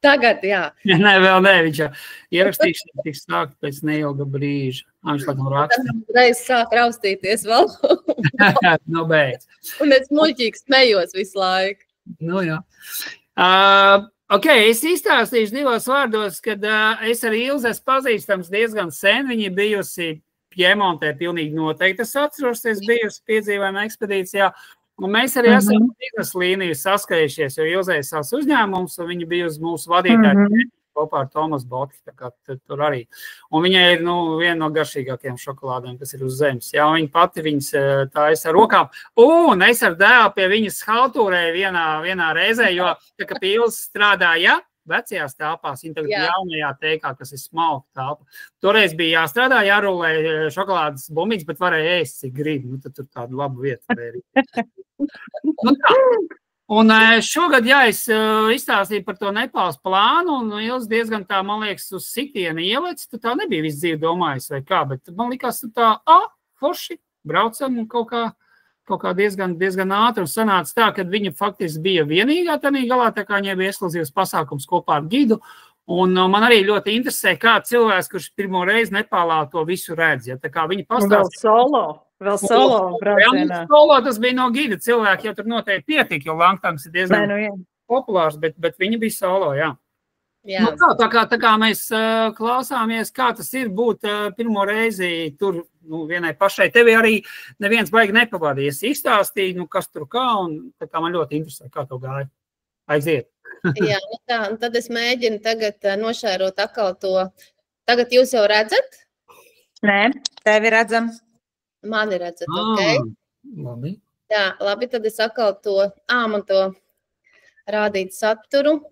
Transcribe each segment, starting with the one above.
Tagad, jā. Nē, vēl nē, viņš ierakstīšana tiks sākt pēc neilga brīža. Viņš laikam raksta. Reiz sāk raustīties vēl. Nu, beidz. Un es muļķīgi smējos visu laiku. Nu, jā. Ok, es izstāstīšu divos vārdos, kad es ar Ilzi esmu pazīstams diezgan sen. Viņa bijusi Piemontē pilnīgi noteikti. Es atceros, es bijusi piedzīvojuma ekspedīcijā. Un mēs arī esam biznesa līniju saskarījušies, jo Ilzei savs uzņēmums, un viņa bija uz mūsu vadītāju kopā ar Tomas Botki, tā kā tur arī. Un viņai ir, viena no garšīgākajām šokolādēm, kas ir uz zemes. Jā, viņa pati viņas taisa ar rokām. Un es ar dēlu pie viņas haltūrēju vienā reizē, jo tā kā pie Ilzes strādāja, vecajās telpās, viņa tagad jaunajā teikā, kas ir smalka telpa. Toreiz bija jāstrādā, jārulē šokolādes bumbiņas, bet varēja ēst, cik grib. Tad tur tādu labu vietu varēja. Un šogad, es izstāstīju par to Nepāles plānu, un Ilze diezgan tā, man liekas, uz sitienu ielec, tu tā nebija visu dzīvi domājis vai kā, bet man likās tā, forši, braucam un kaut kā diezgan ātri, un sanāca tā, ka viņa faktiski bija vienīgā tanī galā, tā kā viņai bija ekskluzīvs pasākums kopā ar gidu, un man arī ļoti interesē, kā cilvēks, kurš pirmo reizi Nepālā to visu redz, ja, tā kā viņa pastāstīja. Vēl solo braucienā. Solo tas bija no gida, cilvēki jau tur noteikti pietika, jo Langtams ir diezgan populārs, bet viņa bija solo, jā. Jā. Tā kā mēs klausāmies, kā tas ir būt pirmo reizi tur, vienai pašai. Tevi arī neviens baigi nepavadījies. Izstāstīja, kas tur kā, un tā kā man ļoti interesē, kā to gāja. Aiziet. Jā, tā, un tad es mēģinu tagad nošērot atkal to. Tagad jūs jau redzat? Nē, tevi redzam. Mani redzat, ok? Labi. Jā, labi, tad es atkal man to rādīt saturu.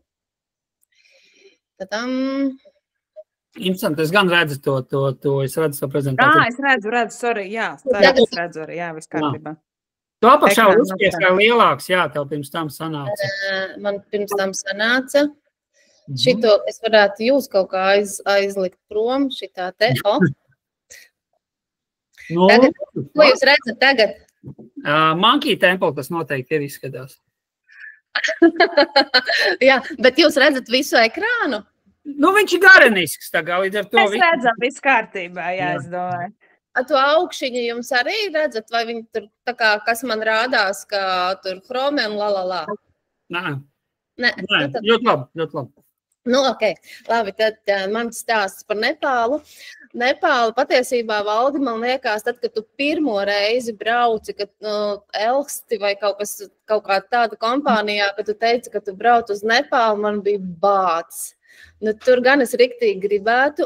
Interesanti, es gan redzu to, es redzu to prezentāciju. Es redzu, sorry, jā, es redzu arī, jā, viss kārtībā. Tu apakšā uzspies vēl lielāks, jā, tev pirms tam sanāca. Man pirms tam sanāca. Šito es varētu jūs kaut kā aizlikt prom, šitā te, Tagad, ko jūs redzat tagad? Monkey Temple tas noteikti ir izskatās. Jā, bet jūs redzat visu ekrānu? Viņš ir garenisks tagad, līdz ar to. Mēs redzam viss kārtībā, jā, es domāju. To augšiņu jums arī redzat, vai viņi tur tā kā, kas man rādās, ka tur chrome un lalala? Nē, ļoti labi. Ok, labi, tad mans stāsts par Nepālu. Nepāla patiesībā, Valdi, man liekas, tad, kad tu pirmo reizi brauci, kad Elksti vai kaut kā tāda kompānijā, kad tu teici, ka tu brauc uz Nepālu, man bija bāts. Tur gan es riktīgi gribētu,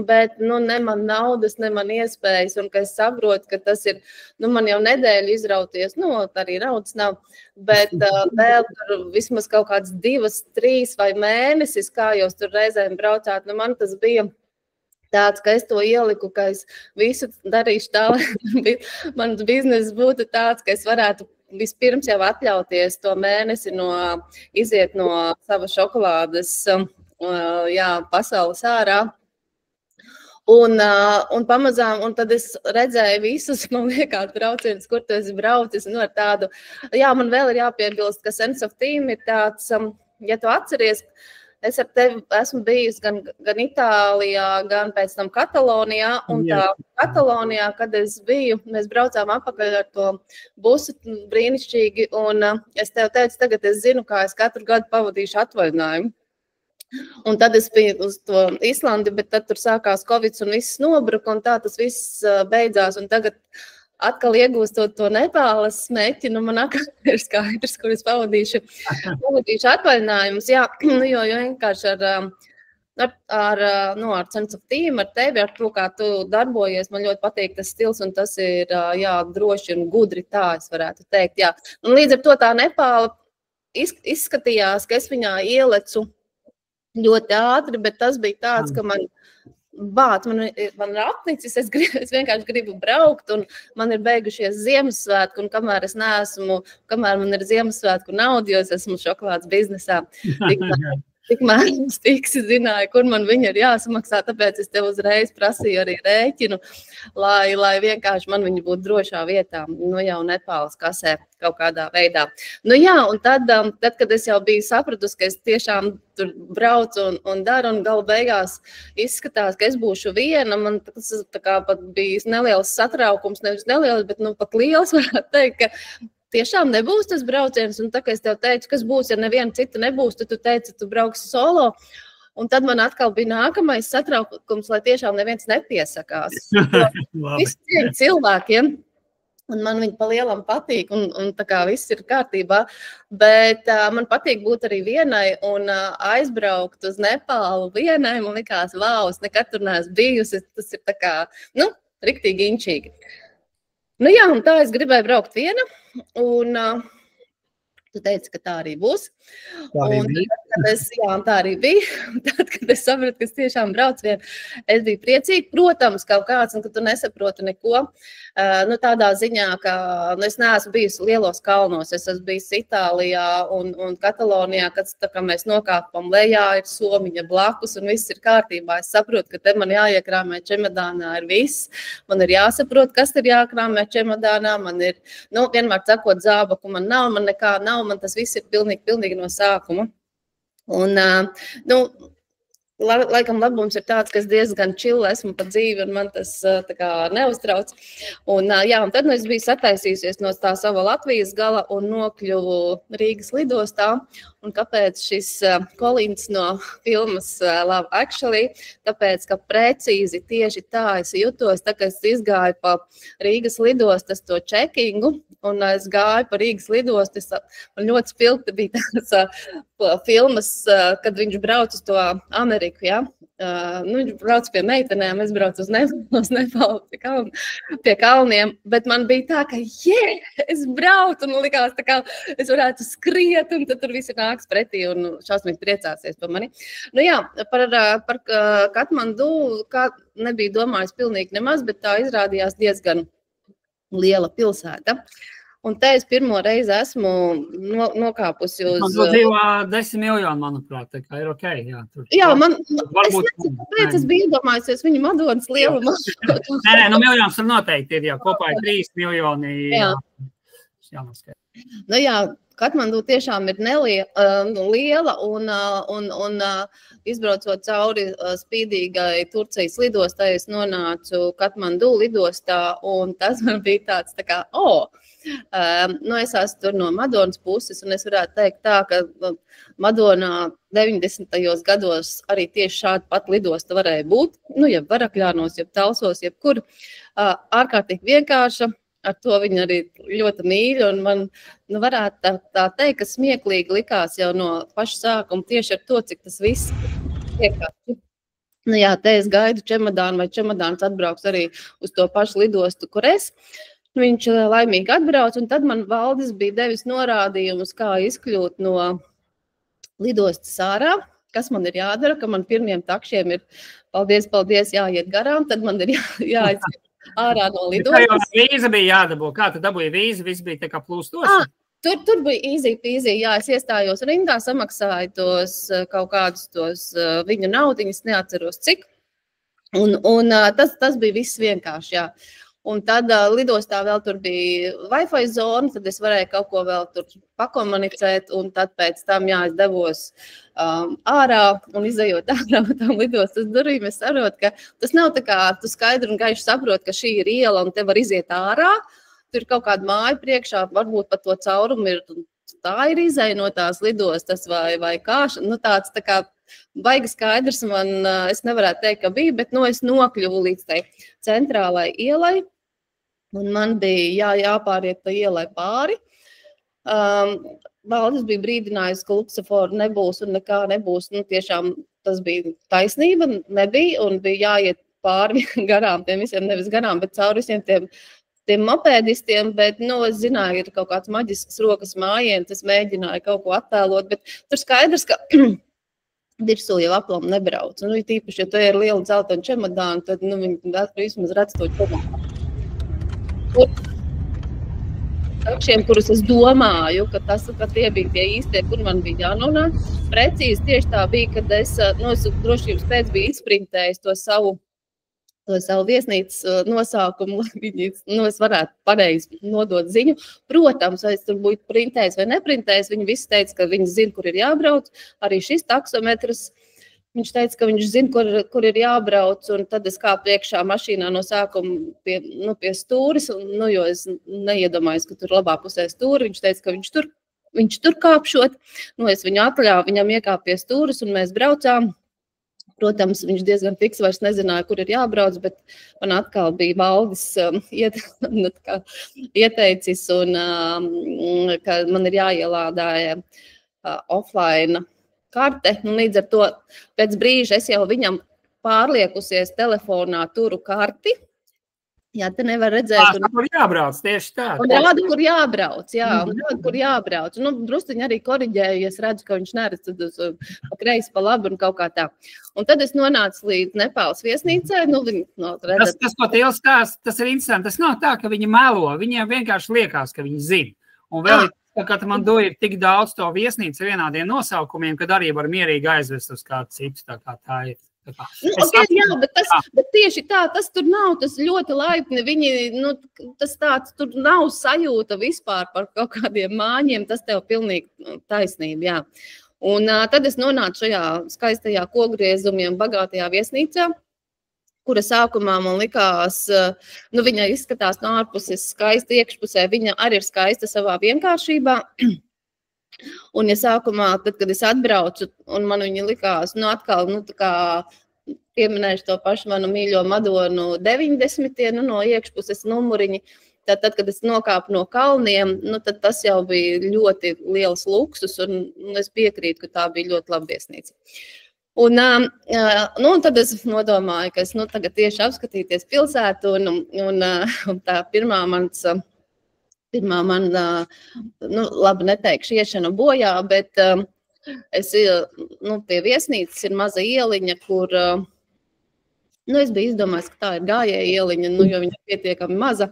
bet ne man naudas, ne man iespējas, un ka es saprotu, ka tas ir, man jau nedēļu izrauties, arī naudas nav, bet vēl tur vismaz kaut kāds 2, 3 vai mēnesis, kā jūs tur reizēm braucāt, man tas bija tāds, ka es to ieliku, ka es visu darīšu tā, lai mans bizness būtu tāds, ka es varētu vispirms jau atļauties to mēnesi iziet no sava šokolādes pasaules ārā. Un pamazām, un tad es redzēju visus, man liekas, braucienus, kur tu esi braucis, ar tādu, man vēl ir jāpiebilst, ka Sense of Team ir tāds, ja tu atceries, es ar tevi esmu bijusi gan Itālijā, gan pēc tam Katalonijā, un tā Katalonijā, kad es biju, mēs braucām apakaļ ar to busu brīnišķīgi, un es tev teicu, tagad es zinu, kā es katru gadu pavadīšu atvaļinājumu. Un tad es biju uz to Islandi, bet tad tur sākās Covid un viss nobruka, un tā tas viss beidzās, un tagad atkal iegūstot to Nepāles smēķi, man atkal ir skaidrs, kur es pavadīšu atvaļinājumus, jo vienkārši ar Sense of Team, ar tevi, ar to, kā tu darbojies, man ļoti patīk tas stils, un tas ir, droši un gudri, tā es varētu teikt, Un līdz ar to tā Nepāla izskatījās, ka es viņā ielecu ļoti ātri, bet tas bija tāds, ka man ir apnicis, es vienkārši gribu braukt, un man ir beigušies Ziemassvētku, un kamēr man ir Ziemassvētku nauda, jo es esmu šokolādes biznesā. tikmēr Stiksi zināja, kur man viņa ir jāsamaksā, tāpēc es tev uzreiz prasīju arī rēķinu, lai vienkārši man viņa būtu drošā vietā, jau Nepāles kasē kaut kādā veidā. Un tad, kad es jau biju sapratusi, ka es tiešām tur braucu un daru, un galu beigās izskatās, ka es būšu viena, man tas tā kā pat bija neliels satraukums, nevis neliels, bet pat liels, varētu teikt, ka tiešām nebūs tas brauciens, un tā, ka es tev teicu, kas būs, ja neviena cita nebūs, tad tu teici, tu brauksi solo, un tad man atkal bija nākamais satraukums, lai tiešām neviens nepiesakās. Visi cilvēkiem, un man viņi pa lielam patīk, un tā kā viss ir kārtībā, bet man patīk būt arī vienai, un aizbraukt uz Nepālu vienai, man likās, vau, es nekad tur neesmu bijusi, tas ir tā kā, riktīgi inčīgi. Un tā es gribēju braukt viena, un tu teici, ka tā arī būs. Tā arī bija. Tad, kad es sapratu, ka es tiešām braucu vien, es biju priecīga. Protams, kaut kāds, un ka tu nesaproti neko. Tādā ziņā, ka es neesmu bijusi lielos kalnos. Es esmu bijusi Itālijā un Katalonijā, kad mēs nokāpam lejā, ir Somiņa blakus un viss ir kārtībā. Es saprotu, ka te man jāiekrāmē čemodānā ir viss. Man ir jāsaprot, kas ir jākrāmē čemodānā. Man ir, vienmēr sakot, zābaku man nav, man nekā nav. Man tas viss ir pilnīgi no sākuma. Un, laikam labums ir tāds, ka es diezgan čilla esmu pa dzīvi, un man tas tā kā neuztrauc. Un tad es biju sataisījusies no tā sava Latvijas gala un nokļuvu Rīgas lidostā. Un kāpēc šis Kolins no filmas Love Actually? Tāpēc, ka precīzi tieši tā es jutos, tā kā es izgāju pa Rīgas lidostas to čekingu, un es gāju pa Rīgas lidostas, man ļoti spilgti bija tās filmas, kad viņš brauc uz to Ameriku, ja? Viņš brauc pie meitenēm, es braucu uz Nepālu pie kalniem, bet man bija tā, ka es braucu, un likās tā kā es varētu skriet, un tad tur visi nāks pretī un šausmīgi priecāsies par mani. Par Katmandu kā nebija domājis pilnīgi nemaz, bet tā izrādījās diezgan liela pilsēta. Un te es pirmo reizi esmu nokāpusi uz... Man dzīvo 10 miljoni, manuprāt, tā kā ir ok. Jā, es nezinu, kāpēc es biju iedomājusies viņu Madonas lielumu. Nē, miljons tur noteikti ir, kopā ir 3 miljoni. Jā. Katmandu tiešām ir liela un izbraucot cauri spīdīgai Turcijas lidostai, es nonācu Katmandu lidostā, un tas man bija tāds tā kā, es esmu tur no Madonas puses, un es varētu teikt tā, ka Madonā 90. gados arī tieši šāda pat lidosta varēja būt, jeb Varakļānos, jeb Talsos, jebkur, ārkārtīgi vienkārša. Ar to viņi arī ļoti mīļi, un man varētu tā teikt, ka smieklīgi likās jau no paša sākuma tieši ar to, cik tas viss vienkārši. Te es gaidu čemodānu, vai čemodāns atbrauks arī uz to pašu lidostu, kur es. Viņš laimīgi atbrauc, un tad man Valdis bija devis norādījumus, kā izkļūt no lidostas ārā, kas man ir jādara, ka man pirmiem takšiem ir paldies, jāiet garām, tad man ir jāiet ārā no lidostas. Vīza bija jādabū. Kā tu dabūji vīzu? Viss bija tā kā plūstoši? Tur bija easy peasy. Jā, es iestājos rindā, samaksāju tos kaut kādus viņu naudiņas, neatceros cik. Un tas bija viss vienkārši, jā. Un tad lidostā vēl tur bija Wi-Fi zona, tad es varēju kaut ko vēl tur pakomunicēt, un tad pēc tam, es devos ārā un izejot ārā no tām lidostas durvīm, es saprotu, ka tas nav tā kā tu skaidri un gaiši saproti, ka šī ir iela un te var iziet ārā, tur ir kaut kāda māja priekšā, varbūt pat to caurumu ir, tā ir izeja no tās lidostas vai kā, tāds tā kā baigi skaidrs man, es nevarētu teikt, ka bija, bet es nokļuvu līdz tai centrālai ielai. Un man bija jāpāriet pa ielai pāri. Valdis bija brīdinājis, ka luksaforu nebūs un nekā nebūs. Tiešām tas bija taisnība, nebija, un bija jāiet pāri garām tiem visiem, nevis garām, bet cauri visiem tiem mopēdistiem, bet, es zināju, ir kaut kāds maģisks rokas mājienis, es mēģināju kaut ko attēlot, bet tur skaidrs, ka virsū jau aplam nebrauc. Tīpaši, ja tu ir liela dzeltena čemodāna, tad, viņi vismaz redz to čemodānu. takšiem, kurus es domāju, ka tie bija tie īstie, kur man bija jānonāk. Precīzi tieši tā bija, kad es drošības pēc biju izprintējis to savu viesnīcas nosaukumu, es varētu pareizi nodot ziņu. Protams, vai es tur būtu printējis vai neprintējis, viņi visi teica, ka viņi zina, kur ir jābrauc. Arī šis taksometrs, viņš teica, ka viņš zina, kur ir jābrauc, un tad es kāpu iekšā mašīnā no sākuma pie stūris, jo es neiedomājos, ka tur labā pusē stūri. Viņš teica, ka viņš tur kāpšot. Es viņu atļāvu, viņam iekāp pie stūris, un mēs braucām. Protams, viņš diezgan fiks vairs nezināja, kur ir jābrauc, bet man atkal bija Valdis ieteicis, un ka man ir jāielādē offline karte. Līdz ar to pēc brīža es jau viņam pārliekusies telefonā turu karti. Jā, te nevar redzēt. Kur jābrauc, tieši tā. Un rāda, kur jābrauc, jā, un rāda, kur jābrauc. Drusciņi arī koriģēju, ja es redzu, ka viņš neredz, tad pa kreisi, pa labi un kaut kā tā. Un tad es nonācu līdz Nepāles viesnīcai. Tas, ko Tīls stāsta, tas ir interesanti. Tas nav tā, ka viņi melo, viņiem vienkārši liekas, ka viņi zina. Un vēl ka man ir tik daudz to viesnīcu vienādiem nosaukumiem, kad arī var mierīgi aizvest uz kādu citu, tā kā tā ir. Bet tieši tā, tas tur nav, tas ļoti laipni, tas tāds, tur nav sajūta vispār par kaut kādiem māņiem, tas tev pilnīgi taisnība, jā. Un tad es nonācu šajā skaistajā kogriezumiem bagātajā viesnīcā, kura sākumā man likās, viņa izskatās no ārpuses skaista iekšpusē, viņa arī ir skaista savā vienkāršībā. Un ja sākumā, tad, kad es atbraucu, un man viņa likās, atkal, tā kā pieminēšu to pašu manu mīļo Madonu 90. No iekšpuses numuriņi, tad, kad es nokāpu no kalniem, tad tas jau bija ļoti liels luksus, un es piekrītu, ka tā bija ļoti laba viesnīca. Un tad es nodomāju, ka es tagad tieši apskatīties pilsētu, un tā pirmā man, labi neteikšu, iešana bojā, bet es, pie viesnīcas ir maza ieliņa, kur, es biju izdomājis, ka tā ir gājēja ieliņa, jo viņa ir pietiekami maza,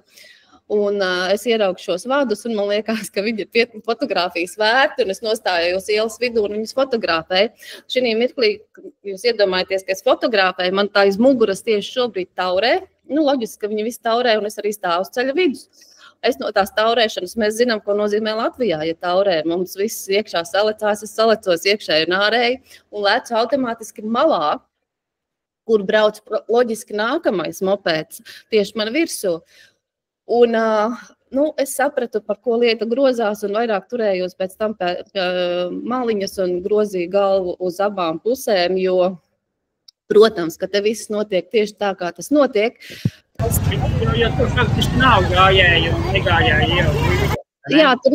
un es ieraugu šos vadus, un man liekas, ka viņi ir fotogrāfijas vērti, un es nostājos ielas vidū, un viņas fotografēju. Šī mirklī, jūs iedomājaties, ka es fotografēju, man tā iz muguras tieši šobrīd taurē, loģiski, ka viņi visi taurē, un es arī stāvu uz ceļa vidus. Es no tās taurēšanas, mēs zinām, ko nozīmē Latvijā, ja taurē. Mums viss iekšā salecās, es salecos iekšēji un ārēji un lēcu automātiski malā, kur brauc loģiski nākamais mopēds tieši man virsū. Un es sapratu, par ko lieta grozās un vairāk turējos pēc tam pie maliņas un grozīju galvu uz abām pusēm, jo, protams, ka te viss notiek tieši tā, kā tas notiek. Jo tur faktiski nav gājēju un negājēju ielu. Jā, tur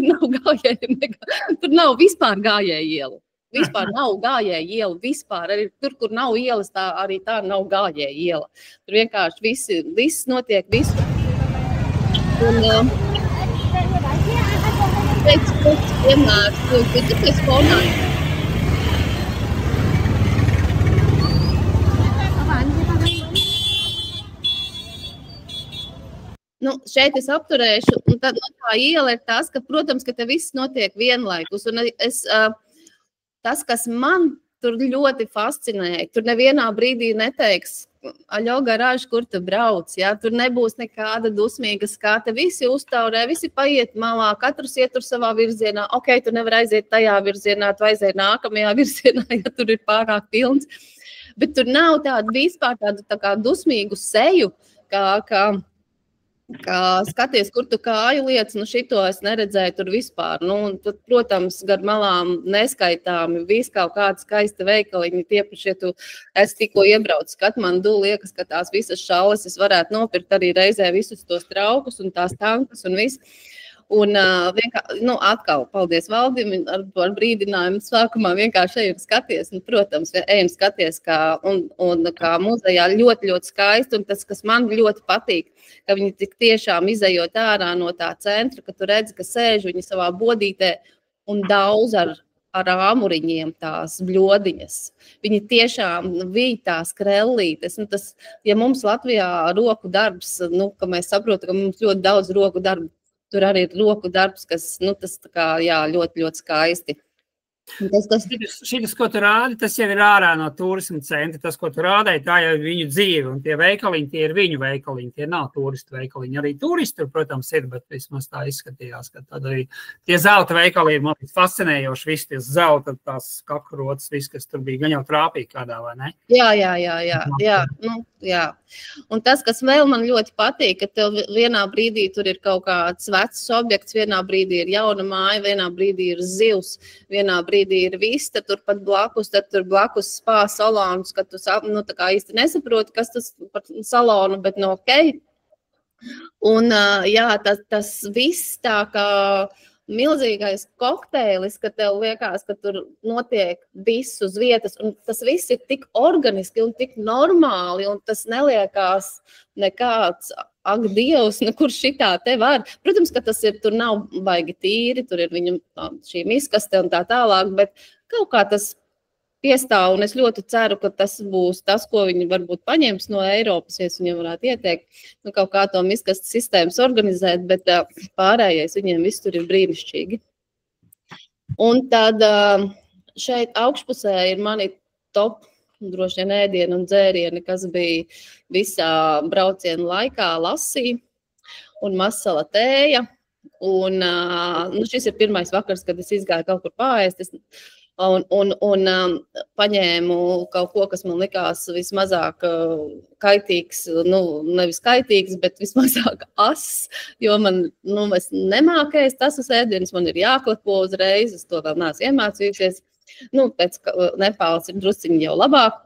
nav gājēju, tur nav vispār gājēju ielu. Vispār nav gājēju ielu, vispār arī tur, kur nav ielas, arī tā nav gājēju iela. Tur vienkārši viss notiek, viss. Un vienmēr, tas fonā. Šeit es apturēšu, un tad tā iela ir tas, ka, protams, ka te viss notiek vienlaikus. Un tas, kas man tur ļoti fascinēja, tur nevienā brīdī neteiks, aļo garāži, kur tu brauc, jā, tur nebūs nekāda dusmīga skata, visi uztaurē, visi paiet malā, katrs iet tur savā virzienā, tu nevar aiziet tajā virzienā, tu aiziet nākamajā virzienā, ja tur ir pārāk pilns. Bet tur nav tāda vispār tādu tā kā dusmīgu seju, kā skaties, kur tu kāju lietas, šito es neredzēju tur vispār. Tad, protams, gar malām neskaitāmi, viss kaut kāda skaista veikaliņi, tiepaši, ja tu esi tikko iebraucis Katmandu, liekas, ka tās visas šaules es varētu nopirkt arī reizē visus tos traukus un tās tankas un viss. Un atkal, paldies Valdim, ar brīdinājumu sākumā vienkārši ejam skaties, protams, ejam skaties, kā muzejā ļoti, ļoti skaisti, un tas, kas man ļoti patīk, ka viņi tik tiešām izejot ārā no tā centra, ka tu redzi, ka sēž viņi savā bodītē un daudz ar āmuriņiem tās bļodiņas. Viņi tiešām vīd tās krellītes. Ja mums Latvijā roku darbs, ka mēs saprotam, ka mums ļoti daudz roku darbu tur arī ir roku darbs, kas, nu, tas tā kā, jā, ļoti, ļoti skaisti. Šitas, ko tu rādi, tas jau ir ārā no turisma centra. Tas, ko tu rādēji, tā jau ir viņu dzīve. Un tie veikaliņi, tie ir viņu veikaliņi. Tie nav turistu veikaliņi. Arī turisti tur, protams, ir, bet vismaz tā izskatījās, ka tad arī tie zelta veikali ir man fascinējoši. Visi tie zelta, tās kakrotas, viss, kas tur bija, gan jau trāpīgi kādā, vai ne? Jā. Nu, jā. Un tas, kas vēl man ļoti patīk, ka tev vienā brīdī tur ir kaut kāds vecs objekts, vienā brīdī ir jauna māja, vienā brīdī ir zivs, vienā brīdī ir vista, tur pat blakus, tad tur blakus spā salons, ka tu nu, tā kā īsti nesaproti, kas tas par salonu, bet no ok. Un jā, tas viss tā kā milzīgais kokteilis, ka tev liekas, ka tur notiek viss uz vietas, un tas viss ir tik organiski un tik normāli, un tas neliekās nekāds, ak, Dievs, nu kur šitā te var. Protams, ka tas ir, tur nav baigi tīri, tur ir viņu šī miskaste un tā tālāk, bet kaut kā tas piestāv, un es ļoti ceru, ka tas būs tas, ko viņi varbūt paņems no Eiropas, ja es viņiem varētu ieteikt, nu kaut kā to miskastes sistēmas organizēt, bet pārējais viņiem viss tur ir brīnišķīgi. Un tad šeit augšpusē ir mani top droši vien ēdieni un dzērieni, kas bija visā brauciena laikā, lasī un masala tēja. Un nu, šis ir pirmais vakars, kad es izgāju kaut kur pārēst. Un paņēmu kaut ko, kas man likās vismazāk kaitīgs, nu, nevis kaitīgs, bet vismazāk ass, jo man, nu, es nemākēju tas uz ēdienas, man ir jāklapo uzreiz, es to vēl neesmu iemācījusies. Nu, pēc Nepāls ir drusciņi jau labāk.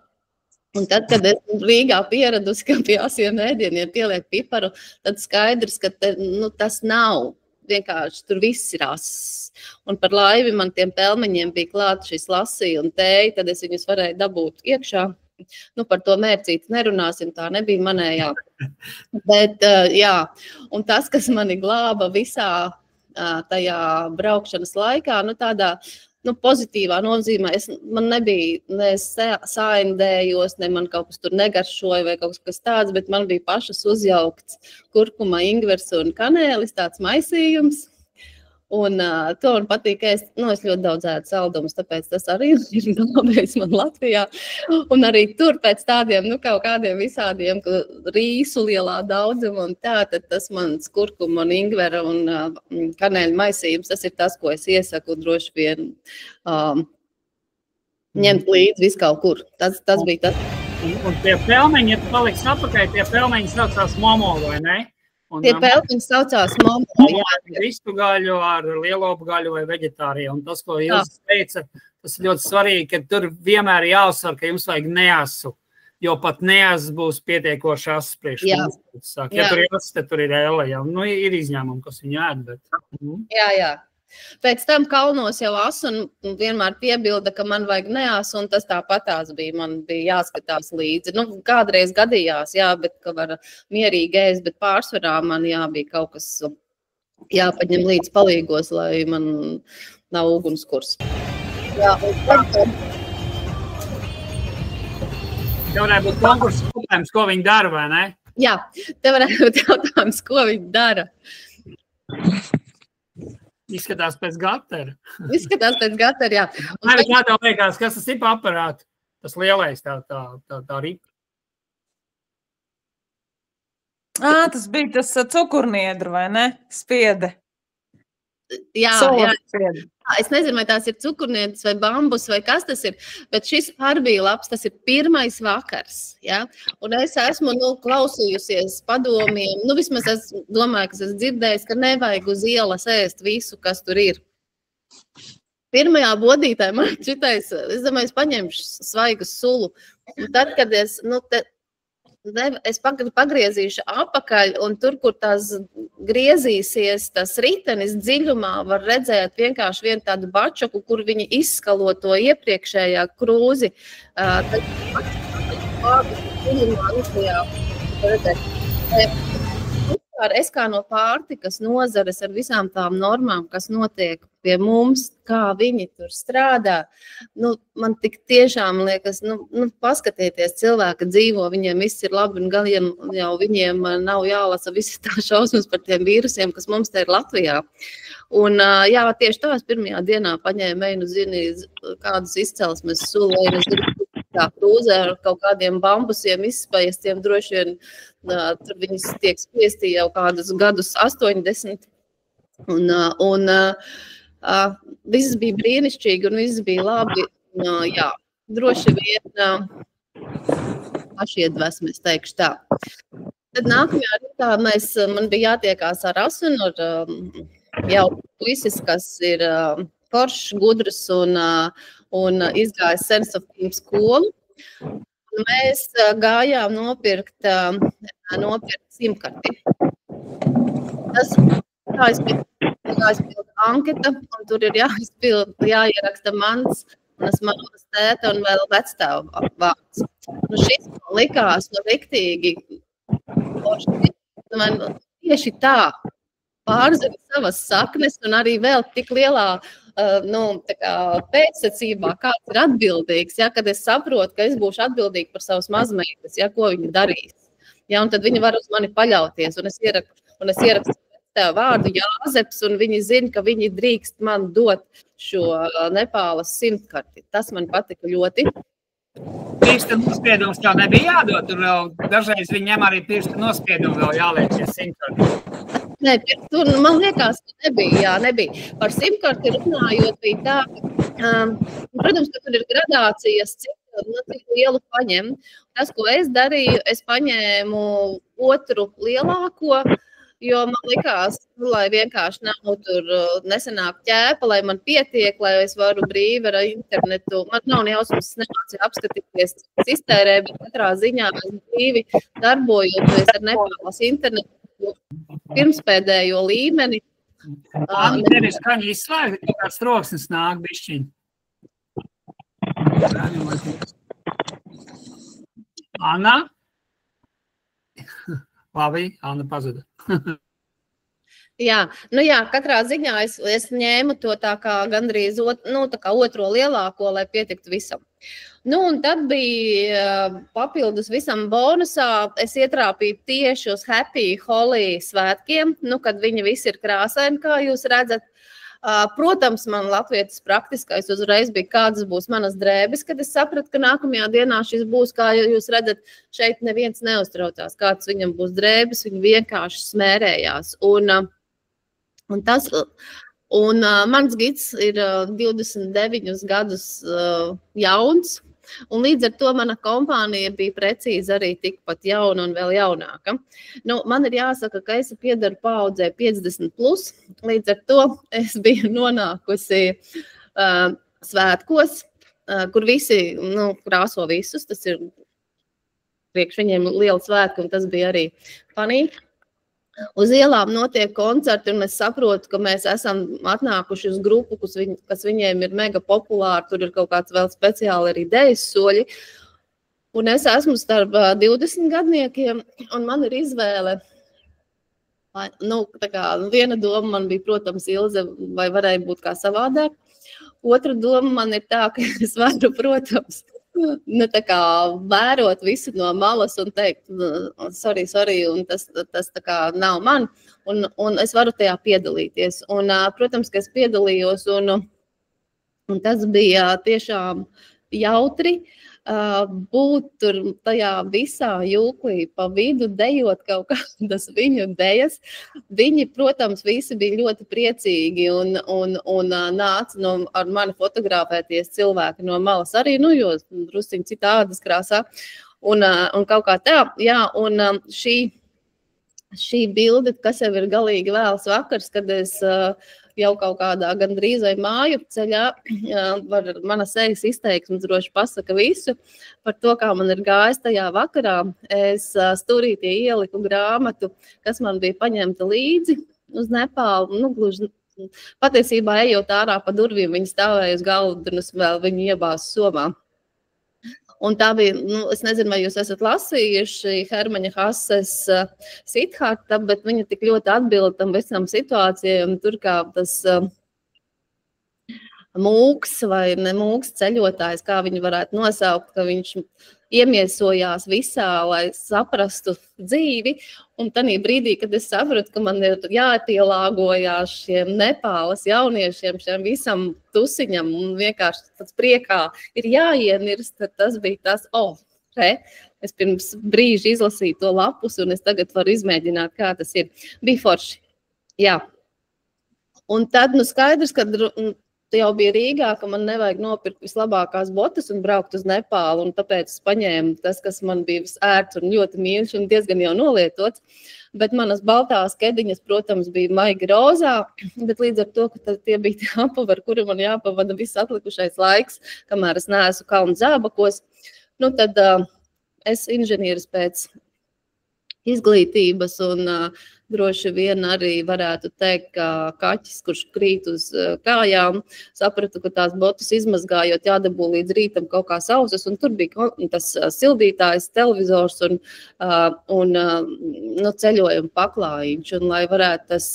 Un tad, kad es Rīgā pieradusi, ka pie asiem ēdieniem pieliek piparu, tad skaidrs, ka nu, tas nav. Vienkārši tur viss ir ass. Un par laivi man tiem pelmeņiem bija klāt šis lasī un tēja, tad es viņus varēju dabūt iekšā. Nu, par to mērcīti nerunāsim, tā nebija manējā. Bet, jā, un tas, kas mani glāba visā tajā braukšanas laikā, nu, tādā, nu, pozitīvā nozīmē, man nebija, ne saindējos, ne man kaut kas tur negaršoja vai kaut kas tāds, bet man bija pašas uzjaukts kurkuma, ingvers un kanēlis, tāds maisījums. Un to man patīk, es ļoti daudz ēdu saldumus, tāpēc tas arī ir glābējis man Latvijā. Un arī tur pēc tādiem, nu, kaut kādiem visādiem rīsu lielā daudzuma un tā, tad tas mans kurkuma un ingvera un kanēļa maisījums, tas ir tas, ko es iesaku droši vien ņemt līdzi visu kaut kur. Tas bija tas. Un tie pelmeņi, ja tu paliksi apakaļ, tie pelmeņi saucās momo, vai ne? Un, tie pelmeņi saucās momo. Vistu gaļu ar lielopu gaļu vai veģetāriju. Un tas, ko jūs teica, tas ir ļoti svarīgi, ka tur vienmēr jāuzsver, ka jums vajag neasu, jo pat neas būs pietiekoši asas priekš mums. Ja tur ir asas, tad tur ir elle. Nu, ir izņēmumi, kas viņu ēd, bet... Jā. Pēc tam kalnos jau asu un vienmēr piebilda, ka man vajag neasu, un tas tāpatās bija, man bija jāskatās līdzi. Nu, kādreiz gadījās, jā, bet ka var mierīgi ēst, bet pārsvarā man bija kaut kas jāpaņem līdz palīgos, lai man nav ugunskurs. Jā, Tev varētu būt konkurss jautājums, ko viņi dara, vai ne? Jā, tev varētu būt jautājums, ko viņi dara. Izskatās pēc gatera. Izskatās pēc gatera, jā. Vai kā tev liekas, kas tas ir pa aparātu? Tas lielais tā ripa. Tas bija tas cukurniedru, vai ne? Spiede. Jā. Es nezinu, vai tās ir cukurniedras vai bambus vai kas tas ir, bet šis arī bija labs, tas ir pirmais vakars, ja? Un es esmu, klausījusies padomiem, vismaz es domāju, ka es dzirdēju, ka nevajag uz ielas ēst visu, kas tur ir. Pirmajā bodītē man šitais, es domāju, es paņemšu svaigu sulu, un tad, kad es, es pagriezīšu apakaļ, un tur, kur tās griezīsies, tas ritenis dziļumā var redzēt vienkārši vienu tādu bačaku, kur viņi izskalo to iepriekšējā krūzi. Tad dziļumā, vispār es kā no pārtikas nozares ar visām tām normām, kas notiek pie mums, kā viņi tur strādā, man tik tiešām liekas, paskatieties, cilvēki dzīvo, viņiem viss ir labi un gan jau viņiem nav jālasa visi tā šausmas par tiem vīrusiem, kas mums te ir Latvijā. Un jā, tieši tā es pirmajā dienā paņēmu, zini, kādas izcelsmes sulēju, kā krūzē ar kaut kādiem bambusiem izspaiestiem, droši vien tur viņas tiek spiesti jau kādus gadus 80. Un viss bija brīnišķīgi un viss bija labi. Jā, droši vien pašiedvesmi, es teikšu tā. Tad nākamajā rītā man bija jātiekās ar Asu un ar jau puisis, kas ir foršs, gudrs un izgājis Sense of Team skolu. Mēs gājām nopirkt simkarti. Tas jāizpild anketa, un tur ir jāieraksta mans, mammas tēta un vēl vecstāva vārds. Šis man likās riktīgi forši. Man tieši tā pārzina savas saknes un arī vēl tik lielā pēcsacībā, kāds ir atbildīgs, ja, kad es saprotu, ka es būšu atbildīga par savas mazmeitas, ja, ko viņa darīs. Ja, un tad viņi var uz mani paļauties, un es ierakstu tev vārdu Jāzeps, un viņi zina, ka viņi drīkst man dot šo Nepālas simtkarti. Tas man patika ļoti. Pirksta nospiedums tev nebija jādod, tur vēl dažreiz viņam arī pirksta nospiedumu vēl jāliek šie simtkarti. Nē, tur man liekas, ka nebija. Par simtkarti runājot bija tā, protams, ka tur ir gradācijas, cik lielu paņem. Tas, ko es darīju, es paņēmu otru lielāko, jo man likās, lai vienkārši nav tur nesenāk ķēpa, lai man pietiek, lai es varu brīvi ar internetu. Man nav nejausmas, es nemācīju apskatīties sistērē, bet katrā ziņā es brīvi darbojoties ar Nepālas internetu pirmspēdējo līmeni. Anna, tev ir skaņa izslēgta, ka kāds troksnis nāk bišķiņ. Anna? Labi, Anna pazuda. Jā, katrā ziņā es ņēmu to tā kā gandrīz tā kā otro lielāko, lai pietiktu visam. Un tad bija papildus visam bonusā, es ietrāpīju tieši uz Happy Holly svētkiem, kad viņi visi ir krāsaini, kā jūs redzat. Protams, man latvietis praktiskais uzreiz bija, kādas būs manas drēbes, kad es sapratu, ka nākamajā dienā šis būs, kā jūs redzat, šeit neviens neuztraucās, kāds viņam būs drēbes, viņi vienkārši smērējās. Un mans gids ir 29 gadus jauns, un līdz ar to mana kompānija bija precīzi arī tikpat jauna un vēl jaunāka. Man ir jāsaka, ka es piedaru paaudzē 50+, līdz ar to es biju nonākusi svētkos, kur visi krāso visus, tas ir priekš viņiem liela svētka, un tas bija arī funny. Uz ielām notiek koncerti, un es saprotu, ka mēs esam atnākuši uz grupu, kas viņiem ir mega populāri, tur ir kaut kāds vēl speciāli arī dejas soļi. Un es esmu starp 20 gadniekiem, un man ir izvēle. Viena doma man bija, protams, Ilze, vai varēja būt kā savādāk. Otra doma man ir tā, ka es varu, protams, vērot visu no malas un teikt, sorry, un tas tā kā nav man, un es varu tajā piedalīties. Un, protams, ka es piedalījos, un tas bija tiešām jautri būt tur tajā visā jūklī pa vidu, dejot kaut kādas viņu dejas. Viņi, protams, visi bija ļoti priecīgi un nāca ar mani fotografēties cilvēki no malas arī, jo drusciņi citādas krāsā. Un kaut kā tā, jā, un šī bilde, kas jau ir galīgi vēls vakars, kad es jau kaut kādā gandrīz vai māju ceļā, mana sejas izteiksmes droši pasaka visu par to, kā man ir gājis tajā vakarā. Es stūrītī ieliku grāmatu, kas man bija paņemta līdzi uz Nepālu, gluži patiesībā ejot ārā pa durvīm, viņi stāvēja uz galdu, un es vēl viņu iebāzu somā. Un tā bija, es nezinu, vai jūs esat lasījuši Hermaņa Hases Siddharta, bet viņa tik ļoti atbild tam visam situācijai, un tur kā tas mūks vai nemūks ceļotājs, kā viņu varētu nosaukt, ka viņš iemiesojās visā, lai saprastu dzīvi, un tanī brīdī, kad es sapratu, ka man ir jāpielāgojās šiem Nepāles jauniešiem, šiem visam tusiņam, un vienkārši tāds priekā ir jāienirst, tad tas bija tas, es pirms brīža izlasīju to lapus, un es tagad varu izmēģināt, kā tas ir. Bija forši, jā. Un tad, skaidrs, ka jau bija Rīgā, ka man nevajag nopirkt vislabākās botas un braukt uz Nepālu, un tāpēc es paņēmu tas, kas man bija visērts un ļoti mīļš un diezgan jau nolietots, bet manas baltās kediņas, protams, bija maigi rozā, bet līdz ar to, ka tie bija tie apavi, ar kuri man jāpavada viss atlikušais laiks, kamēr es neesmu kalnu zābakos, tad es inženieris pēc izglītības un droši vien arī varētu teikt, ka kaķis, kurš krīt uz kājām, sapratu, ka tās botas izmazgājot jādabū līdz rītam kaut kā sausas, un tur bija tas sildītājs, televizors un ceļojuma paklājiņš, un lai varētu tas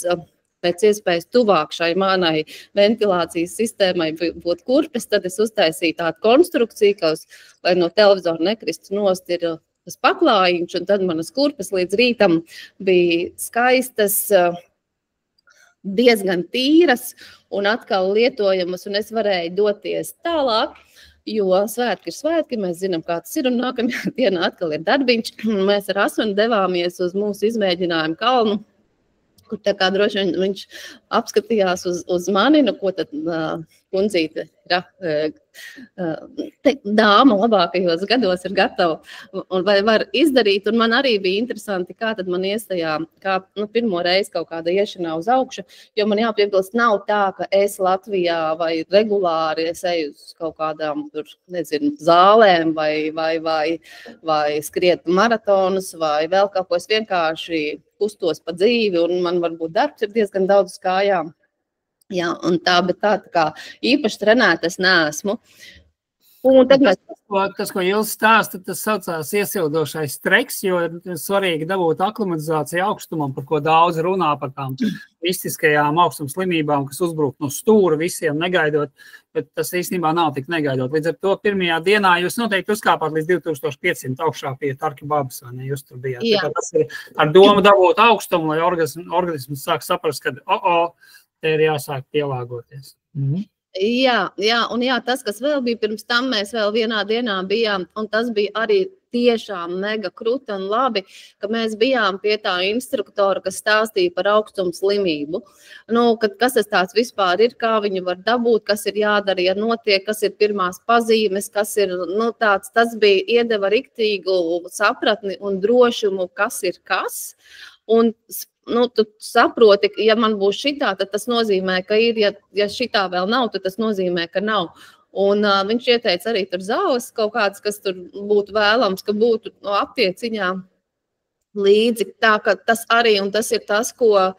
pēc iespējas tuvāk šai manai ventilācijas sistēmai būt kurpes, tad es uztaisīju tādu konstrukciju, ka lai no televizora nekristu nost ir tas paklājiņš, un tad manas kurpes līdz rītam bija skaistas, diezgan tīras un atkal lietojamas, un es varēju doties tālāk, jo svētki ir svētki, mēs zinām, kā tas ir, un nākamajā dienā atkal ir darbiņš. Mēs ar Asunu devāmies uz mūsu izmēģinājumu kalnu, kur tā kā droši vien viņš apskatījās uz mani, ko tad kundzīte dāma labākajos gados ir gatava un vai var izdarīt, un man arī bija interesanti, kā tad man iestajā, kā pirmo reizi kaut kāda iešanā uz augšu, jo man jāpiebilst, nav tā, ka es Latvijā vai regulāri es eju uz kaut kādām, tur, nezinu, zālēm vai skriet maratonus vai vēl kaut ko, es vienkārši kustos pa dzīvi, un man varbūt darbs ir diezgan daudz uz kājām. Jā, un bet tā kā īpaši trenēta es neesmu. Un tad Tas, ko Ilze stāsta, tas saucās iesildošais streks, jo ir svarīgi dabūt aklimatizāciju augstumam, par ko daudz runā par tām mistiskajām augstumslimībām, kas uzbruk no stūra visiem negaidot, bet tas īstenībā nav tik negaidot. Līdz ar to pirmajā dienā jūs noteikti uzkāpāt līdz 2500 augšā pie Tarki Babas, vai ne? Jūs tur bijāt. Tas ir ar domu dabūt augstumu, lai organisms sāk saprast, ka te ir jāsāk pielāgoties. Jā, un tas, kas vēl bija pirms tam, mēs vēl vienā dienā bijām, un tas bija arī tiešām mega kruti un labi, ka mēs bijām pie tā instruktora, kas stāstīja par augstumslimību. Kas tas tāds vispār ir, kā viņu var dabūt, kas ir jādara, ja notiek, kas ir pirmās pazīmes, kas ir, tas bija iedeva riktīgu sapratni un drošumu, kas ir kas. Un tu saproti, ka ja man būs šitā, tad tas nozīmē, ka ir, ja šitā vēl nav, tad tas nozīmē, ka nav. Un viņš ieteica arī tur zāles kaut kādas, kas tur būtu vēlams, ka būtu aptieciņā līdzi. Tā, ka tas arī, un tas ir tas, ko,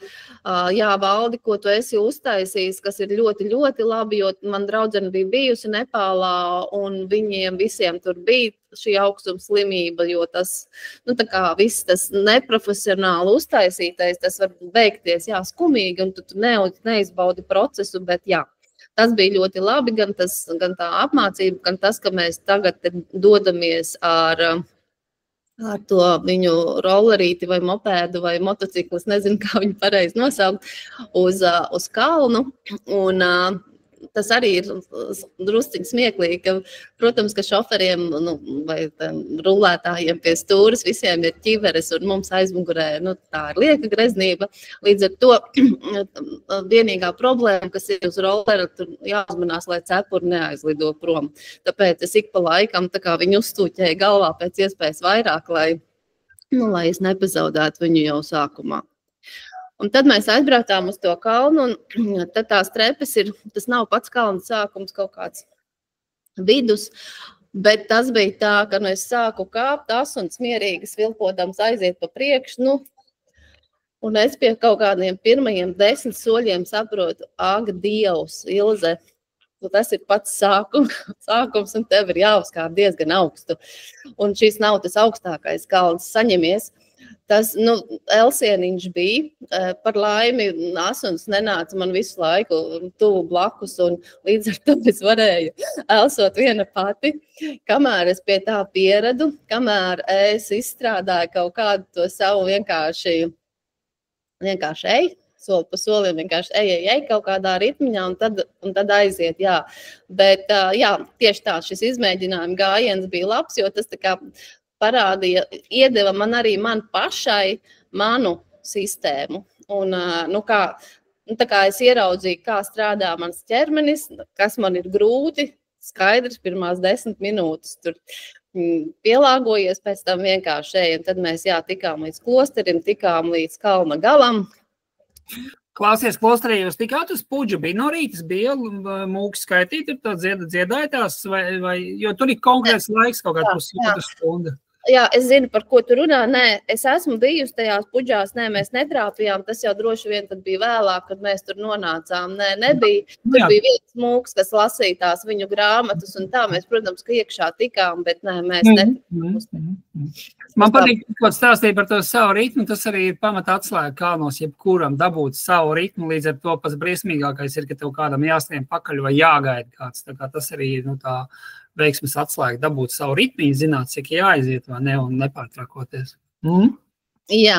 Valdi, ko tu esi uztaisījis, kas ir ļoti, ļoti labi, jo man draudzene bija bijusi Nepālā, un viņiem visiem tur bija šī augstumslimība, jo tas, tā kā viss tas neprofesionāli uztaisītais, tas var beigties, skumīgi, un tu neizbaudi procesu, bet tas bija ļoti labi, gan tā apmācība, gan tas, ka mēs tagad dodamies ar to viņu rollerīti vai mopēdu vai motociklu, es nezinu, kā viņu pareizi nosaukt, uz kalnu, un tas arī ir drusciņi smieklīgi, ka, protams, ka šoferiem vai rullētājiem pie stūras visiem ir ķiveres, un mums aizmugurē, tā ir lieka greznība. Līdz ar to vienīgā problēma, kas ir uz rollera, tur jāuzmanās, lai cepuri neaizlido prom. Tāpēc es ik pa laikam viņu uzstūķēju galvā pēc iespējas vairāk, lai es nepazaudētu viņu jau sākumā. Un tad mēs aizbraucām uz to kalnu, un tad tās trepes tas nav pats kalna sākums, kaut kāds vidus, bet tas bija tā, ka es sāku kāpt un smierīgi svilpodams aiziet pa priekšu, un es pie kaut kādiem pirmajiem 10 soļiem saprotu, ak, Dievs, Ilze, tas ir pats sākums, un tev ir jāuzkāp diezgan augstu. Un šis nav tas augstākais kalns saņemies. Tas, Elsieniņš bija, par laimi, Asuns nenāca man visu laiku tuvu blakus, un līdz ar to es varēju elsot viena pati, kamēr es pie tā pieradu, kamēr es izstrādāju kaut kādu to savu vienkārši ej, soli pa solim, vienkārši ej kaut kādā ritmiņā, un tad aiziet, jā. Bet, tieši tā, šis izmēģinājuma gājiens bija labs, jo tas tā kā parādīja, iedeva man arī pašai manu sistēmu. Un, tā kā es ieraudzīju, kā strādā mans ķermenis, kas man ir grūti, skaidrs, pirmās 10 minūtes tur pielāgojies, pēc tam vienkārši ej, un tad mēs, tikām līdz klosterim, tikām līdz kalna galam. Klausies, klosterī, jūs tikāt uz Puģu, bija no rītas, bija mūki skaitīt, tur tā dziedājas, vai, jo tur ir konkrēts laiks kaut kādā pusotru stundu. Jā, es zinu, par ko tu runā. Nē, es esmu bijusi tajās Puģās. Nē, mēs netrāpījām. Tas jau droši vien tad bija vēlāk, kad mēs tur nonācām. Nē, nebija. Tur bija viens mūks, kas lasīja tās viņu grāmatas, un tā mēs, protams, ka iekšā tikām, bet nē, mēs netrāpījām. Man patīk, ko stāstīja par to savu ritmu. Tas arī ir pamata atslēga kalnos, jebkuram dabūt savu ritmu. Līdz ar to pats briesmīgākais ir, ka tev kādam jāsniem pakaļ vai jāgaida kāds. Tā kā tas arī tā veiksmes atslēga dabūt savu ritmiņu, zināt, cik jāaiziet vai ne, un nepārtrakoties. Jā,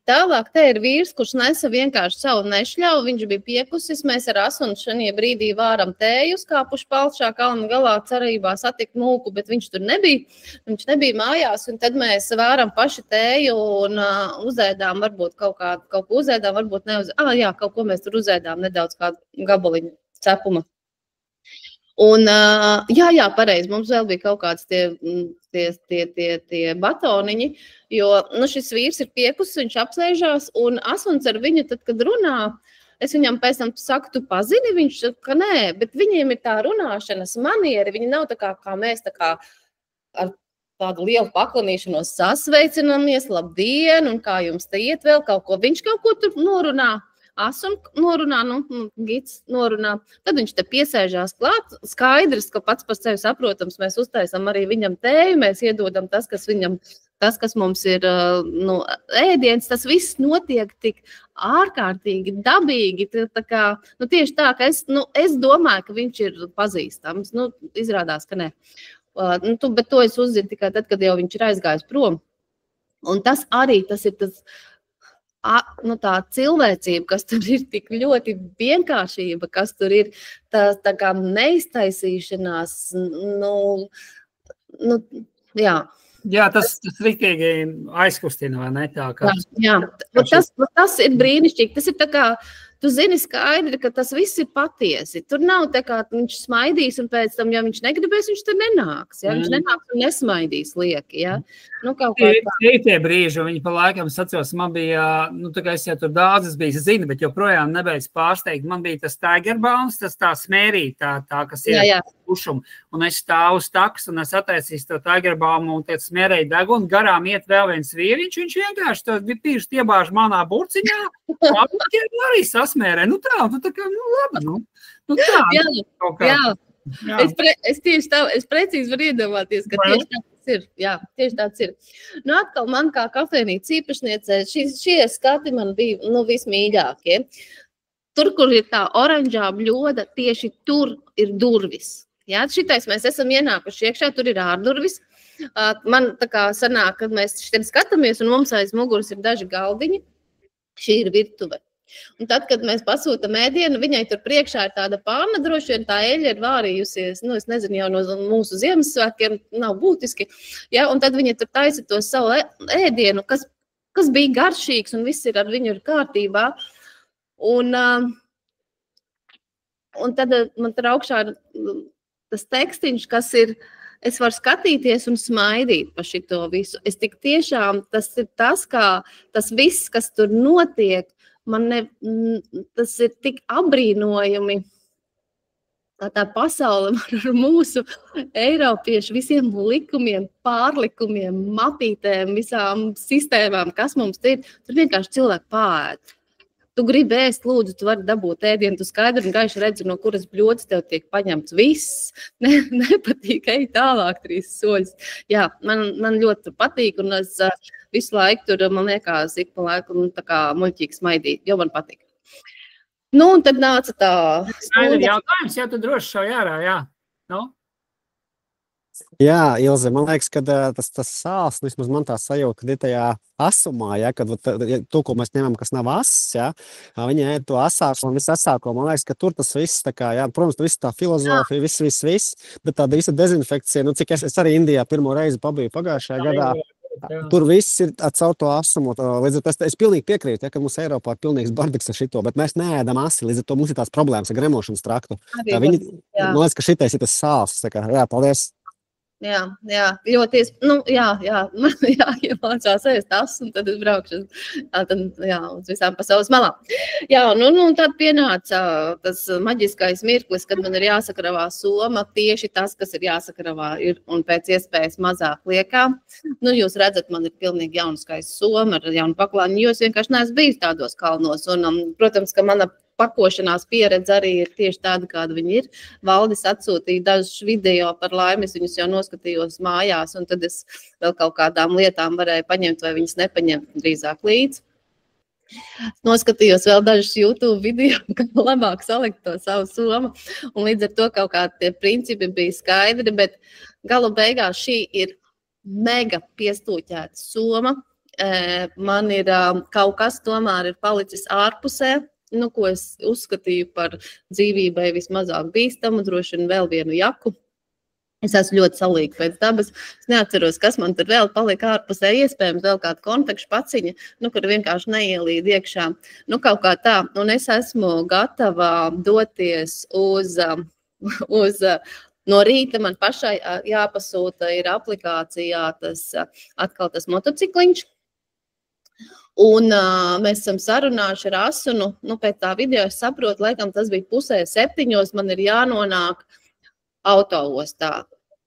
tālāk te ir vīrs, kurš nesa vienkārši savu nešļauju, viņš bija piekusis, mēs ar Asunu šanie brīdī vāram tēju, skāpuši palšā kalna galā cerībā satikt mūku, bet viņš tur nebija, viņš nebija mājās, un tad mēs vāram paši tēju un uzēdām varbūt kaut ko uzēdām, varbūt neuzēdām, kaut ko mēs tur uzēdām, nedaudz kādu gabaliņu cepuma. Un, pareizi, mums vēl bija kaut kāds tie batoniņi, jo, šis vīrs ir piekusis, viņš apsēžās, un Asuns ar viņu, tad, kad runā, es viņam pēc tam saku, tu pazini, viņš saka, ka nē, bet viņiem ir tā runāšanas manieri, viņi nav tā kā mēs tā kā ar tādu lielu paklanīšanos sasveicinamies, labdien, un kā jums te iet vēl kaut ko, viņš kaut ko tur norunā. Asun norunā, Gits norunā, tad viņš te piesēžās klāt, skaidrs, ka pats par sevi saprotams, mēs uztaisam arī viņam tēju, mēs iedodam tas, kas mums ir ēdiens, tas viss notiek tik ārkārtīgi, dabīgi, tā kā, tieši tā, ka es domāju, ka viņš ir pazīstams, izrādās, ka ne, bet to es uzzinu tikai tad, kad jau viņš ir aizgājis prom, un tas arī, tas ir tas, tā cilvēcība, kas tur ir tik ļoti vienkāršība, kas tur ir tā kā neiztaisīšanās, jā. Jā, tas riktīgi aizkustina, vai ne tā? Jā, tas ir brīnišķīgi, tas ir tā kā, tu zini skaidri, ka tas viss ir patiesi. Tur nav tā kā viņš smaidīs un pēc tam, ja viņš negribēs, viņš tur nenāks. Ja? Viņš nenāks un nesmaidīs lieki. Ja? Ir tie brīži, viņi pa laikam sacos, man bija, tā kā es jau tur daudzas biju zinu, bet joprojām nebeidz pārsteigt. Man bija tas Tigerbalms, tas tā smērīt, tā kas ir pušumu. Un es stāvu uz takas un es attaisīju to Tigerbalmu un tiec smērēju degunu. Garām iet vēl viens vīriņš, viņš vienkārši to pirkstu iebāž manā burciņā. Arī sasmērē. Tā kā, labi. Tā. Jā. Es tieši tā, es precīzi varu iedomāties, ka tieši tāds ir. Jā, tieši tāds ir. Atkal man kā kafejnīcas īpašniecei, šie skati man bija, vismīļākie. Tur, kur ir tā oranžā bļoda, tieši tur ir durvis. Jā, šitais mēs esam ienākuši iekšā, tur ir ārdurvis. Man tā kā sanāk, kad mēs šeit skatāmies un mums aiz muguras ir daži galdiņi. Šī ir virtuve. Un tad, kad mēs pasūtam ēdienu, viņai tur priekšā ir tāda panna, droši vien tā eļļa ir vārījusies, es nezinu, jau no mūsu Ziemassvētkiem, nav būtiski. Ja? Un tad viņa tur taisa to savu ēdienu, kas bija garšīgs un viss ir ar viņu ir kārtībā. Un tad man tur augšā ir tas tekstiņš, kas ir, es varu skatīties un smaidīt par šito visu. Es tik tiešām, tas ir tas, kā tas viss, kas tur notiek, tas ir tik abrīnojami. Tā pasaule ar mūsu eiropiešu visiem likumiem, pārlikumiem, mapītēm, visām sistēmām, kas mums ir, tur vienkārši cilvēki pāēd. tu gribi ēst, lūdzu, tu vari dabūt ēdienu, tu skaidri un gaiši redzi, no kuras bļodas tev tiek paņemts viss. Nepatīk, ej tālāk 3 soļus. Jā, man ļoti tur patīk, un es visu laiku tur, man liekas, ik pa laiku tā kā muļķīgi smaidīt, jo man patīk. Nu, un tad nāca tā... Skaidri jautājums, ja tu droši šo jārā, jā. Nu? Jā, Ilze, man liekas, ka tas sāls, vismaz man tā sajūta, kad ir tajā asumā, ja, kad to, ko mēs ņemam, kas nav ass, ja, viņi ēd to asāko un visu asāko, man liekas, ka tur tas viss, tā kā, jā, protams, viss tā filozofija, viss, bet tāda visa dezinfekcija, nu, cik es arī Indijā pirmo reizi pabiju pagājušajā gadā, tur viss ir caur to asumu, līdz ar to es pilnīgi piekrītu, ja, ka mums Eiropā ir pilnīgs bardiks ar šito, bet mēs neēdam asi, līdz ar to mums ir tās problēmas ar gremošanas traktu. Man liekas, ka šitais ir tas sāls, tā kā, jā, paldies. Jā, ļoti, man jāiemācās ēst tas, un tad es braukšu uz visām pasaules malām. Jā, un tad pienāca tas maģiskais mirklis, kad man ir jāsakravā soma, tieši tas, kas ir jāsakravā, un pēc iespējas mazāk liekā. Nu, jūs redzat, man ir pilnīgi jauna skaista soma ar jaunu paklāņu, jo es vienkārši neesmu bijis tādos kalnos, un, protams, ka mana pakošanās pieredze arī ir tieši tāda, kāda viņi ir. Valdis atsūtīja dažus video par laimi, es viņus jau noskatījos mājās, un tad es vēl kaut kādām lietām varēju paņemt, vai viņas nepaņemt drīzāk līdz. Noskatījos vēl dažus YouTube video, kā labāk salikt to savu somu, un līdz ar to kaut kādi tie principi bija skaidri, bet galu beigās šī ir mega piestūķēta soma. Man ir kaut kas tomēr ir palicis ārpusē, nu, ko es uzskatīju par dzīvībai vismazāk bīstamu, droši vien vēl vienu jaku. Es esmu ļoti salīga pēc dabas. Es neatceros, kas man tur vēl palika ārpusē, iespējams vēl kāda konfekšu paciņa, nu, kur vienkārši neielīd iekšā. Nu, kaut kā tā. Un es esmu gatava doties uz no rīta man pašai jāpasūta ir aplikācijā atkal tas motocikliņš. Un mēs esam sarunājuši ar Asunu, nu, pēc tā video es saprotu, laikam tas bija 6:30, man ir jānonāk autoostā.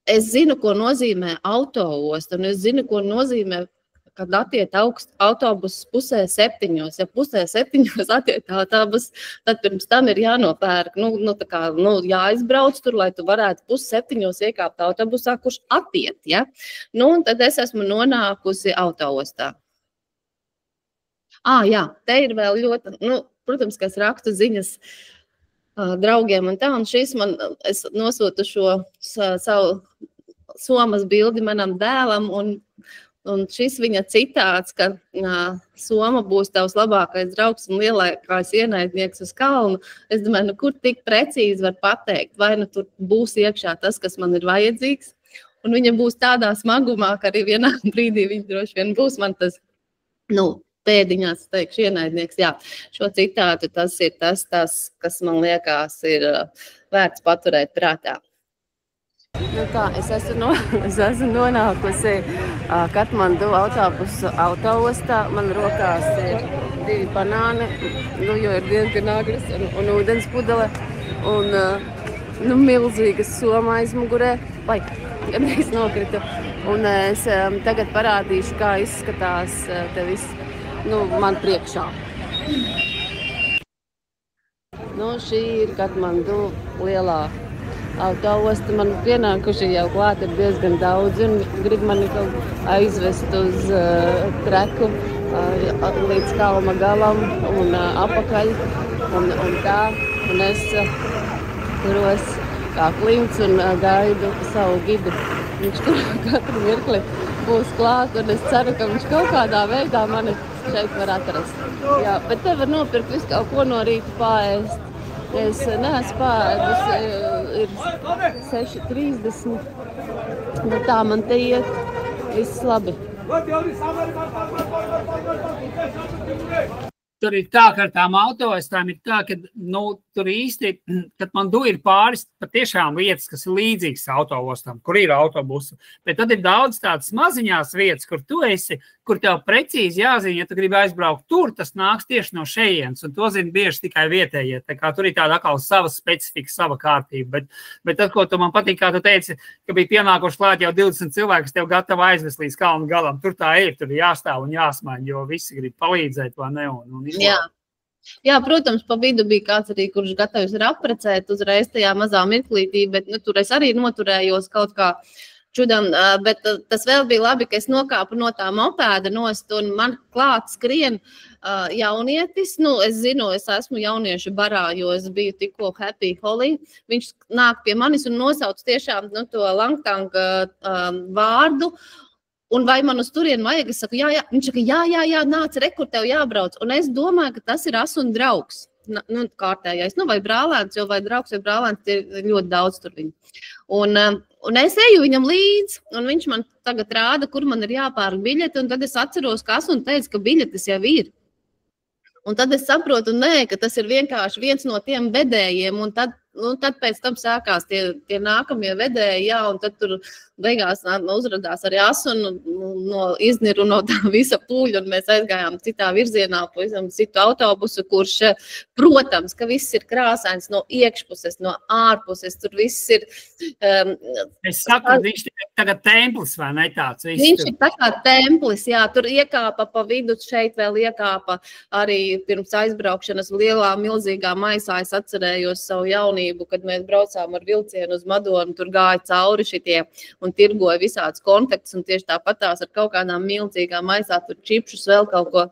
Es zinu, ko nozīmē autoosta, un es zinu, ko nozīmē, kad attiet autobus 6:30. Ja 6:30 attiet autobus, tad pirms tam ir jānopērk, jāizbrauc tur, lai tu varētu 6:30 iekāpt autobusā, kurš attiet, ja? Nu, un tad es esmu nonākusi autoostā. Jā, te ir vēl ļoti, protams, ka es rakstu ziņas draugiem un tā, un es nosūtu šo savu somas bildi manam dēlam, un šis viņa citāts, ka soma būs tavs labākais draugs un lielākais ienaidnieks uz kalnu. Es domāju, kur tik precīzi var pateikt, vai nu tur būs iekšā tas, kas man ir vajadzīgs, un viņa būs tādā smagumā, ka arī vienā brīdī viņa droši vien būs man tas, pēdiņās, teikšu, ienaidnieks. Jā, šo citātu tas ir tas, kas man liekas ir vērts paturēt prātā. Nu tā, es esmu nonākusi Katmandu autoostā. Man rokās ir 2 banāni, jo ir diezgan agras, un ūdens pudele, un milzīgas soma aizmugurē. Vai, gandrīz nokritu. Un es tagad parādīšu, kā izskatās te viss. Man priekšā. Šī ir Katmandu lielā autoosta. Man pienākuši jau klāt ir diezgan daudz, un grib mani aizvest uz treku līdz kalma galam un apakaļ. Un tā. Un es turos kā klints un gaidu savu gidu. Viņš tur katru mirkli būs klāt, un es ceru, ka viņš kaut kādā veidā mani šeit var atrast. Jā, bet te var nopirkt visu kaut ko no rīta paēst. Es neesmu paēdus, ir 6:30, bet tā man te iet, viss labi. Tur ir tā, ka ar tām autoostām ir tā, ka tur īsti, kad man ir pāris patiešām vietas, kas ir līdzīgas autoostām, kur ir autobusu, bet tad ir daudz tādas maziņās vietas, kur tu esi, kur tev precīzi jāzina, ja tu gribi aizbraukt tur, tas nāks tieši no šejienes, un to zina bieži tikai vietējie. Tā kā tur ir tāda atkal sava specifika, sava kārtība, bet tad, ko tu man patīk, kā tu teici, ka bija pienākuši klāt jau 20 cilvēki, kas tev gatavi aizvest līdz kalnu galam. Tur tā ir, tur ir jāstāv un jāsmaņ, jo visi grib palīdzēt, vai ne? Jā. Jā, protams, pa vidu bija kāds arī, kurš gatavs ir apprecēt uzreiz tajā mazā mirklītī, bet nu, tur es arī noturējos kaut kā čudam, bet tas vēl bija labi, ka es nokāpu no tā mopēda nost un man klāt skrien jaunietis. Nu, es zinu, es esmu jauniešu barā, jo es biju tikko Happy Holly. Viņš nāk pie manis un nosauc tiešām to Langtang vārdu. Un vai man uz turienu vajag? Es saku, jā. Viņš saka, jā, nāc, rekur, tev jābrauc. Un es domāju, ka tas ir un draugs. Nu, kārtējais. Nu, vai brālēns, jo vai draugs vai brālēns, ir ļoti daudz tur viņu. Un es eju viņam līdzi, un viņš man tagad rāda, kur man ir jāpērk biļeti, un tad es atceros, ka teica, ka biļetes jau ir. Un tad es saprotu, ka tas ir vienkārši viens no tiem vedējiem, un tad pēc tam sākās tie nākamie vedēji, jā, un tad tur beigās uzradās arī no Izniru no tā visa pūļa, un mēs aizgājām citā virzienā, citu autobusu, kurš, protams, ka viss ir krāsains no iekšpuses, no ārpuses, tur viss ir... Es saprotu, viņš ir tagad templis, vai ne tāds? Viņš ir tā kā templis, jā, tur iekāpa pa vidu, šeit vēl iekāpa arī pirms aizbraukšanas lielā, milzīgā maisā. Es atcerējos savu jaunību, kad mēs braucām ar vilcienu uz Madonu, tur gāja cauri šitie un tirgoja visāds kontakts, un tieši tāpatās ar kaut kādām milzīgām maisā, tur čipšus vēl kaut ko,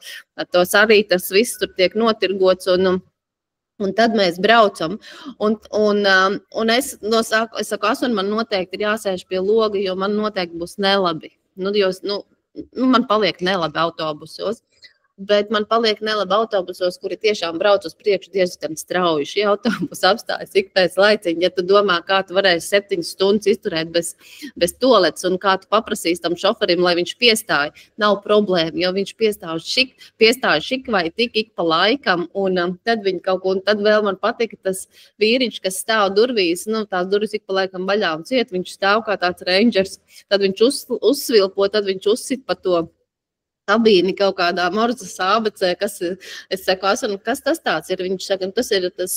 tos arī tas viss tur tiek notirgots, un tad mēs braucam, un es saku, man noteikti ir jāsēž pie loga, jo man noteikti būs nelabi, man paliek nelabi autobusos. Bet man paliek nelabi autobusos, kuri tiešām brauc uz priekšu diezgan strauji. Šī autobus apstājas ik pēc laiciņa. Ja tu domā, kā tu varēsi 7 stundas izturēt bez toaletes un kā tu paprasīs tam šoferim, lai viņš piestāja, nav problēma, jo viņš piestāja šik vai tik ik pa laikam, un tad viņi kaut ko, un tad vēl man patika tas vīriņš, kas stāv durvīs, tās durvis ik pa laikam vaļā un ciet, viņš stāv kā tāds rangers, tad viņš uzsvilpo, tad viņš uzsit pa to kabīni kaut kādā morzas ABC, es saku, kas tas tāds ir? Viņš saka, tas ir tas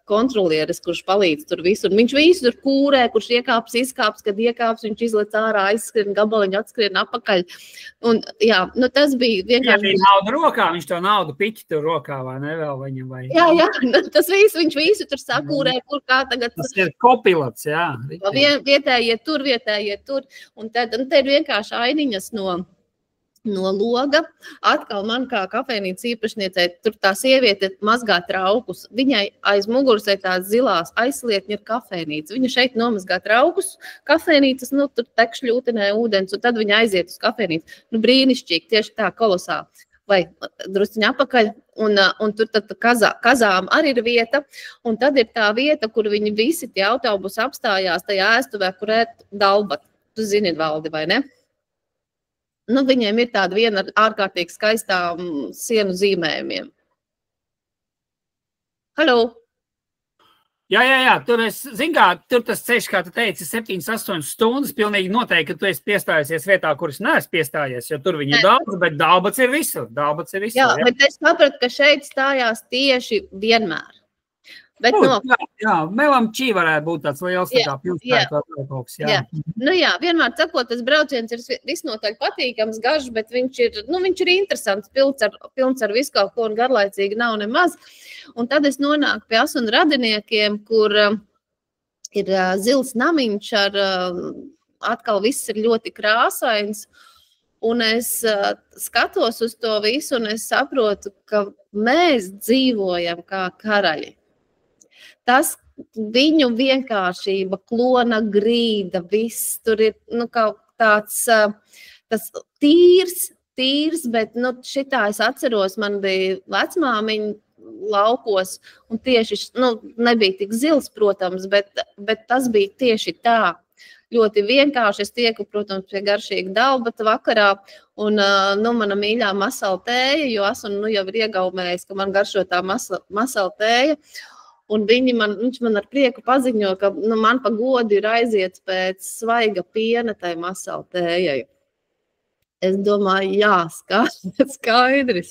kontrolieris, kurš palīdz tur visu. Un viņš visu tur kūrē, kurš iekāps, izkāps, kad iekāps, viņš izlec ārā, aizskrien gabaliņu, atskrien apakaļ. Un jā, tas bija vienkārši... Jā, naudu rokā, viņš to naudu piķi tur rokā, vai ne vēl viņam vai... Jā, tas visu, viņš visu tur sakūrē, kur kā tagad... Tas ir kopilots, jā. Vietējie tur. Un te ir vienkārši ainiņas no loga. Atkal man kā kafejnīcas īpašniecei, tur tā sieviete mazgā traukus. Viņai aiz muguras ir tās zilās aizslietņi ir kafejnīca. Viņa šeit nomazgā traukus kafejnīcas, tur tek šļūtenē ūdens, un tad viņa aiziet uz kafejnīcu. Brīnišķīgi, tieši tā kolosāli. Vai drusciņa apakaļ, un tur tad kazām arī ir vieta, un tad ir tā vieta, kur viņi visi tie autobusi apstājās tajā ēstuvē, kur ēt dalbat. Tu zini, Valdi, vai ne? Viņiem ir tāda viena ārkārtīgi skaistām sienu zīmējumiem. Halo! Jā, tur tur tas ceļš, kā tu teici, 7-8 stundas, pilnīgi noteikti, ka tu esi piestājusies vietā, kuras neesi piestājies, jo tur viņi ir daudz, bet Dalbats ir visur. Jā, bet es sapratu, ka šeit stājās tieši vienmēr. Bet jā, Melamčī varētu būt tāds liels tā kā pilsēta vai kaut kas, jā. Jā, vienmēr sakot, tas brauciens ir visnotaļ patīkams, garš, bet viņš ir interesants, pilns ar visu kaut ko un garlaicīgi nav nemaz. Un tad es nonāku pie asunu radiniekiem, kur ir zils namiņš ar, atkal viss ir ļoti krāsains. Un es skatos uz to visu un es saprotu, ka mēs dzīvojam kā karaļi. Tas viņu vienkāršība, klona grīda, viss tur ir kaut tāds tas tīrs, bet šitā es atceros, man bija vecmāmiņa laukos, un tieši, nebija tik zils, protams, bet tas bija tieši tā. Ļoti vienkārši es tieku, protams, pie garšīga Dalbata vakarā, un mana mīļā masala tēja, jo esmu jau ir iegaumējis, ka man garšo tā masala tēja. Un viņš man ar prieku paziņo, ka man pa godu ir aiziet pēc svaiga piena tai masala tējai. Es domāju, jā, skaidrs,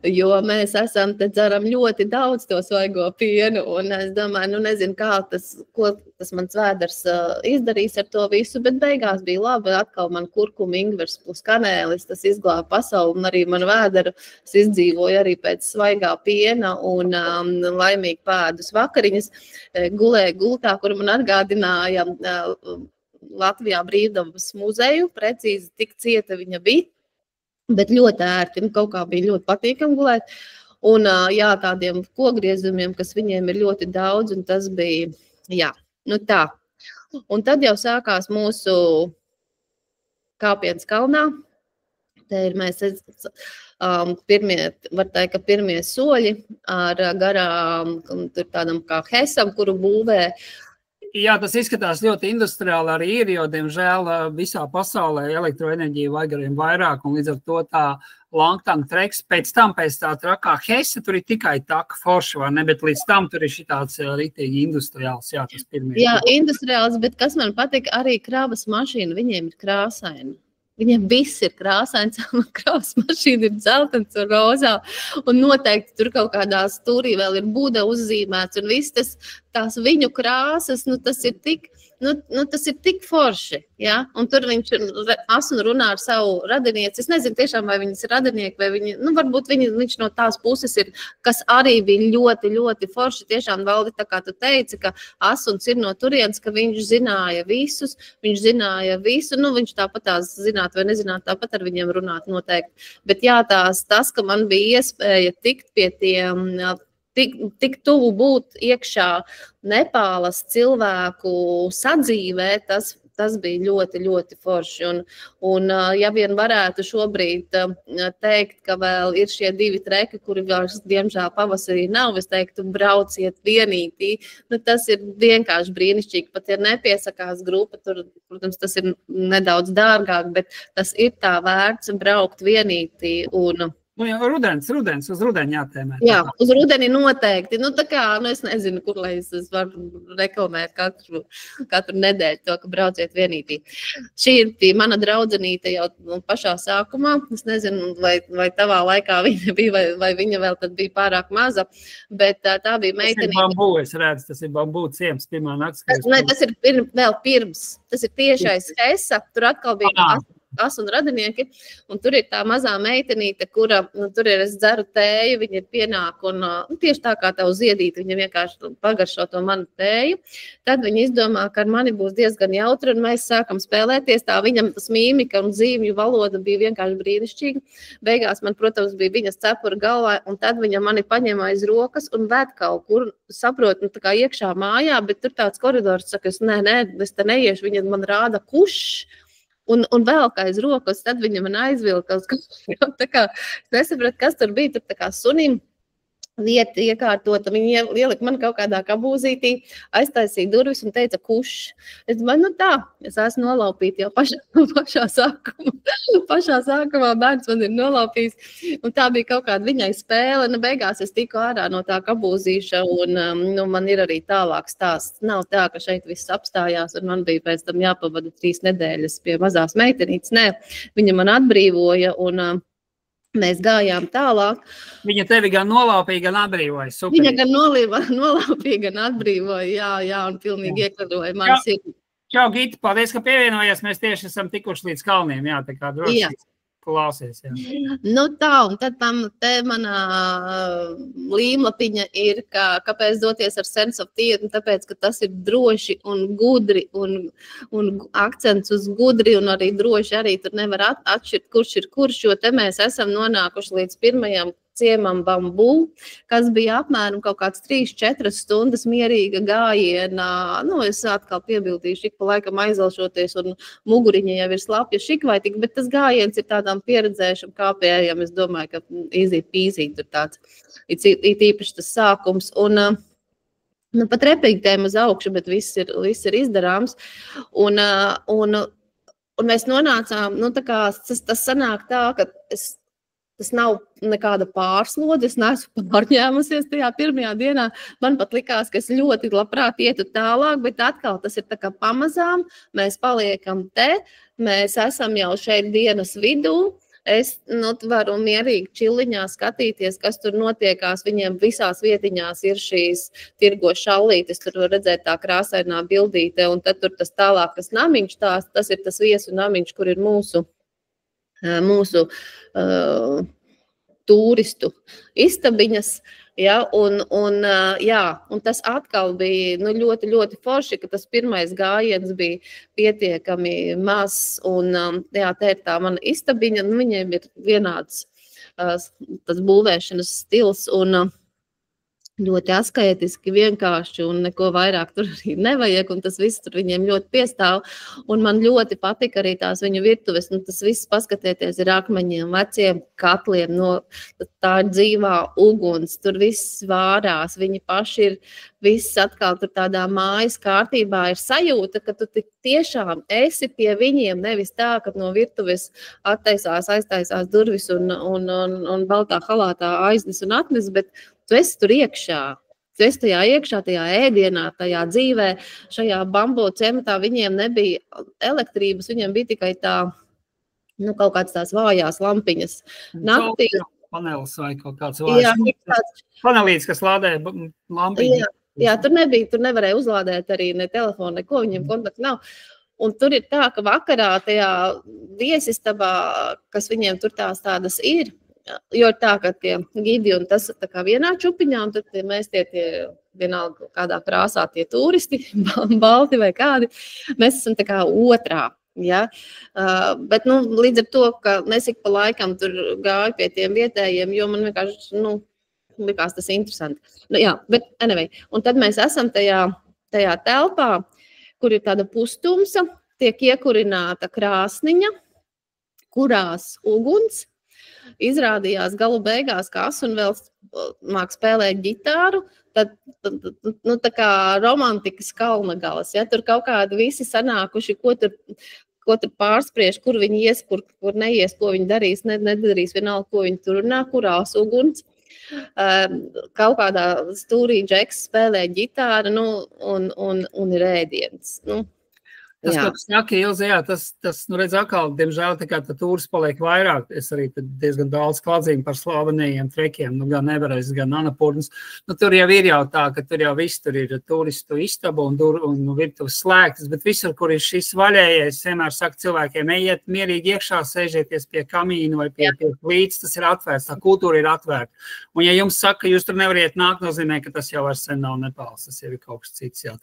jo mēs esam te dzeram ļoti daudz to svaigo pienu, un es domāju, nezinu, ko tas mans vēders izdarīs ar to visu, bet beigās bija labi, atkal man kurkuma, ingvers plus kanēlis, tas izglāba pasauli, un arī man vēderu es izdzīvoju arī pēc svaigā piena, un laimīgi pēdus vakariņas, gulēju gultā, kur man atgādināja Latvijā Brīvdabas muzeju, precīzi tik cieta viņa bija, bet ļoti ērti, kaut kā bija ļoti patīkami gulēt. Un jā, tādiem kogriezumiem, kas viņiem ir ļoti daudz, un tas bija, jā, tā. Un tad jau sākās mūsu kāpiens kalnā. Te ir mēs pirmie soļi ar garām, tur tādam kā hesam, kuru būvē. Jā, tas izskatās ļoti industriāli arī ir, jo, diemžēl, visā pasaulē elektroenerģija vajag arvien vairāk, un līdz ar to tā Langtang treks, pēc tā trakā Hesse, tur ir tikai taka forša, vai ne, bet līdz tam tur ir šitāds ritīgi industriāls, jā, tas pirmie. Jā, industriāls, bet kas man patīk, arī kravas mašīna, viņiem ir krāsaini. Viņiem viss ir krāsains, un kravas mašīna ir dzeltens un rozā, un noteikti tur kaut kādā stūrī vēl ir Buda uzzīmēts, un viss tās viņu krāsas, tas ir tik forši, ja? Un tur viņš un runā ar savu radinieci. Es nezinu tiešām, vai viņas ir radinieki, vai viņi, varbūt viņš no tās puses ir, kas arī bija ļoti, ļoti forši. Tiešām, Valdi, tā kā tu teici, ka Asuns ir no turienes, ka viņš zināja visus, viņš tāpat tās zināt vai nezināt, tāpat ar viņiem runāt noteikti. Bet jā, tas, ka man bija iespēja tikt pie tiem, tik tuvu būt iekšā Nepālas cilvēku sadzīvē, tas bija ļoti, ļoti forši. Un ja vien varētu šobrīd teikt, ka vēl ir šie 2 treki, kuri vairs, diemžēl, pavasarī nav, es teiktu, brauciet vienītī. Tas ir vienkārši brīnišķīgi. Pat ja nepiesakās grupa, tur, protams, tas ir nedaudz dārgāk, bet tas ir tā vērts braukt vienītī un Rudens, uz rudeni jātēmē. Jā, uz rudeni noteikti. Es nezinu, kur lai es varu reklamēt katru nedēļu to, ka brauciet vienītī. Šī ir mana draudzenīte jau pašā sākumā. Es nezinu, vai tavā laikā viņa bija, vai viņa vēl tad bija pārāk maza, bet tā bija meitenīte. Tas ir bambu, es redzu, tas ir bambu ciems pirmā nakts. Nē, tas ir vēl pirms. Tas ir tiešais Hesa. Tur atkal bija Asun radinieki, un tur ir tā mazā meitenīte, kura, tur ir es dzeru tēju, viņa ir pienāk, un tieši tā kā tev ziedīt, viņa vienkārši pagaršo to manu tēju. Tad viņa izdomā, ka ar mani būs diezgan jautri, un mēs sākam spēlēties. Tā viņam tas mīmika un zīmju valoda bija vienkārši brīnišķīga. Beigās man, protams, bija viņas cepura galvā, un tad viņa mani paņem aiz rokas un ved kaut kur, saprotu, tā kā iekšā mājā, bet tur tāds koridors, saka, es te neiešu, viņa man rāda kušs. Un vēl kā aiz rokas, tad viņa man aizvilka uz kaut tā kā, es nesapratu, kas tur bija, tur tā kā sunim vieta iekārtota, viņa ielika man kaut kādā kabūzītī, aiztaisīja durvis un teica kušs. Es domāju, es esmu nolaupīta jau pašā sākumā bērns man ir nolaupījis, un tā bija kaut kāda viņai spēle, beigās es tiku ārā no tā kabūzīša, un man ir arī tālāk stāsts. Nav tā, ka šeit viss apstājās, un man bija pēc tam jāpavada 3 nedēļas pie mazās meitenītes. Nē, viņa man atbrīvoja, un mēs gājām tālāk. Viņa tevi gan nolaupīja, gan atbrīvoja. Super. Viņa gan nolaupīja, gan atbrīvoja, jā, un pilnīgi iekaroja manas ir. Čau, Gita, paldies, ka pievienojies. Mēs tieši esam tikuši līdz kalniem, jā, tā kā droši klausies. Jā. Tā, un tad te manā līmlapiņa ir, kāpēc doties ar Sense of Theatre, tāpēc, ka tas ir droši un gudri, un akcents uz gudri, un arī droši arī tur nevar atšķirt, kurš ir kurš, jo te mēs esam nonākuši līdz pirmajam ciemam Bambu, kas bija apmēram kaut kāds 3-4 stundas mierīga gājiena. Es atkal piebildīšu, ik pa laikam aizelšoties, un muguriņa jau ir slapja šikvaitika, bet tas gājiens ir tādām pieredzējušam kāpējam. Es domāju, ka easy peasy tur tāds, it īpaši tas sākums. Un pat repīgtēm uz augšu, bet viss ir izdarāms. Un mēs nonācām, tas sanāk tā, ka es Tas nav nekāda pārslodze, es neesmu pārņēmusies tajā pirmajā dienā. Man pat likās, ka es ļoti labprāt ietu tālāk, bet atkal tas ir tā kā pamazām. Mēs paliekam te, mēs esam jau šeit dienas vidū. Es varu mierīgi čiliņā skatīties, kas tur notiekās. Viņiem visās vietiņās ir šīs tirgo šallītes, tur var redzēt tā krāsainā bildīte, un tad tur tas tālākas namiņš, tas ir tas viesu namiņš, kur ir mūsu turistu istabiņas, ja, un tas atkal bija ļoti, ļoti forši, ka tas pirmais gājiens bija pietiekami mazs, un jā, te ir tā mana istabiņa, viņiem ir vienāds tas būvēšanas stils, un ļoti asketiski, vienkārši, un neko vairāk tur arī nevajag, un tas viss tur viņiem ļoti piestāv, un man ļoti patika arī tās viņu virtuves, tas viss paskatieties ir akmeņiem, veciem katliem, tā ir dzīvā uguns, tur viss vārās, viņi paši ir, viss atkal tur tādā mājas kārtībā ir sajūta, ka tu tiešām esi pie viņiem, nevis tā, ka no virtuves aiztaisās durvis un baltā halātā aiznes un atnes, bet tu esi tur iekšā. Tu esi tajā iekšā, tajā ēdienā, tajā dzīvē, šajā bambu cementā viņiem nebija elektrības, viņiem bija tikai tā, kaut kāds tās vājās lampiņas. Naktī. Panelis vai kaut kāds vājās. Panelīts, kas lādē lampiņu. Jā, tur nevarēja uzlādēt arī ne telefonu, neko, viņiem kontakti nav. Un tur ir tā, ka vakarā tajā viesistabā, kas viņiem tur tādas ir, jo ir tā, ka tie gidi un tas tā kā vienā čupiņā, un tad mēs tie vienalga kādā krāsā tie turisti, balti vai kādi, mēs esam tā kā otrā. Ja? Bet līdz ar to, ka nesik pa laikam tur gāju pie tiem vietējiem, jo man vienkārši, likās tas interesanti. Jā, bet anyway, un tad mēs esam tajā telpā, kur ir tāda pustumsa, tiek iekurināta krāsniņa, kurās uguns. Izrādījās galu beigās, ka Asunvēls māk spēlēt ģitāru, tad tā kā romantikas kalnagalas, ja, tur kaut kādi visi sanākuši, ko tur pārspriež, kur viņi ies, kur neies, ko viņi darīs, nedarīs vienalga, ko viņi tur runā, kurās uguns. Kaut kādā stūrī džeks spēlē ģitāru, un ir ēdiens, Tas, ko tu saki, Ilze, jā, tas redz atkal, diemžēl, tā kā tūris paliek vairāk, es arī diezgan daudz kladzīju par slavenajiem trekiem, gan Everest, gan Anapurnas. Tur jau ir jau tā, ka tur jau viss tur ir turistu istaba un virtuves slēgtas, bet visur, kur ir šis vaļējais, vienmēr saka cilvēkiem, ejiet mierīgi iekšā, sēžieties pie kamīna vai pie plīts, tas ir atvērts, tā kultūra ir atvērta. Un ja jums saka, ka jūs tur nevariet nākt, nozīmē, ka tas jau vairs sen nav Nepāls, tas jau ir kaut kas cits, jā.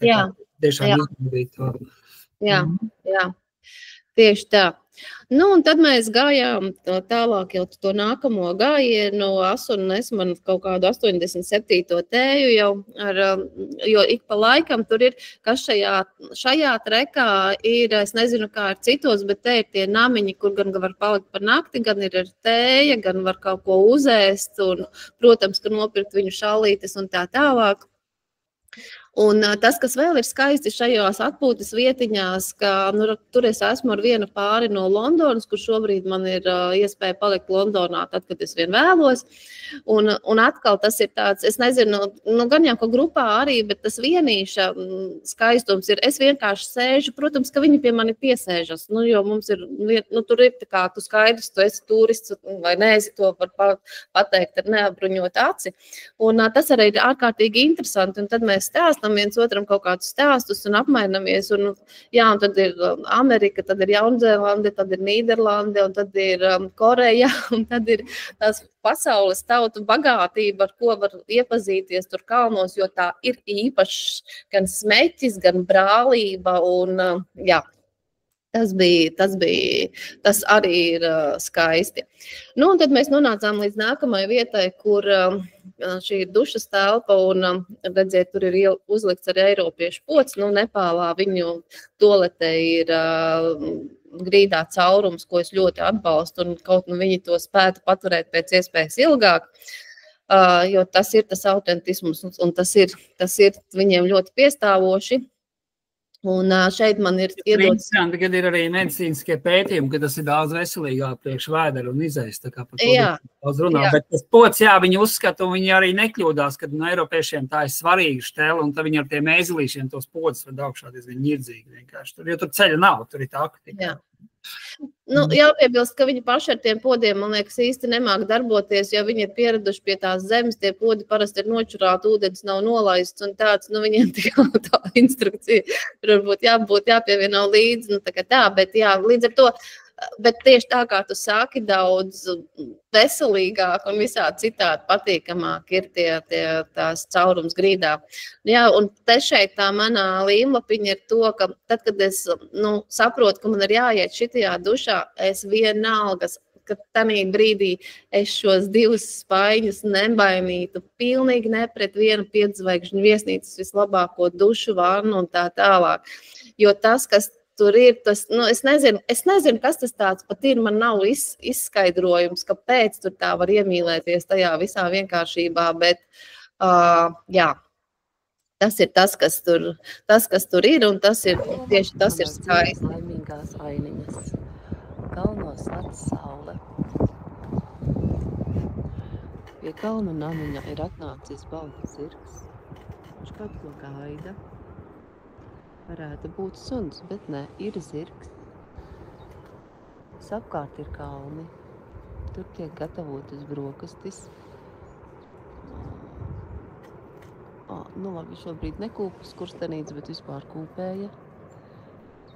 Tiešām izdarīt to. Jā, tieši tā. Un tad mēs gājām tālāk jau to nākamo gājienu, un es man kaut kādu 87. tēju jau, jo ik pa laikam tur ir, kas šajā trekā ir, es nezinu kā ar citos, bet te ir tie namiņi, kur gan var palikt par nakti, gan ir ar tēja, gan var kaut ko uzēst, un, protams, ka nopirkt viņu šallītes un tā tālāk. Un tas, kas vēl ir skaisti šajās atpūtas vietiņās, ka tur es esmu ar vienu pāri no Londonas, kur šobrīd man ir iespēja palikt Londonā, tad, kad es vien vēlos. Un atkal tas ir tāds, es nezinu, gan jau ko grupā arī, bet tas vienīša skaistums ir, es vienkārši sēžu, protams, ka viņi pie mani piesēžas, jo mums ir, tur ir tā kā tu skaidrs, tu esi turists vai neesi, to var pateikt ar neapbruņot aci. Un tas arī ir ārkārtīgi interesanti, un tad mēs stāstam viens otram kaut kādus stāstus un apmainamies. Un tad ir Amerika, tad ir Jaunzēlande, tad ir Nīderlande, un tad ir Koreja, un tad ir tās pasaules tautu bagātība, ar ko var iepazīties tur kalnos, jo tā ir īpašs gan smeķis, gan brālība, un tas arī ir skaisti. Un tad mēs nonācām līdz nākamajai vietai, kur šī ir dušas telpa, un redziet, tur ir uzlikts arī eiropiešu pods. Nepālā viņu toletē ir grīdā caurums, ko es ļoti atbalstu, un kaut viņi to spētu paturēt pēc iespējas ilgāk, jo tas ir tas autentisms, un tas ir viņiem ļoti piestāvoši. Un šeit man ir iedots... Interesanti, kad ir arī medicīniskie pētījumi, ka tas ir daudz veselīgāk priekš vēdera un izejas, tā kā par to daudz runā. Bet tas pods, viņi uzskata, un viņi arī nekļūdās, kad Eiropiešiem tā ir svarīga štela, un tad viņi ar tiem mēzelīšiem tos podus var augšā diezgan ņirdzīgi vienkārši. Jo tur ceļa nav, tur ir tā aktīva. Jā. Nu, jāpiebilst, ka viņi paši ar tiem podiem, man liekas, īsti nemāk darboties, jo viņi ir pieraduši pie tās zemes, tie podi parasti ir nočurāti, ūdens nav nolaists un tāds, nu, viņiem tā instrukcija varbūt jāpievieno līdzi, nu, tā, bet jā, līdz ar to, bet tieši tā kā tu saki, daudz veselīgāk un visādi citādi patīkamāk ir tās caurums grīdā. Jā, un te šeit tā manā līmlapiņa ir to, ka tad, kad es saprotu, ka man ir jāiet šitajā dušā, es vienalgas, ka tanī brīdī es šos 2 spaiņus nebainītu pilnīgi ne pret vienu 5-zvaigžņu viesnīcas vislabāko dušu, vannu un tā tālāk. Jo tas, kas tur ir, tas, es nezinu, kas tas tāds pat ir, man nav izskaidrojums, kāpēc tur tā var iemīlēties tajā visā vienkāršībā, bet jā, tas ir tas, kas tur ir, un tas ir tieši tas ir skaisti. Laimīgās ainiņas, kalnos lec saule. Pie kalnu namiņa ir atnācis balts zirgs, viņš kaut ko gaida. Varētu būt suns, bet ne, ir zirgs. Apkārt ir kalni. Tur tiek gatavotas brokastis. Nu labi, šobrīd nekūpas kurstenīts, bet vispār kūpēja.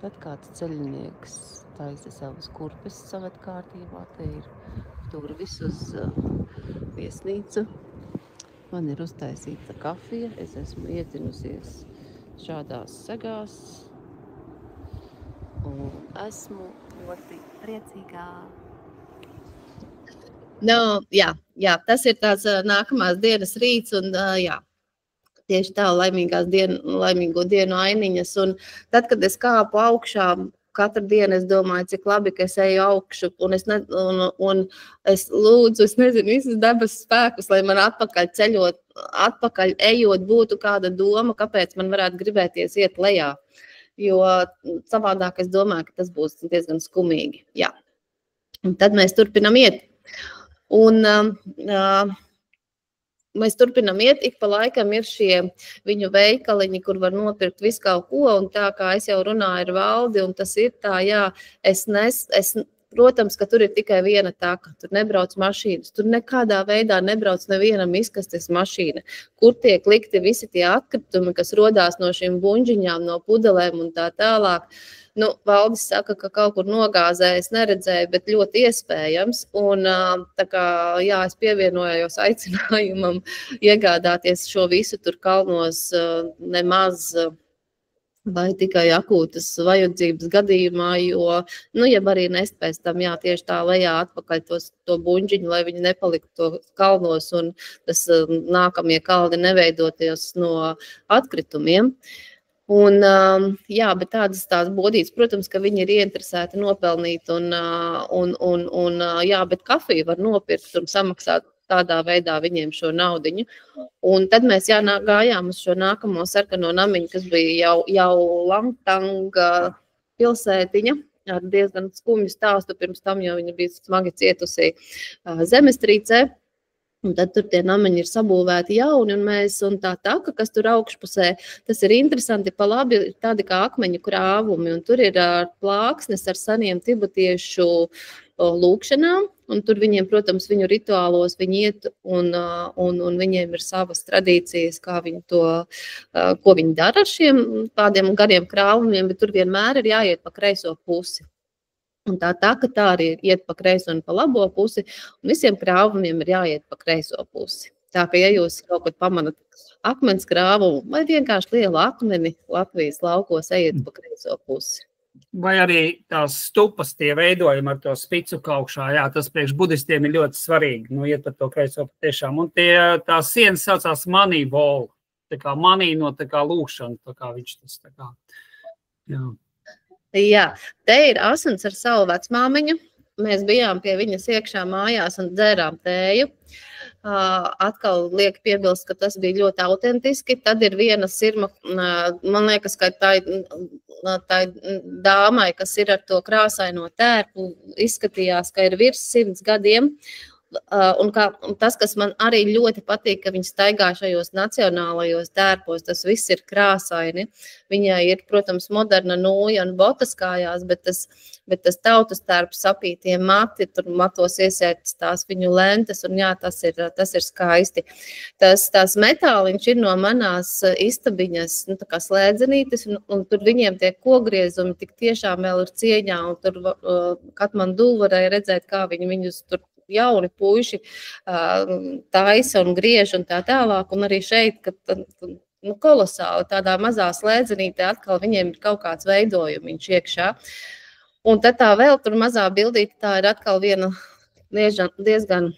Tad kāds ceļinieks taisa savas kurpes savat kārtībā. Te ir durvis uz viesnīcu. Man ir uztaisīta kafija. Es esmu iedzinusies šādās segās un esmu ļoti priecīgā. Jā, tas ir tāds nākamās dienas rīts un jā, tieši tā laimīgo dienu ainiņas. Un tad, kad es kāpu augšā, katru dienu es domāju, cik labi, ka es eju augšu un es lūdzu, es nezinu, visas dabas spēkus, lai man atpakaļ ejot būtu kāda doma, kāpēc man varētu gribēties iet lejā. Jo savādāk es domāju, ka tas būs diezgan skumīgi. Jā. Un tad mēs turpinam iet. Un mēs turpinam iet, ik pa laikam ir šie viņu veikaliņi, kur var nopirkt visu kaut ko, un tā kā es jau runāju ar Valdi, un tas ir tā, jā, protams, ka tur ir tikai viena taka, tur nebrauc mašīnas, tur nekādā veidā nebrauc nevienam izkastes mašīna, kur tiek likti visi tie atkritumi, kas rodās no šīm buņģiņām, no pudelēm un tā tālāk. Nu, Valdis saka, ka kaut kur nogāzējas neredzēja, bet ļoti iespējams. Un tā kā, jā, es pievienojos aicinājumam iegādāties šo visu tur kalnos nemaz vai tikai akūtas vajadzības gadījumā, jo, ja arī nespēs tam, jā, tieši tā lejā atpakaļ to buņģiņu, lai viņi nepaliktu to kalnos un tas nākamie kalni neveidoties no atkritumiem. Un, jā, bet tādas bodītes, protams, ka viņi ir ieinteresēti nopelnīt un jā, bet kafiju var nopirkt un samaksāt tādā veidā viņiem šo naudiņu. Un tad mēs gājām uz šo nākamo sarkano namiņu, kas bija jau Langtanga pilsētiņa ar diezgan skumju stāstu pirms tam, jo viņa bija smagi cietusi zemestrīcē. Un tad tur tie namiņi ir sabūvēti jauni, un tā taka, kas tur augšpusē, tas ir interesanti, pa labi ir tādi kā akmeņu krāvumi, un tur ir plāksnes ar seniem tibetiešu lūkšanām, un tur viņiem, protams, viņu rituālos viņi iet, un viņiem ir savas tradīcijas, kā viņi ko viņi dara ar šiem tādiem gariem krāvumiem, bet tur vienmēr ir jāiet pa kreiso pusi. Un tā taka tā arī iet pa kreiso un pa labo pusi, un visiem krāvumiem ir jāiet pa kreiso pusi. Tā ka, ja jūs kaut kad pamanat akmens krāvumu vai vienkārši lielu akmeni Latvijas laukos, ejiet pa kreiso pusi. Vai arī tās stupas tie veidojumi ar to spicu kaukšā, jā, tas priekš budistiem ir ļoti svarīgi, iet par to kreiso patiešām. Un tās sienas saucās manī volu, tā kā manī no tā kā lūkšana, tā kā viņš tas tā kā, jā. Jā, te ir Asuns ar savu vecmāmiņu. Mēs bijām pie viņas iekšā mājās un dzērām tēju. atkal liek piebilst, ka tas bija ļoti autentiski. Tad ir viena sirma, man liekas, ka tā dāmai, kas ir ar to krāsaino tērpu, izskatījās, ka ir virs 100 gadiem. Un tas, kas man arī ļoti patīk, ka viņi staigā šajos nacionālajos tērpos, tas viss ir krāsaini. Viņai ir, protams, moderna nūja un botas kājās, bet tas tautas tērps sapītie mati, tur matos iesētas tās viņu lentes, un jā, tas ir skaisti. Tās metāliņš ir no manās istabiņas, nu, tā kā slēdzenītes, un tur viņiem tie kogriezumi tik tiešām vēl ir cieņā, un tur Katmandu varēja redzēt, kā viņus tur jauni puiši taisa un griež un tā tālāk, un arī šeit, kad kolosāli tādā mazā slēdzenītē atkal viņiem ir kaut kāds veidojumiņš iekšā. Un tad tā vēl tur mazā bildīte, tā ir atkal viena diezgan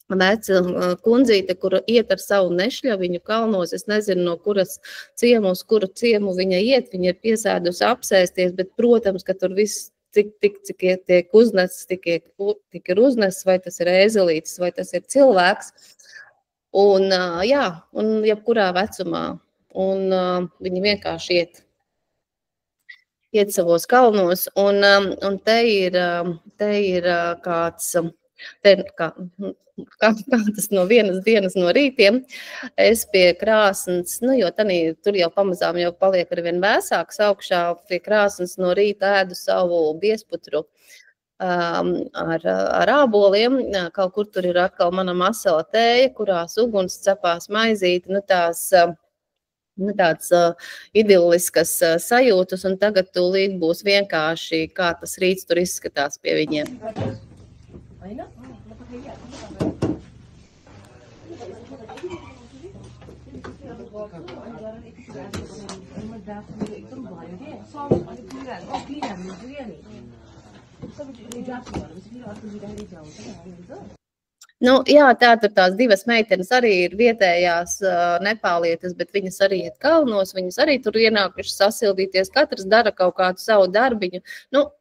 veca kundzīte, kura iet ar savu nešļaviņu kalnos. Es nezinu, no kuras ciemu uz kuru ciemu viņa iet, viņa ir piesēdusi apsēsties, bet, protams, ka tur viss cik tiek uznests, tik ir uznests, vai tas ir ēzelītis, vai tas ir cilvēks. Un, jā, un jebkurā vecumā. Un viņi vienkārši iet savos kalnos. Un te ir kāds, kā tas no vienas dienas no rītiem, es pie krāsnes, nu, jo tur jau pamazām jau paliek ar vien vēsāks augšā, pie krāsnes no rīta ēdu savu biesputru ar āboliem. Kaut kur tur ir atkal mana masela tēja, kurās uguns cepās maizīti, tāds idilliskas sajūtas, un tagad tūlīt būs vienkārši, kā tas rīts tur izskatās pie viņiem. Nu, jā, tur tās divas meitenes arī ir vietējās nepālietes, bet viņas arī iet kalnos, viņas arī tur ienākušas sasildīties, katrs dara kaut kādu savu darbiņu,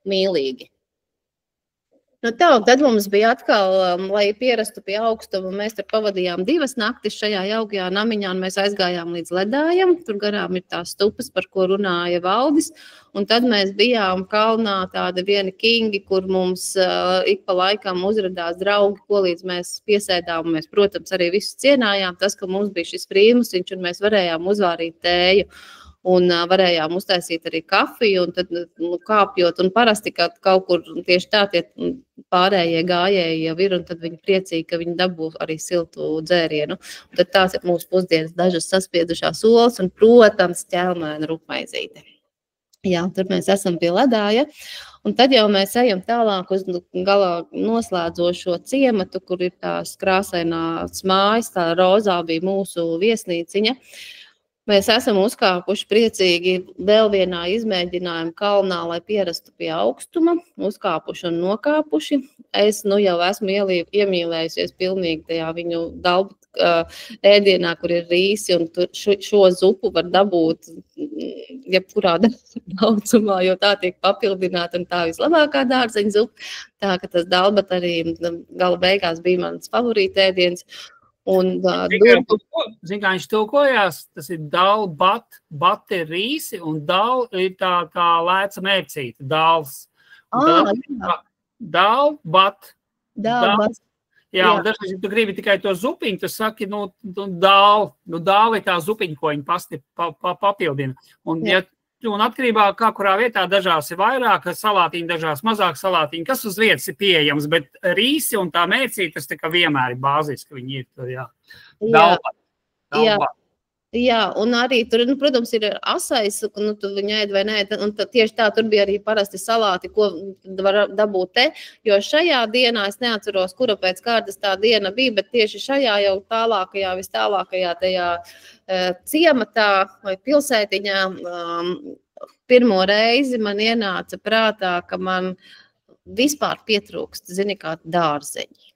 mīlīgi. Nu tā, un tad mums bija atkal, lai pierastu pie augstuma, mēs tur pavadījām 2 naktis šajā jaukajā namiņā, un mēs aizgājām līdz Ledājam, tur garām ir tās stupas, par ko runāja Valdis, un tad mēs bijām kalnā tādi vieni kingi, kur mums ik pa laikam uzradās draugi, ko līdz mēs piesēdām, un mēs, protams, arī visus cienājām, tas, ka mums bija šis frīmusiņš, un mēs varējām uzvārīt tēju, un varējām uztaisīt arī kafiju, un tad kāpjot, un parasti kaut kur tieši tā tie pārējie gājēji jau ir, un tad viņi priecīgi, ka viņi dabū arī siltu dzērienu. Un tad tās ir mūsu pusdienas dažas saspiedušās olas, un, protams, ķelmēna rupmaizīte. Jā, tur mēs esam pie Ledāja, un tad jau mēs ejam tālāk uz galā noslēdzošo ciematu, kur ir tās krāsainās mājas, tā rozā bija mūsu viesnīciņa. Mēs esam uzkāpuši priecīgi vēl vienā izmēģinājuma kalnā, lai pierastu pie augstuma, uzkāpuši un nokāpuši. Es jau esmu iemīlējusies pilnīgi tajā viņu dalbu ēdienā, kur ir rīsi, un šo zupu var dabūt jebkurā daudzumā, jo tā tiek papildināta, un tā vislabākā dārzeņa zupa. Tā, ka tas dalbat arī gala beigās bija mans favorīta ēdiens. Zin, kā viņš tulkojās, tas ir dal, bat ir rīsi, un dal ir tā kā lēca mērcīta, dals. Dal, bat. Jā, un dažreiz, ja tu gribi tikai to zupiņu, tu saki, dal ir tā zupiņa, ko viņi papildina. Un atkarībā, kā kurā vietā dažās ir vairāk salātiņi, dažās mazāk salātiņi, kas uz vietas ir pieejams, bet rīsi un tā mērcīte, tas tā kā vienmēr ir bāziski, viņi ir tur, jā. Jā, un arī tur, protams, ir asais, tu viņu ēd vai nē, un tieši tā tur bija arī parasti salāti, ko var dabūt te, jo šajā dienā, es neatceros, kura pēc kārtas tā diena bija, bet tieši šajā jau vistālākajā tajā ciematā vai pilsētiņā pirmo reizi man ienāca prātā, ka man vispār pietrūkst, kā dārzeņi.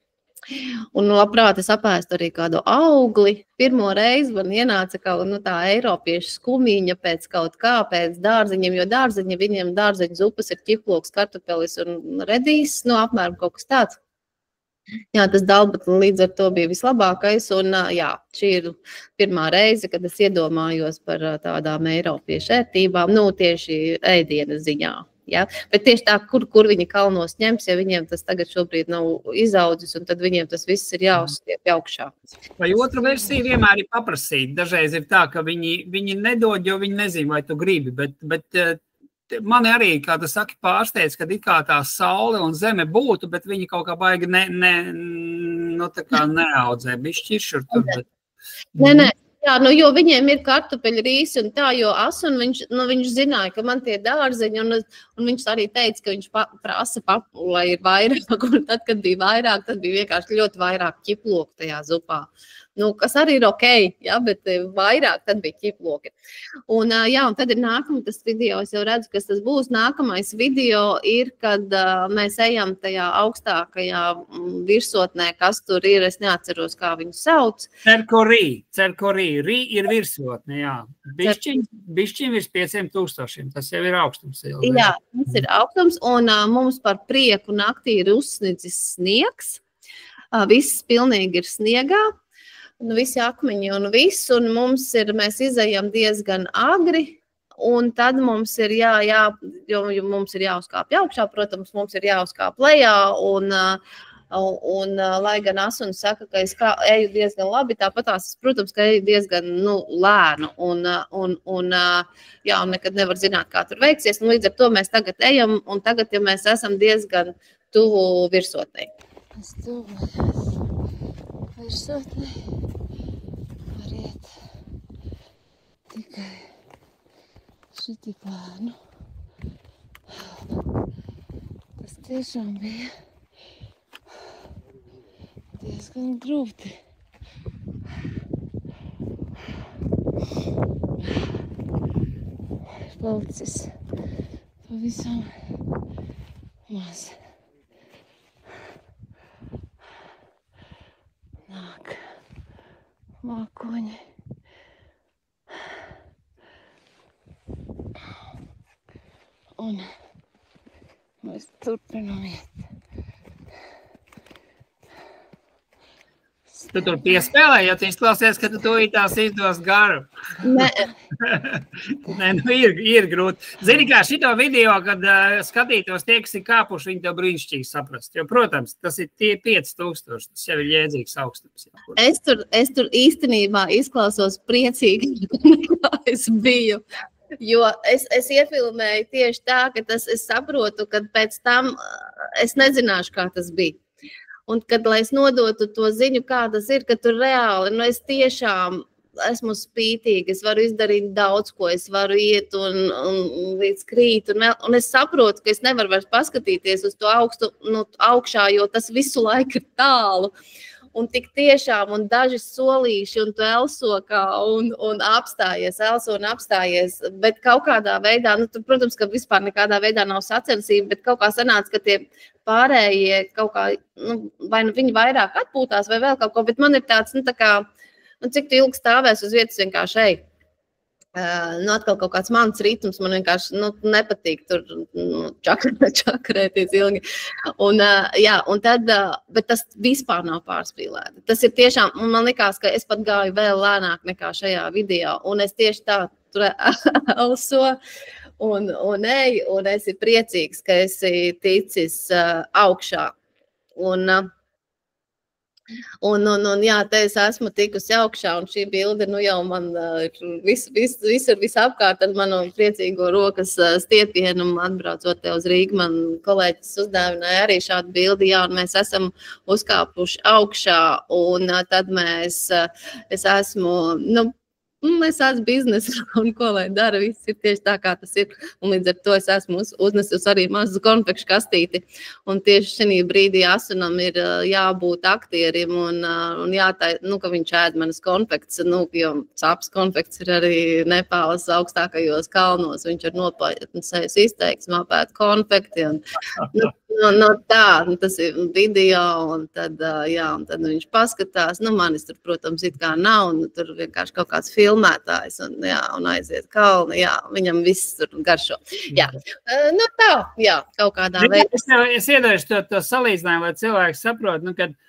Un labprāt es apēstu arī kādu augli. Pirmo reizi man ienāca kaut tā eiropiešu skumiņa pēc kaut kā, pēc dārzeņiem, jo viņiem dārzeņu zupas ir ķiploks, kartupelis un redīs, apmēram kaut kas tāds. Jā, tas Dalbat līdz ar to bija vislabākais, un jā, šī ir pirmā reize, kad es iedomājos par tādām eiropiešu ērtībām, nu, tieši ēdienas ziņā. Ja? Bet tieši tā, kur viņi kalnos ņems, ja viņiem tas tagad šobrīd nav izaudzis, un tad viņiem tas viss ir jāuzstiep augšā. Vai otra versija vienmēr ir paprasīt? Dažreiz ir tā, ka viņi nedod, jo viņi nezin, vai tu gribi, bet mani arī, kā tu saki, pārsteidz, kad it kā tā saule un zeme būtu, bet viņi kaut kā baigi nu, tā kā neaudzē, bišķi ir šur tur. Bet... Nē. Jā, nu, jo viņiem ir kartupeļu rīsi un tā, jo Asun viņš zināja, ka man tie dārzeņi, un viņš arī teica, ka viņš prasa lai ir vairāk, un tad, kad bija vairāk, tad bija vienkārši ļoti vairāk ķiploku tajā zupā. Nu, kas arī ir ok, ja, bet vairāk tad bija ķiploki. Un, jā, un tad ir nākamais video, es jau redzu, kas tas būs. Nākamais video ir, kad mēs ejam tajā augstākajā virsotnē, kas tur ir, es neatceros, kā viņu sauc. Cerkorī, rī ir virsotne, jā. Bišķiņ virs 5000, tas jau ir augstums. Jā, tas ir augstums, un mums par prieku naktī ir uzsnidzis sniegs. Viss pilnīgi ir sniegā. Nu, visi akmeņi un viss, un mēs izejam diezgan agri, un tad mums ir jo mums ir jāuzkāp augšā, protams, mums ir jāuzkāp lejā, un lai gan Asun saka, ka es eju diezgan labi, tāpatās, protams, ka eju diezgan, lēnu, un nekad nevar zināt, kā tur veiksies, un līdz ar to mēs tagad ejam, un tagad, ja mēs esam diezgan tuvu virsotnei. Es domāju, virsotnē var iet tikai šitī plānu. Tas tiešām bija diezgan grūti. Ir palicis pavisam maz. Nāk mākoņi. Un mēs turpinām iet. Tu tur piespēlēji, jo tu izklausies, ka tu tās izdos garu. Nē. Nē, nu ir grūti. Zini kā, šito video, kad skatītos tie, kas ir kāpuši, viņi tev brīnišķīgi saprast. Jo, protams, tas ir tie 5000, tas jau ir jēdzīgs augstums. Es tur īstenībā izklausos priecīgi, kā es biju. Jo es iefilmēju tieši tā, ka es saprotu, ka pēc tam es nezināšu, kā tas bija. Un kad, lai es nodotu to ziņu, kā tas ir, ka tur reāli, es tiešām esmu spītīga, es varu izdarīt daudz ko, es varu iet un līdz krīt, un es saprotu, ka es nevaru vairs paskatīties uz to augstu, augšā, jo tas visu laiku ir tālu. Un tik tiešām, un daži solīši, un tu elso kā, un apstājies, bet kaut kādā veidā, protams, ka vispār nekādā veidā nav sacensība, bet kaut kā sanāca, ka tie pārējie kaut kā, vai viņi vairāk atpūtās, vai vēl kaut ko, bet man ir tāds, tā kā, cik tu ilgi stāvēs uz vietas vienkārši ej. Atkal kaut kāds mans ritms, man vienkārši nepatīk tur čakarēties ilgi. Un tad, bet tas vispār nav pārspīlēti. Tas ir tiešām, un man likās, ka es pat gāju vēl lēnāk nekā šajā video, un es tieši tā tur elso un eju, un esi priecīgs, ka esi ticis augšā. Un jā, te es esmu tikusi augšā, un šī bilde, jau man visur visapkārt ar manu priecīgo rokas stiepienu, atbraucot te uz Rīgu, man kolēģis uzdāvināja arī šādu bildi, jā, un mēs esam uzkāpuši augšā, un tad es esmu, es esmu biznesa, un ko lai dara, viss ir tieši tā, kā tas ir. Un līdz ar to es esmu uznesus arī mazu konfekšu kastīti. Un tieši šajā brīdī Asunam ir jābūt aktierim, un ka viņš ēd manas konfekts, jo caps konfekts ir arī Nepālas augstākajos kalnos. Viņš ar nopietnu sejas izteiksmi apēd konfekti. Tas ir video, un tad viņš paskatās. Manis tur, protams, it kā nav, un tur vienkārši kaut kāds filmas filmētājs un aiziet kalnu, viņam viss tur garšo. Jā, nu tā, kaut kādā veidā. Es iedošu to salīdzinājumu, lai cilvēki saprot, kad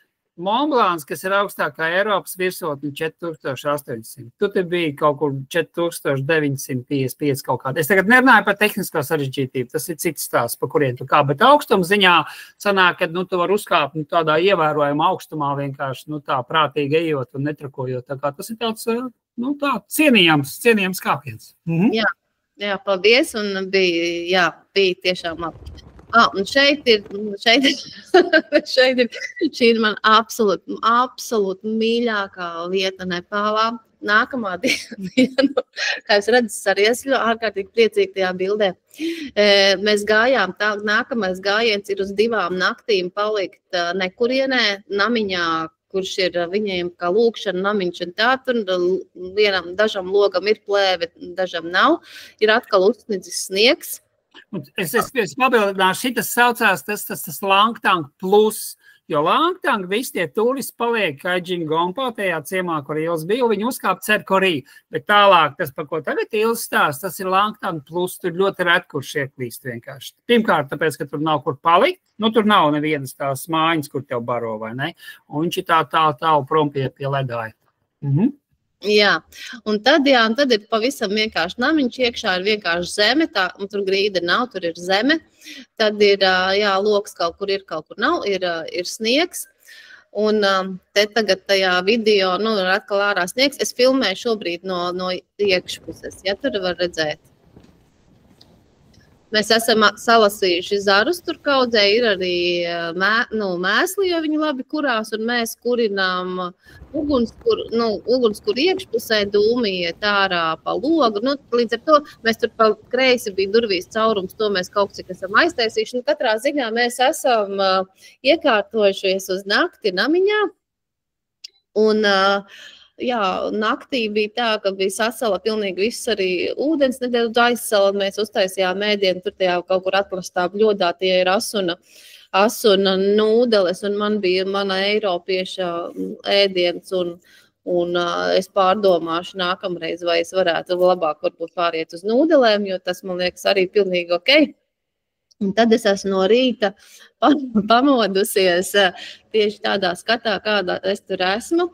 Montblancs, kas ir augstākā Eiropas virsotne 4800. Tu te bija kaut kur 4955 kaut kāda. Es tagad nerunāju par tehnisko sarežģītību, tas ir cits stāsts, pa kurien tu kā, bet augstuma ziņā sanāk, ka tu var uzkāpt tādā ievērojama augstumā vienkārši tā prātīgi ejot un netrakojot. Tā kā tas ir tāds, tā cienījams kāpiens. Jā, paldies, un bija tiešām labi. Un šeit ir šī ir man absolūti mīļākā vieta Nepālā. Nākamā diena, kā jūs redzat, arī es ārkārtīgi priecīgi tajā bildē. Mēs gājām, nākamais gājiens ir uz 2 naktīm palikt nekurienē, namiņā, kurš ir viņiem kā lūkšana namiņš un tā, tur dažam logam ir plēve, dažam nav, ir atkal uzsnidzis sniegs. Es pabildināšu, šitas saucās tas Langtang plus, jo Langtang visi tie turisti paliek Kaidžingompā, tajā ciemā, kur Ils bija, viņi uzkāp Cerkorī, bet tālāk tas, par ko tagad Ils stāst, tas ir Langtang plus, tur ļoti ret, kurš ieklīst vienkārši. Pirmkārt, tāpēc, ka tur nav kur palikt, tur nav nevienas tās mājiņas, kur tev baro, vai ne? Un viņš ir tā prom pie ledāja. Jā, un tad ir pavisam vienkārši namiņš, iekšā ir vienkārši zeme, un tur grīda nav, tur ir zeme, tad ir, loks kaut kur nav, ir sniegs, un te tagad tajā video, ir atkal ārā sniegs, es filmēju šobrīd no iekšpuses, tur var redzēt. Mēs esam salasījuši zarus, tur kaudzē ir arī mēsli, jo viņi labi kurās, un mēs kurinām uguns, kur iekšpusē dūmi iet ārā pa logu. Līdz ar to mēs tur pa kreisi bija durvīs caurums, to mēs kaut cik esam aiztaisījuši. Katrā ziņā mēs esam iekārtojušies uz nakti namiņā, un naktī bija tā, ka bija sasala pilnīgi viss arī ūdens, nedaudz aizsala, mēs uztaisījām ēdienu, tur tajā kaut kur atklāstā bļodā, tie ir asuna nūdeles, un man bija mana eiropieša ēdiens, un es pārdomāšu nākamreiz, vai es varētu labāk varbūt pāriet uz nūdelēm, jo tas, man liekas, arī pilnīgi ok. Un tad es esmu no rīta pamodusies tieši tādā skatā, kādā es tur esmu.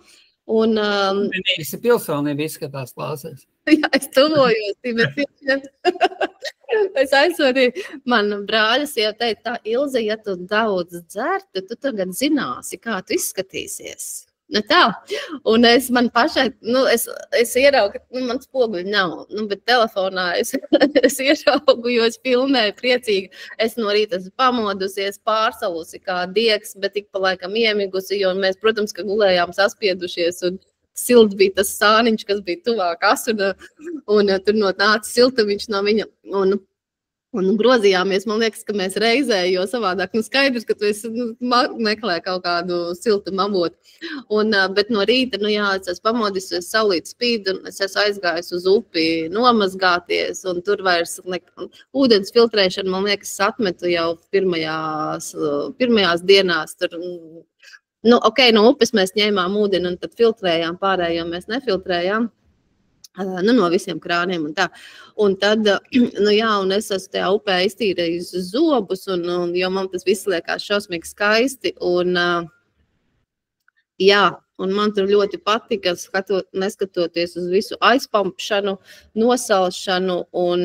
Un Vienīgs pilsonība izskatās klāsēs. Jā, es tuvojos tibetiešiem. Es aizsvarīju, man brāļas jau teica, tā Ilze, ja tu daudz dzertu, tu tagad zināsi, kā tu izskatīsies. Tā, un man pašai, es ieraugu, man spoguļi nav, bet telefonā es ieraugu, jo es filmēju priecīgi. Es no rīta esmu pamodusies, pārsalusi kā diegs, bet tik pa laikam iemigusi, jo mēs, protams, ka gulējām saspiedušies, un silts bija tas sāniņš, kas bija tuvāk asuna, un tur nāca siltumiņš no viņa, un grozījāmies, man liekas, ka mēs reizē, jo savādāk, skaidrs, ka tu esi meklē kaut kādu siltumu avotu. Bet no rīta, es esmu pamodījusies, saulīt spīd, un es esmu aizgājis uz upi nomazgāties, un tur vairs ūdens filtrēšana, man liekas, atmetu jau pirmajās dienās. Tur, no upes mēs ņēmām ūdeni, un tad filtrējām, pārējo mēs nefiltrējām. No visiem krāniem un tā. Un tad, un es esmu tajā upē iztīrējusi zobus, jo man tas viss liekas šausmīgi skaisti. Un man tur ļoti patika, neskatoties uz visu aizpampšanu, nosalšanu un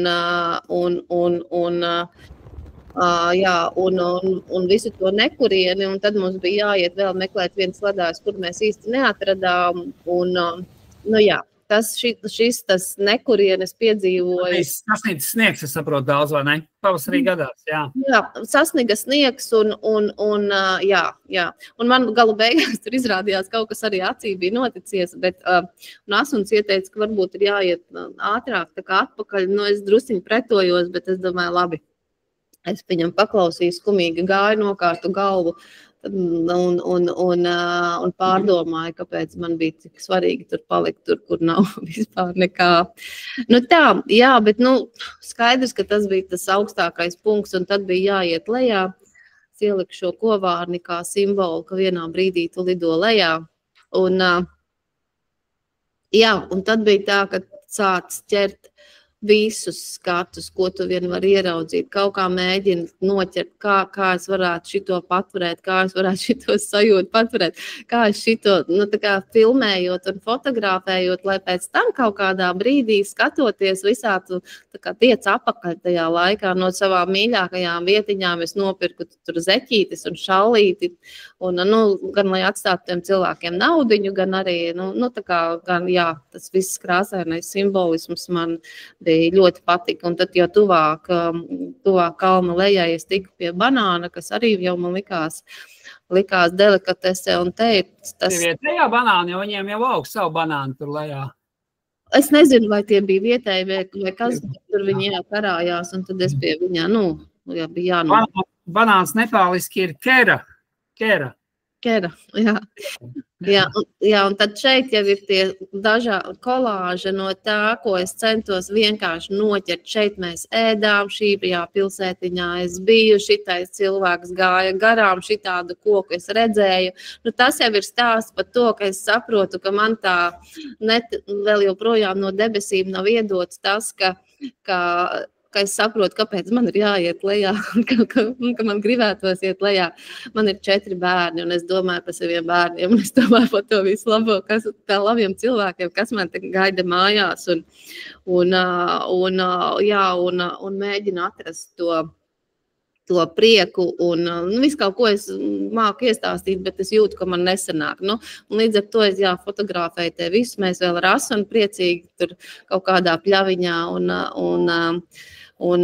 visu to nekurieni. Un tad mums bija jāiet vēl meklēt viens ledājs, kur mēs īsti neatradām. Tas nekurienes piedzīvoja. Sasniedz sniegs, es saprotu daudz, vai ne? Pavasarī gadās, jā. Jā, sasniega sniegs un man galu beigās tur izrādījās kaut kas arī acī bija noticies, bet Asuns ieteica, ka varbūt ir jāiet ātrāk, tā kā atpakaļ. Es drusciņi pretojos, bet es domāju, labi. Es viņam paklausīju, skumīgi gāju, nokārtu galvu. Un pārdomāju, kāpēc man bija tik svarīgi tur palikt, tur, kur nav vispār nekā. Bet skaidrs, ka tas bija tas augstākais punkts, un tad bija jāiet lejā. Es ieliku šo kovārni kā simbolu, ka vienā brīdī tu lido lejā. Un Jā, un tad bija tā, ka sāc ķert visus skatus, ko tu vien var ieraudzīt, kaut kā mēģina noķert, kā es varētu šito paturēt, kā es varētu šito sajūtu paturēt, kā es šito, tā kā filmējot un fotografējot, lai pēc tam kaut kādā brīdī skatoties visā, tu tā kā tiec apakaļ tajā laikā no savām mīļākajām vietiņām, es nopirku tur zeķītis un šallīti, un, gan lai atstātu tiem cilvēkiem naudiņu, gan arī, tā kā, gan, jā, tas viss krāsainais simbolisms man bija ļoti patika, un tad jau tuvāk kalna lejai es tiku pie banāna, kas arī jau man likās delikatese, un te tas... Vietējā banāni, jo viņiem jau aug savu banānu tur lejā. Es nezinu, vai tie bija vietēji, vai kas tur viņi karājās, un tad es pie viņā, jā, bija jānāk. Banāns nepāliski ir kera. Kera, jā, un tad šeit jau ir tie dažādi kolāži no tā, ko es centos vienkārši noķert. Šeit mēs ēdām, šīpajā pilsētiņā es biju, šitais cilvēks gāja garām, šitādu koku es redzēju. Tas jau ir stāsts par to, ka es saprotu, ka man tā vēl joprojām no debesīm nav iedots tas, ka es saprotu, kāpēc man ir jāiet lejā, ka man gribētos iet lejā. Man ir 4 bērni, un es domāju par saviem bērniem, un es domāju par to visu labo, tā labiem cilvēkiem, kas man te gaida mājās, un mēģina atrast to prieku, un visu kaut ko es māku iestāstīt, bet es jūtu, ka man nesanāk. Līdz ar to es fotografēju te visu, mēs vēl ar Asunu priecīgi tur kaut kādā pļaviņā, un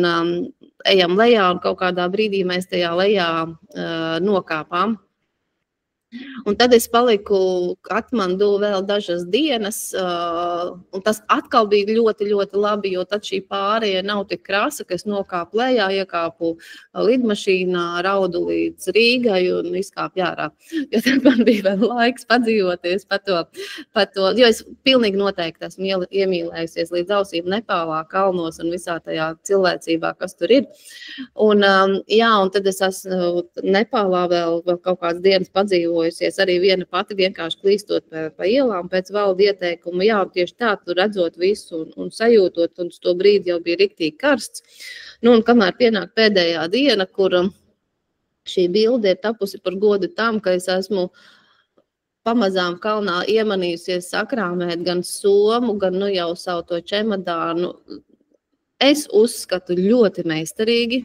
ejam lejā, un kaut kādā brīdī mēs tajā lejā nokāpām. Un tad es paliku Katmandu vēl dažas dienas, un tas atkal bija ļoti, ļoti labi, jo tad šī pārēja nav tik krasa, ka es nokāpu lejā, iekāpu lidmašīnā, raudu līdz Rīgai un izkāpu ārā. Jo tad man bija vēl laiks padzīvoties par to, jo es pilnīgi noteikti esmu iemīlējusies līdz ausīm Nepālā, kalnos un visā tajā cilvēcībā, kas tur ir. Un tad es esmu Nepālā vēl kaut kādas dienas padzīvojusies, arī viena pati vienkārši klīstot pa ielām pēc valda ieteikuma. Jā, tieši tā, tu redzot visu un sajūtot, un to brīdi jau bija riktīgi karsts. Un kamēr pienāk pēdējā diena, kur šī bilde ir tapusi par godu tam, ka es esmu pamazām kalnā iemanījusies sakrāmēt gan somu, gan jau savu to čemodānu. Es uzskatu ļoti meistarīgi.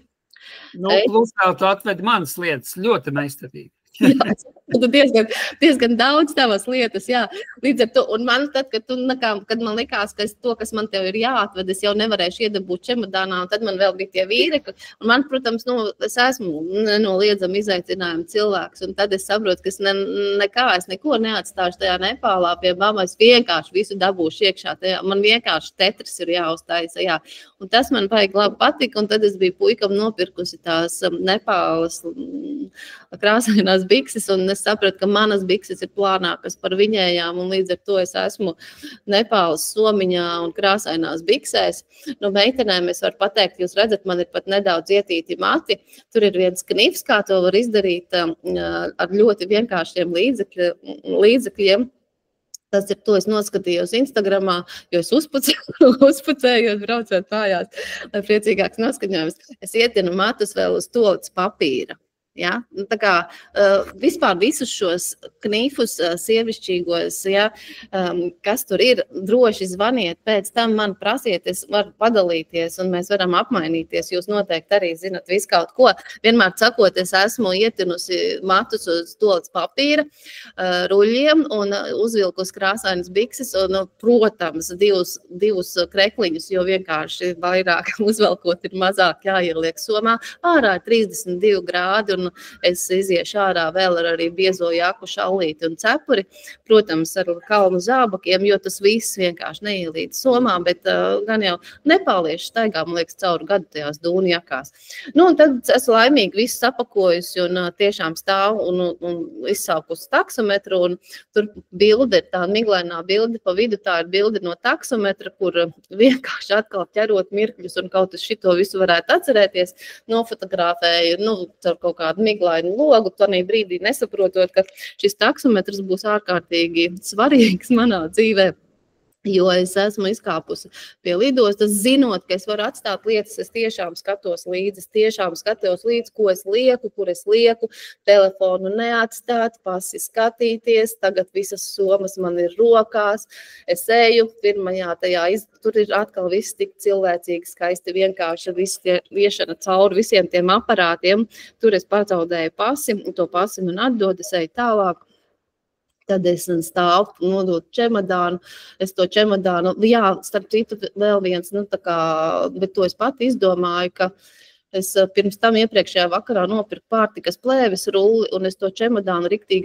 Plus vēl tu atvedi manas lietas ļoti meistarīgi. Jā, diezgan daudz tavas lietas, jā. Līdz ar to, un man tad, kad man likās, ka to, kas man tev ir jāatved, es jau nevarēšu iedabūt čemodānā, un tad man vēl bija tie vīri, un man, protams, es esmu nenoliedzami izaicinājuma cilvēks, un tad es saprotu, ka es neko neatstāšu tajā Nepālā pie mammas, vienkārši visu dabūšu iekšā tajā, man vienkārši tetris ir jāuztaisa, jā. Un tas man baigi labi patika, un tad es biju puikam nopirkusi tās Nepālas krāsainās bikses, un es sapratu, ka manas bikses ir plānākas par viņējām, un līdz ar to es esmu Nepālas somiņā un krāsainās biksēs. Meitenēm es varu pateikt, jūs redzat, man ir pat nedaudz ietīti mati. Tur ir viens knifs, kā to var izdarīt ar ļoti vienkāršiem līdzekļiem. Tas ir to, es noskatījos Instagramā, jo es uzpucējos, braucot mājās, lai priecīgāks noskaņojums. Es ietinu matus vēl uz toaletes papīra. Ja? Tā kā vispār visus šos knifus sievišķīgos, ja, kas tur ir, droši zvaniet, pēc tam man prasiet, es varu padalīties un mēs varam apmainīties, jūs noteikti arī zinat visu kaut ko. Vienmēr sakot, es esmu ietinusi matus uz toaletes papīra ruļiem un uzvilkus krāsainas bikses un, protams, divus krekliņus, jo vienkārši vairāk uzvelkot ir mazāk jāieliek somā. Ārā 32 grādi un es iziešu ārā vēl ar arī biezo jaku, šallīti un cepuri, protams, ar kalnu zābakiem, jo tas viss vienkārši neielīd somā, bet gan jau nepālieši staigā, man liekas, cauri gadu tajās dūnu jakās. Un tad es laimīgi visu sapakojusi un tiešām stāvu un izsaukusi taksometru, un tur bilde ir tā miglainā bilde, pa vidu tā ir bilde no taksometra, kur vienkārši atkal ķerot mirkļus un kaut es šito visu varētu atcerēties, nofotografēju, caur kaut kādu miglainu logu, tanī brīdī nesaprotot, ka šis taksometrs būs ārkārtīgi svarīgs manā dzīvē. Jo es esmu izkāpusi pie lidostas, zinot, ka es varu atstāt lietas, es tiešām skatos līdzi, ko es lieku, kur es lieku, telefonu neatstāt, pasi skatīties, tagad visas somas man ir rokās, es eju pirmajā tajā, tur ir atkal viss tik cilvēcīgi, skaisti, vienkārši viešana cauri visiem tiem aparātiem, tur es pazaudēju pasi, un to pasi man atdod, es eju tālāk. Tad es stāvu, nodotu čemodānu, es to čemodānu, jā, starp citu vēl viens, bet to es pati izdomāju, ka es pirms tam iepriekšējā vakarā nopirku pārtikas plēves rulli, un es to čemodānu riktīgi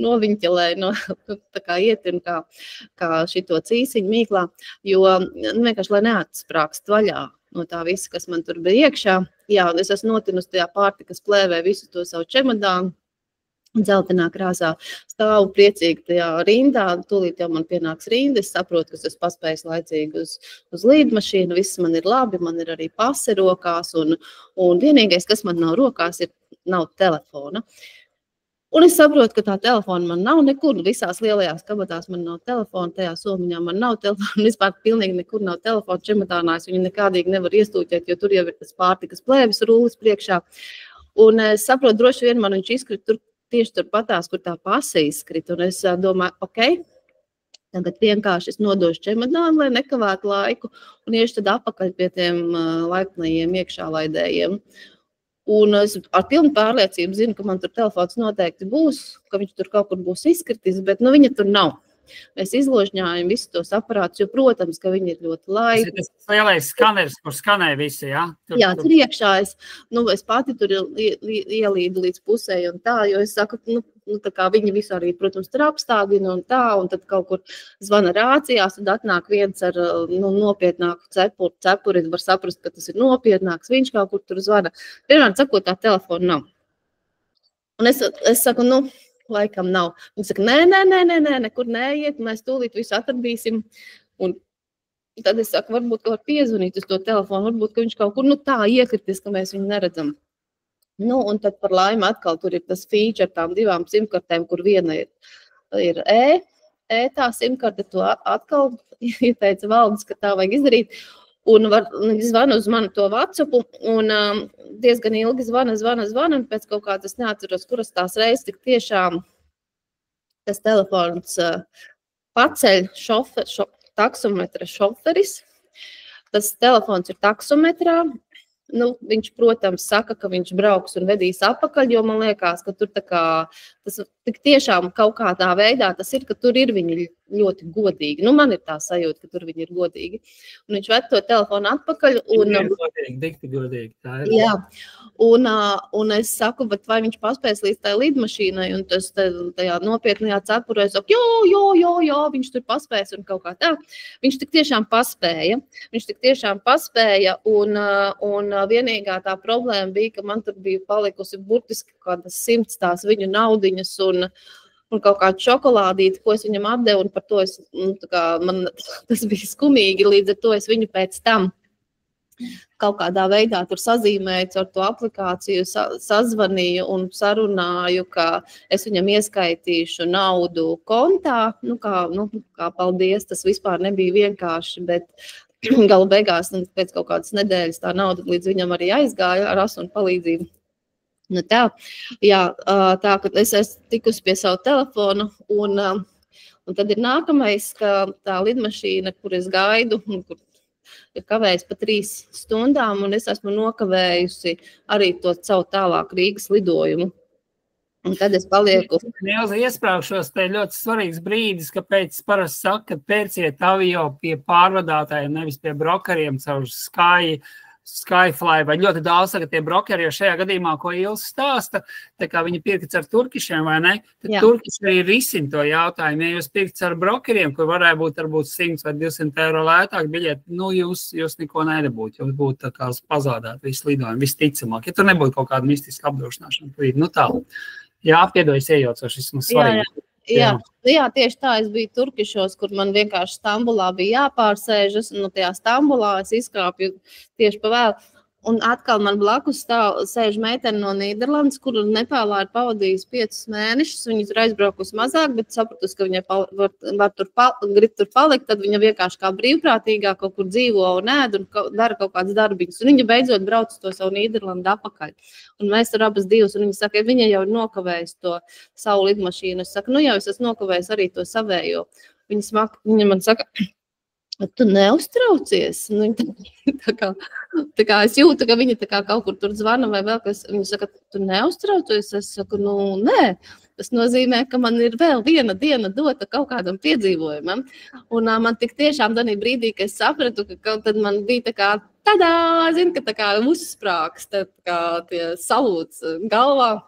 noviņķelēju, tā kā ietinu kā šito cīsiņu mīklā, jo vienkārši, lai neatsprākst vaļā no tā visa, kas man tur bija iekšā. Jā, un es esmu notinusi tajā pārtikas plēvē visu to savu čemodānu, dzeltenā krāsā stāvu priecīgi tajā rindā, tūlīt jau man pienāks rinda, es saprotu, ka es esmu paspējis laicīgi uz līdmašīnu, viss man ir labi, man ir arī pase rokās, un vienīgais, kas man nav rokās, nav telefona. Un es saprotu, ka tā telefona man nav nekur, visās lielajās kabatās man nav telefona, tajā somiņā man nav telefona, vispār pilnīgi nekur nav telefona čemodānā, es viņu nekādīgi nevaru iestūķēt, jo tur jau ir tas pārtikas plēvis rullis priekšā. Un es saprotu, droši vien man viņš izkrit tur, tieši tur patās, kur tā pase izkrita, un es domāju, ok, tagad vienkārši es nodošu čemodānu, lai nekavētu laiku, un iešu tad apakaļ pie tiem laipnajiem iekšālaidējiem. Un es ar pilnu pārliecību zinu, ka man tur telefons noteikti būs, ka viņš tur kaut kur būs izkritis, bet viņa tur nav. Mēs izložņājam visus tos aparātus, jo, protams, ka viņi ir ļoti laipni. Tas ir lielais skaneris, kur skanē visi, jā? Jā, tur iekšā es pati tur ielīdu līdz pusē un tā, jo es saku, tā kā viņi visu arī, protams, tur apstādina un tā, un tad kaut kur zvana rācijās, tad atnāk viens ar nopietnāku cepuri, var saprast, ka tas ir nopietnāks, viņš kaut kur tur zvana. Vienmēr sakot, tā telefona nav. Un es saku, laikam nav. Viņi saka, nē, nekur neiet, mēs tūlīt visu atradīsim. Un tad es saku, varbūt, ka var piezvanīt uz to telefonu, varbūt, ka viņš kaut kur tā iekritis, ka mēs viņu neredzam. Un tad par laimi atkal tur ir tas feature ar tām 2 simkartēm, kur viena ir tā simkarte, to atkal ieteica Valdis, ka tā vajag izdarīt. Un zvana uz manu to WhatsAppu, un diezgan ilgi zvana, un pēc kaut kā tas neatceros, kuras tās reizes tik tiešām tas telefons paceļ taksometra šoferis. Tas telefons ir taksometrā. Viņš, protams, saka, ka viņš brauks un vedīs apakaļ, jo man liekas, ka tur tas tik tiešām kaut kādā veidā tas ir, ka tur ir viņi ļoti godīgi. Man ir tā sajūta, ka tur viņi ir godīgi. Un viņš ved to telefonu atpakaļ. Dikti godīgi, tā ir. Jā, un es saku, bet vai viņš paspēs līdz tai lidmašīnai, un tas tajā nopietnajā cepurē, es saku, jā, viņš tur paspēs un kaut kā tā. Viņš tik tiešām paspēja, un vienīgā tā problēma bija, ka man tur bija palikusi burtiski kādas 100 tās viņu naudiņas un kaut kādu šokolādīti, ko es viņam atdevu, un par to man tas bija skumīgi, līdz ar to es viņu pēc tam kaut kādā veidā tur sazīmēju ar to aplikāciju, sazvanīju un sarunāju, ka es viņam ieskaitīšu naudu kontā, kā paldies, tas vispār nebija vienkārši, bet galu beigās, pēc kaut kādas nedēļas tā nauda līdz viņam arī aizgāja ar asunu palīdzību. Tā, ka es esmu tikusi pie savu telefonu, un tad ir nākamais, ka tā lidmašīna, kur es gaidu, kur ir kavējis pa 3 stundām, un es esmu nokavējusi arī to savu tālāk Rīgas lidojumu. Un tad es palieku. Nelzi iesprāgšos, te ļoti svarīgs brīdis, kāpēc parasti saka, ka pērciet avio pie pārvadātājiem, nevis pie brokeriem caur Skyfly, vai ļoti daudz saka tie brokeri, jo šajā gadījumā, ko Ilse stāsta, tā kā viņi pirkts ar turkišiem, vai ne, tad turkiši arī risina to jautājumu. Ja jūs pirkts ar brokeriem, kur varētu būt varbūt 100 vai 200 eiro lētāk biļeti, jūs neko nedabūtu, jums būtu tā kā pazādāt visu lidojumu, visticamāk, ja tur nebūtu kaut kāda mistiska apdrošināšana. Tā. Jā, piedojas iejaucoši, vismaz svarīgi. Jā, tieši tā, es biju turkišos, kur man vienkārši Stambulā bija jāpārsēžas, un tajā Stambulā es izkāpju tieši pa vēl. Un atkal man blakus sēž meitene no Nīderlandes, kuru Nepālā ir pavadījusi 5 mēnešus. Viņa tur aizbraukusi mazāk, bet sapratusi, ka viņa grib tur palikt. Tad viņa vienkārši kā brīvprātīgā kaut kur dzīvo un ēd un dara kaut kādas darbiņas. Un viņa beidzot brauc uz to savu Nīderlandu apakaļ. Un mēs tur abas divas, un viņa saka, viņa jau ir nokavējusi to savu lidmašīnu. Es saku, jau es esmu nokavējusi arī to savējo. Viņa man saka, tu neuztraucies. Nu, tā kā es jūtu, ka viņa tā kā kaut kur tur zvana vai vēl kas. Viņa saka, tu neuztraucies. Es saku, nē. Tas nozīmē, ka man ir vēl viena diena dota kaut kādam piedzīvojumam. Un man tik tiešām tādā brīdī, ka es sapratu, ka tad man bija tā kā tādā, ka tā kā uzsprāgs, tā kā tie salūts galvā.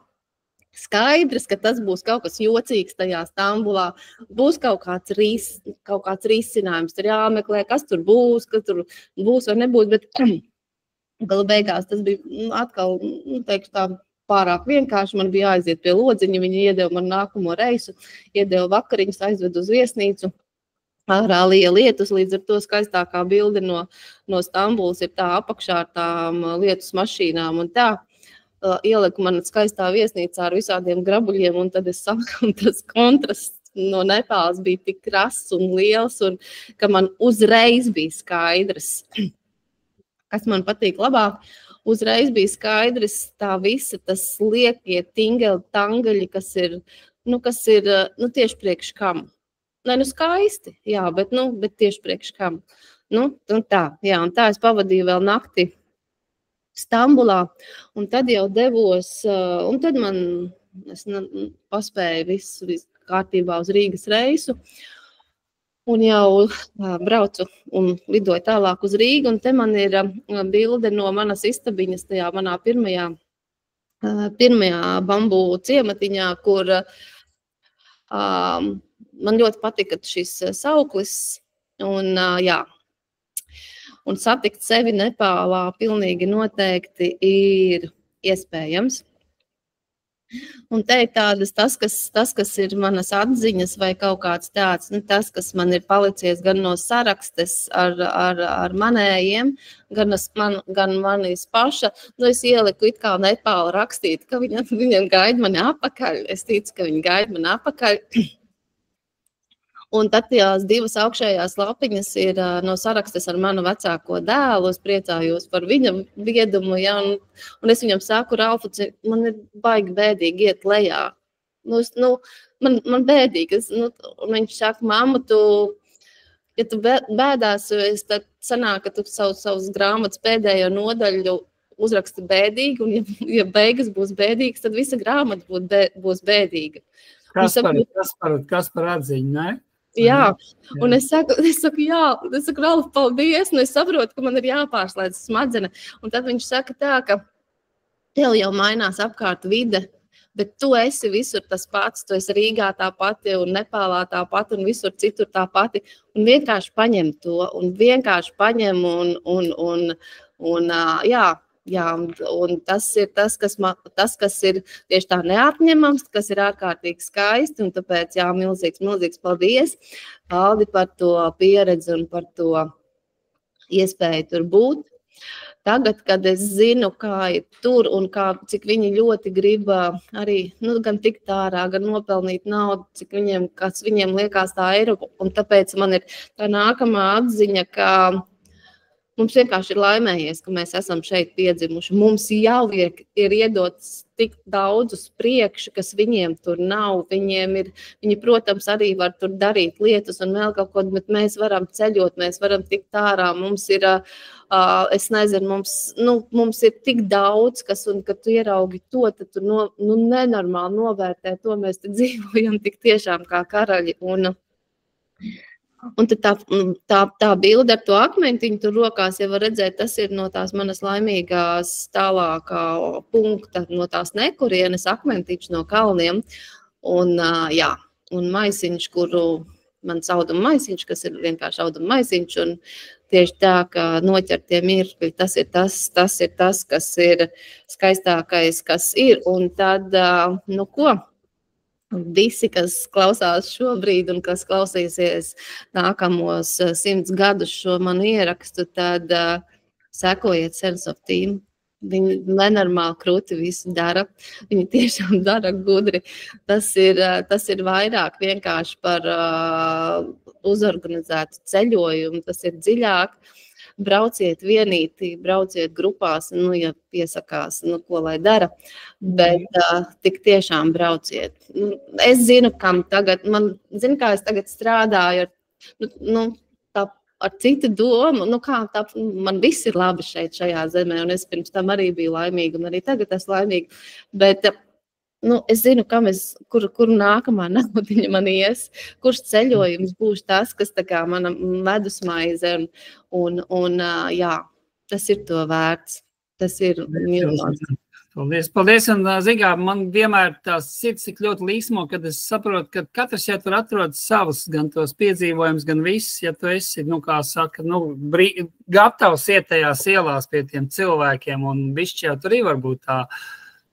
Skaidrs, ka tas būs kaut kas jocīgs tajā Stambulā, būs kaut kāds risinājums, tur jāmeklē, kas tur būs vai nebūs, bet gala beigās tas bija atkal, teikšu tā, pārāk vienkārši, man bija jāaiziet pie lodziņa, viņi iedeva man nākamo reisu, iedeva vakariņus, aizved uz viesnīcu, ārā lija lietus, līdz ar to skaistākā bilde no Stambulas ir tā apakšā ar tām lietus mašīnām un tā. Ieliku man skaistā viesnīcā ar visādiem grabuļiem, un tad es saku, un tas kontrasts no Nepālas bija tik krass un liels, un ka man uzreiz bija skaidrs, kas man patīk labāk, uzreiz bija skaidrs tā visa, tas liekie tingeli, tangaļi, kas ir tieši priekš kam. Skaisti, jā, bet tieši priekš kam. Un tā es pavadīju vēl nakti Stambulā, un tad jau devos, un tad es paspēju visu kārtībā uz Rīgas reisu, un jau braucu un lidoju tālāk uz Rīgu, un te man ir bilde no manas istabiņas, tajā manā pirmajā bambu ciematiņā, kur man ļoti patika šis sauklis, un satikt sevi Nepālā pilnīgi noteikti ir iespējams. Un te ir tādas, tas, kas ir manas atziņas vai kaut kāds tāds, tas, kas man ir palicies gan no sarakstes ar manējiem, gan manis paša. Es ieliku it kā Nepāla rakstīt, ka viņam gaida mani apakaļ. Es ticu, ka viņi gaida mani apakaļ. Un tad tās 2 augšējās lapiņas ir no sarakstes ar manu vecāko dēlu. Es priecājos par viņa viedumu, ja, un es viņam saku, Ralfu, man ir baigi bēdīgi iet lejā. Man bēdīgi. Un viņš saka, mamma, ja tu bēdāsies, tad sanāk, ka tu savus grāmatas pēdējo nodaļu uzraksti bēdīgi, un ja beigas būs bēdīgas, tad visa grāmata būs bēdīga. Kas par atziņu, ne? Jā, un es saku, Ralf, paldies, un es saprotu, ka man ir jāpārslēdz smadzene. Un tad viņš saka tā, ka tev jau mainās apkārt vide, bet tu esi visur tas pats, tu esi Rīgā tā pati, un Nepālā tā pati, un visur citur tā pati. Un vienkārši paņem to, un tas ir tas, kas ir tieši tā neatņemams, kas ir ārkārtīgi skaisti, un tāpēc, milzīgs paldies, Aldi, par to pieredzi un par to iespēju tur būt. Tagad, kad es zinu, kā ir tur un cik viņi ļoti grib arī, gan tikt ārā, gan nopelnīt naudu, kas viņiem liekas tā Eiropa, un tāpēc man ir tā nākamā atziņa, ka mums vienkārši ir laimējies, ka mēs esam šeit piedzimuši. Mums jau ir iedots tik daudz uz priekšu, kas viņiem tur nav. Viņi, protams, arī var tur darīt lietas un vēl kaut ko, bet mēs varam ceļot, mēs varam tikt ārā. Mums ir, es nezinu, mums ir tik daudz, kas, un kad tu ieraugi to, tad tu nenormāli novērtē to. Mēs te dzīvojam tik tiešām kā karaļi. Un tad tā bilde ar to akmentiņu tur rokās, ja var redzēt, tas ir no tās manas laimīgās tālākā punkta, no tās nekurienes akmentiņš no kalniem. Un maisiņš, kuru mans auduma maisiņš, kas ir vienkārši auduma maisiņš, un tieši tā, ka noķert tie mirkļi, tas ir tas, kas ir skaistākais, kas ir. Un tad, visi, kas klausās šobrīd un kas klausīsies nākamos 100 gadus šo manu ierakstu, tad sekojiet Sense of Team. Viņi nenormāli krūti visu dara. Viņi tiešām dara gudri. Tas ir vairāk vienkārši par uzorganizētu ceļojumu. Tas ir dziļāk. Brauciet vienītī, brauciet grupās, ja piesakās, ko lai dara. Bet tik tiešām brauciet. Es zinu, kam tagad, kā es tagad strādāju ar citu domu, man viss ir labi šajā zemē, un es pirms tam arī biju laimīga, un arī tagad esmu laimīga, bet es zinu, kur nākamā naudiņa man ies, kurš ceļojums būs tas, kas tā kā mana medusmaize, un jā, tas ir to vērts, tas ir milzīgi. Paldies, un Zigā, man vienmēr tās sirds tik ļoti līsmo, kad es saprotu, ka katrs jau tur atrod savus, gan tos piedzīvojumus, gan viss, ja tu esi, kā saka, gatavs iet tajās ielās pie tiem cilvēkiem, un bišķi jau tur var būt tā,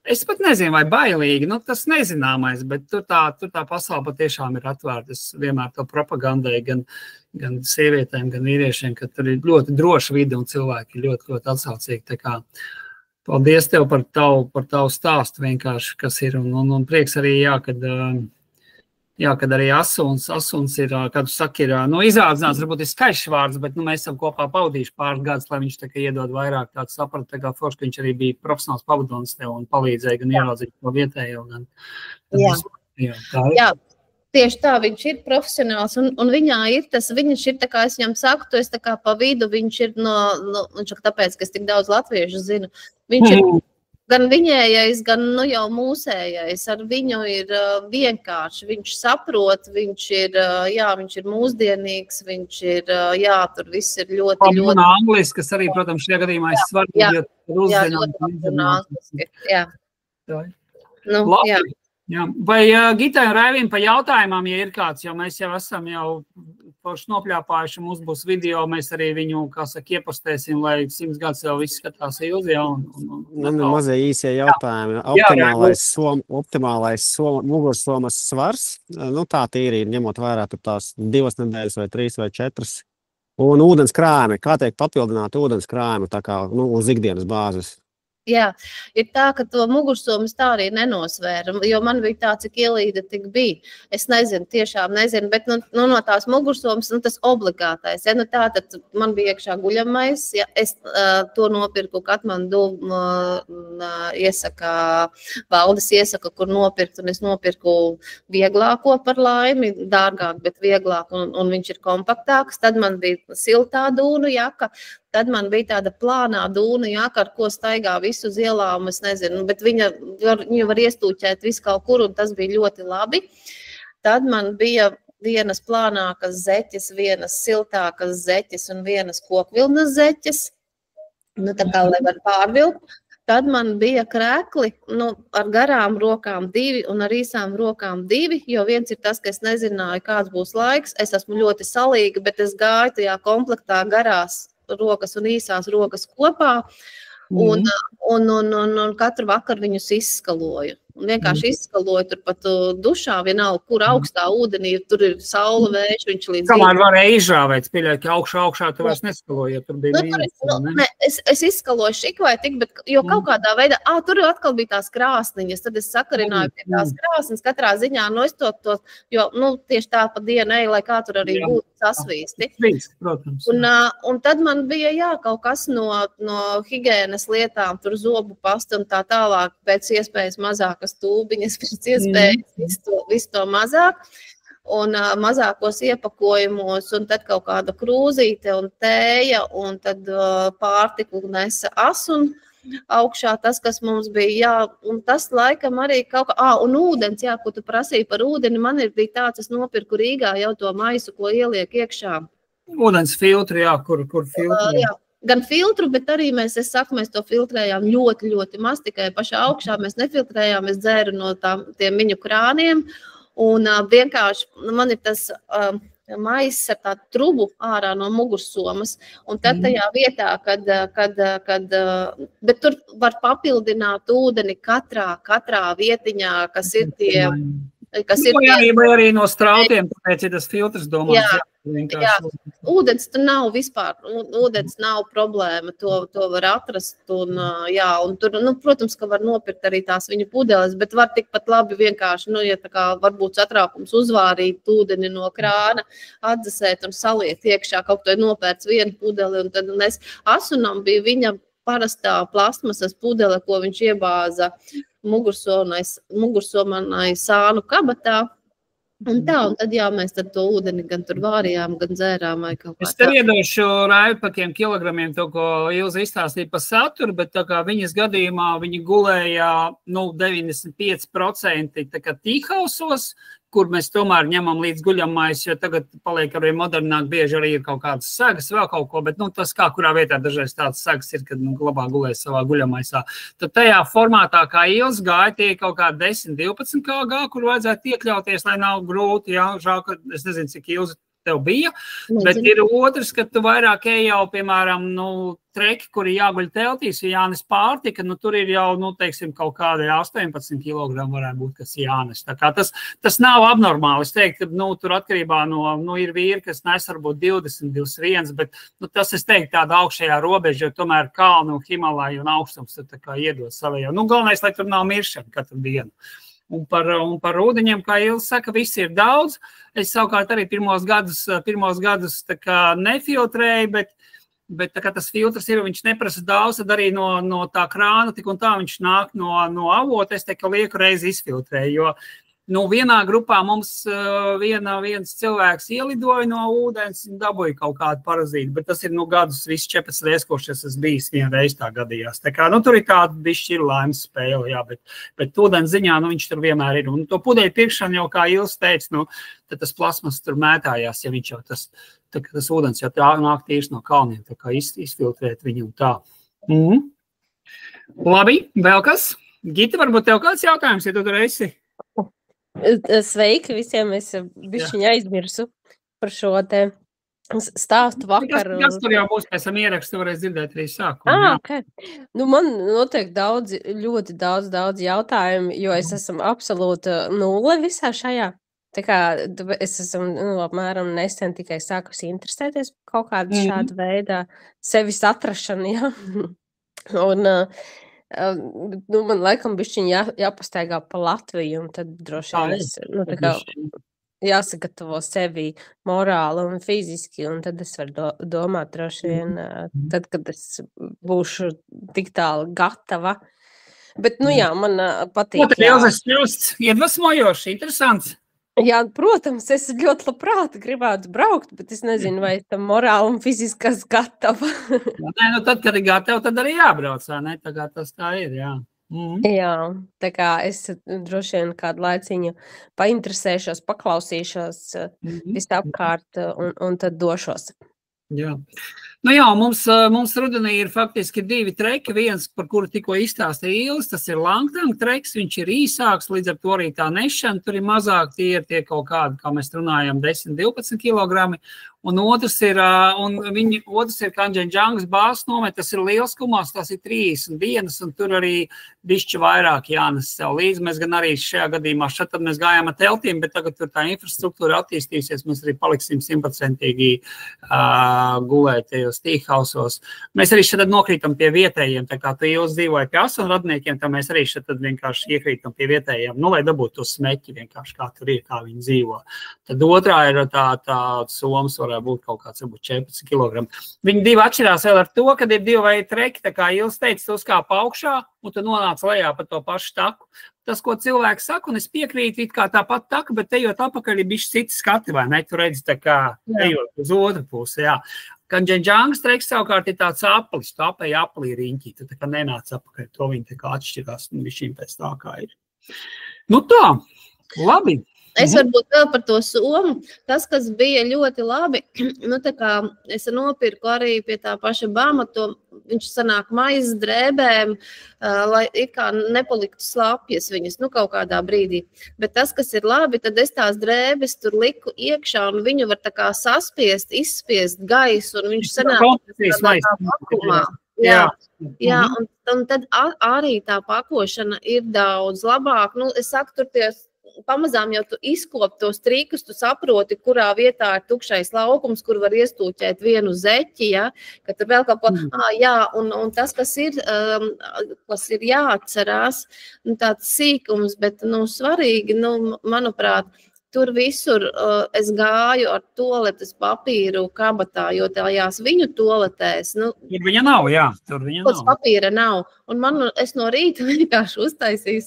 es pat nezinu, vai bailīgi, tas nezināmais, bet tur tā pasaule patiešām ir atvērta. Es vienmēr to propagandēju gan sievietēm, gan vīriešiem, ka tur ir ļoti droša vide un cilvēki ir ļoti, ļoti atsaucīgi, tā kā paldies tev par tavu stāstu vienkārši, kas ir, un prieks arī, kad arī asuns ir, kā tu saki, ir, izaudzināts, varbūt ir skaļš vārds, bet, mēs esam kopā pavadījuši pāris gadus, lai viņš tā kā iedod vairāk tādu sapratu, tā kā forši, ka viņš arī bija profesionāls pavadonis tev un palīdzēja gan ieraudzīt to vietējo, gan. Jā. Tieši tā, viņš ir profesionāls, un viņā ir tas, viņš ir, tā kā es viņam saku, tu esi tā kā pa vidu, viņš ir viņš ir tāpēc, ka es tik daudz latviešu zinu, viņš ir gan viņējais, gan jau mūsējais, ar viņu ir vienkārši, viņš saprot, viņš ir mūsdienīgs, viņš ir, tur viss ir ļoti. Un angliski, kas arī, protams, šajā gadījumā ir svarīgi, jo ļoti angliski, jā. Jā. Jā. Vai Gitai un Raivim pa jautājumām, ja ir kāds, jo mēs jau esam forši nopļāpājuši, mums būs video, mēs arī viņu, kā saka, iepostēsim, lai 100 gadus jau viss skatās Ilzi. Mazie īsie jautājumi. Optimālais mugursomas svars, tā tīri ir, ņemot vērā tur tās 2 nedēļas vai 3 vai 4. Un ūdens krājumi, kā tiek papildināt ūdens krājumi, tā kā uz ikdienas bāzes? Jā, ir tā, ka to mugursomas tā arī nenosvēra, jo man bija tā, cik ielīda tik bija. Es nezinu, tiešām nezinu, bet no tās mugursomas, tas obligātais. Ja, tad man bija iekšā guļamais, ja, es to nopirku, Katmandu valdes iesaka, kur nopirkt, un es nopirku vieglāko par laimi, dārgāk, bet vieglāk, un viņš ir kompaktāks. Tad man bija siltā dūnu jaka. Tad man bija tāda plānā dūna jaka, ar ko staigā visu uz ielām, es nezinu, bet viņu var iestūķēt visu kaut kur, un tas bija ļoti labi. Tad man bija vienas plānākas zeķes, vienas siltākas zeķes un vienas kokvilnas zeķes, tā kā, lai var pārvilkt. Tad man bija krēkli, ar garām rokām 2 un ar īsām rokām 2, jo viens ir tas, ka es nezināju, kāds būs laiks. Es esmu ļoti salīga, bet es gāju tajā komplektā garās rokas un īsās rokas kopā, un katru vakaru viņus izskaloju. Un vienkārši izskaloju tur pat dušā, vienalga, kur augstā ūdenī, tur ir saula vējš, viņš līdz... Kamēr varēja izrāvēt, pieļaut, ka augšā tu vairs neskaloji, ja tur bija es izskaloju šik vai tik, bet jo kaut kādā veidā, tur atkal bija tās krāsniņas, tad es sakarināju pie tās krāsnes, katrā ziņā, es to, jo, tieši tā pa dienu eju, lai kā tur arī būtu sasvīsti. Un tad man bija, kaut kas no higienas lietām, tur zobu pasta un tā tālāk, pēc iespējas mazākas tūbiņas, pēc iespējas visu to mazāk. Un mazākos iepakojumos, un tad kaut kāda krūzīte un tēja, un tad pārtiku nesa asun augšā tas, kas mums bija, un tas laikam arī kaut kā, un ūdens, ko tu prasīji par ūdeni, man bija tāds, es nopirku Rīgā jau to maisu, ko ieliek iekšā. Ūdens filtru, kur filtru. Gan filtru, bet arī mēs to filtrējām ļoti, ļoti maz, tikai pašā augšā mēs nefiltrējām, es dzēru no tiem miņu krāniem, un vienkārši man ir tas maiss ar tādu trubu ārā no mugursomas, un tad tajā vietā, bet tur var papildināt ūdeni katrā vietiņā, kas ir tie... Vai arī no strautiem, tāpēc ir tas filtrs domāts. vienkārši. Ūdens tur nav vispār, ūdens nav problēma, to var atrast, un tur, protams, ka var nopirkt arī tās viņa pudeles, bet var tikpat labi vienkārši, ja tā kā varbūt satraukums uzvārīt ūdeni no krāna, atdzesēt un saliet iekšā, kaut to nopērts vienu pudeli, un tad Asunam bija viņa parastā plastmasas pudele, ko viņš iebāza mugursomanai sānu kabatā. Un tad mēs to ūdeni gan tur vārījām, gan dzērām vai kaut kā tā. Es tev iedošu Raivi par tiem kilogramiem, to, ko Ilze izstāstīja par saturu, bet tā kā viņas gadījumā viņi gulēja 95% tā kā tīkhausos, kur mēs tomēr ņemam līdz guļamais, jo tagad paliek arī modernāk, bieži arī ir kaut kādas sagas, vēl kaut ko, bet tas kā kurā vietā dažreiz tādas sagas ir, kad labāk gulēs savā guļamaisā. Tad tajā formātā, kā Ilze gāja, tie kaut kā 10-12 kg, kur vajadzētu iekļauties, lai nav grūti, žēl, ka es nezinu, cik Ilze tev bija, bet ir otrs, ka tu vairāk jau, piemēram, treki, kuri jāguļ teltīs, ir jānes pārtika, tur ir jau, teiksim, kaut kādi 18 kg varētu būt, kas jānes. Tā kā tas nav abnormāli. Es teiktu, ka, tur atkarībā ir vīri, kas nes varbūt 20, 21, bet, tas, es teiktu, tāda augšējā robeža, jo tomēr kalnu, Himalaju un augstums tur tā kā iedod savējā. Galvenais, lai tur nav miršana katru dienu. Un par ūdeņiem, kā Ilze saka, viss ir daudz. Es savukārt arī pirmos gadus tā kā nefiltrēju, bet tā kā tas filtrs ir, viņš neprasa daudz, tad arī no tā krāna tik un tā viņš nāk no avota, es tā kā lieku reizi izfiltrēju, jo vienā grupā mums viens cilvēks ielidoja no ūdens un dabūja kaut kādu parazītu, bet tas ir gadus viss 4 reizes, kurš es bijis vienreiz tā gadījās. Tā kā, tur ir tāda bišķi ir laimes spēle, jā, bet ūdens ziņā, viņš tur vienmēr ir. Un to pudeļu pirkšanu jau, kā Ilze teica, tad tas plasmas tur mētājās, ja viņš jau tas ūdens jau nāk tīrs no kalniem, tā kā izfiltrēt viņu un tā. Labi, vēl kas? Gita, varbūt tev kāds jautājums, ja tu tur esi? Sveiki visiem, es bišķiņa aizmirsu par šo te stāstu vakar. Kas tur jau būs, pēc tam ierakstu varēs dzirdēt arī sākumu. Okay. Man noteikti ļoti daudz jautājumu, jo es esmu absolūta nulle visā šajā. Tā kā es esmu apmēram nesen tikai sākusi interesēties kaut kādu šādu veidā sevis atrašanu, ja? Un man laikam bišķiņ jāpastaigā pa Latviju, un tad droši vien es jāsagatavo sevi morāli un fiziski, un tad es varu domāt droši vien, tad, kad es būšu tik tālu gatava. Bet, man patīk. Ko tad Ilzes kļūst iedvesmojoši, interesants? Jā, protams, es ļoti labprāt gribētu braukt, bet es nezinu, vai tam morāli un fiziskas gatava. Nē, tad, kad ir gatava, tad arī jābrauc, vai ne? Tā kā tas tā ir, jā. Jā, tā kā es droši vien kādu laiciņu painteresēšos, paklausīšos visapkārt un tad došos. Jā. Mums rudenī ir faktiski 2 treki, viens, par kuru tikko izstāstīja Ilze, tas ir Langtang treks, viņš ir īsāks, līdz ar to arī tā nešana, tur ir mazāk, tie ir kaut kādi, kā mēs runājam, 10-12 kilogrami, un otrs ir Kanģenģangas bāzes nomet, tas ir liels kumās, tas ir 30 dienas, un tur arī bišķi vairāk jānes sev līdzi. Mēs gan arī šajā gadījumā, tad mēs gājām ar teltīm, bet tagad tur tā infrastruktūra attīstīsies, mēs arī paliksim 100% gulēt tajos tīkhausos. Mēs arī šeit nokrītam pie vietējiem, tā kā tu Ilze dzīvoja pie asunradniekiem, tā mēs arī šeit vienkārši iekrītam pie vietējiem, lai dabūtu to smeķi vienkārši, kā tur ir, kā viņi dzīvo. Tad otrā ir tā somas varētu būt kaut kāds, varbūt 14 kg. Viņi divi atšķirās vēl ar to, kad ir 2 veidi treki, tā kā Ilze teica, tu uzkāp augšā un tu nonāc lejā pa to pašu taku. Tas, ko cilvēks saka, un es piekrītu, it kā tāpat taka, bet ejot apakaļ ir bišķi citi skati, vai ne? Tu redzi tā kā ejot uz otru pusi, jā. Kanģenģangas treks savukārt ir tāds aplis, tu apēji aplī riņķī, tu tā kā nenāc apakaļ, to viņi tā kā atšķirās, un višķīm pēc tā kā ir. Tā, labi. Es varbūt vēl par to somu. Tas, kas bija ļoti labi, tā kā es nopirku arī pie tā paša Bama, viņš sanāk maizes drēbēm, lai it kā nepaliktu slapjas viņas, kaut kādā brīdī. Bet tas, kas ir labi, tad es tās drēbes tur liku iekšā, un viņu var tā kā saspiest, izspiest gaisu, un viņš sanāk tādā vakumā. Jā, un tad arī tā pakošana ir daudz labāk. Es saku, tur tie pamazām jau tu izkop tos trikus, tu saproti, kurā vietā ir tukšais laukums, kur var iestūķēt vienu zeķi, ja, ka tur vēl kaut ko, jā, un tas, kas ir jāatcerās, tāds sīkums, bet, svarīgi, manuprāt, tur visur es gāju ar toaletes papīru kabatā, jo tajās viņu toaletēs, Tur viņa nav, jā, tur viņa nav. Papīra nav. Un es no rīta vienkārši uztaisīju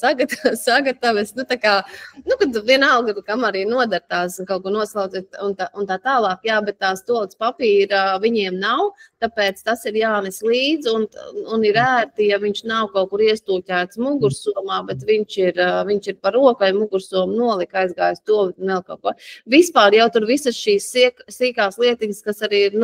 sagatavas, kad vienalga, kam arī nodar tās kaut ko noslaucīt un tā tālāk, jā, bet tās toaletes papīra viņiem nav, tāpēc tas ir jānes līdz un ir ērti, ja viņš nav kaut kur iestūķēts mugursomā, bet viņš ir par roku vai mugursomu nolika aizgājis to un vēl kaut ko. Vispār jau tur visas šīs sīkās lietiņas, kas arī ir,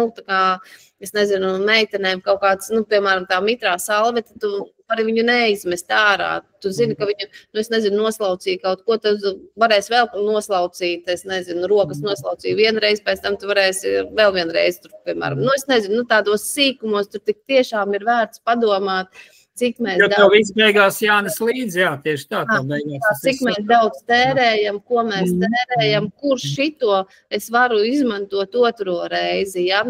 es nezinu, meitenēm kaut kāds, piemēram, tā mitrā salvete, tu arī viņu neizmest ārā. Tu zini, ka viņu, es nezinu, noslaucīja kaut ko, tu varēsi vēl noslaucīt, es nezinu, rokas noslaucīja vienreiz, pēc tam tu varēsi vēl vienreiz, tur, piemēram, es nezinu, tādos sīkumos tur tik tiešām ir vērts padomāt, cik mēs daudz... Jo viss beigās jānes līdzi, jā, tieši tā beigās. Cik mēs daudz tērējam, ko mēs tērējam, kur šito es varu izmantot otro reizi, ja,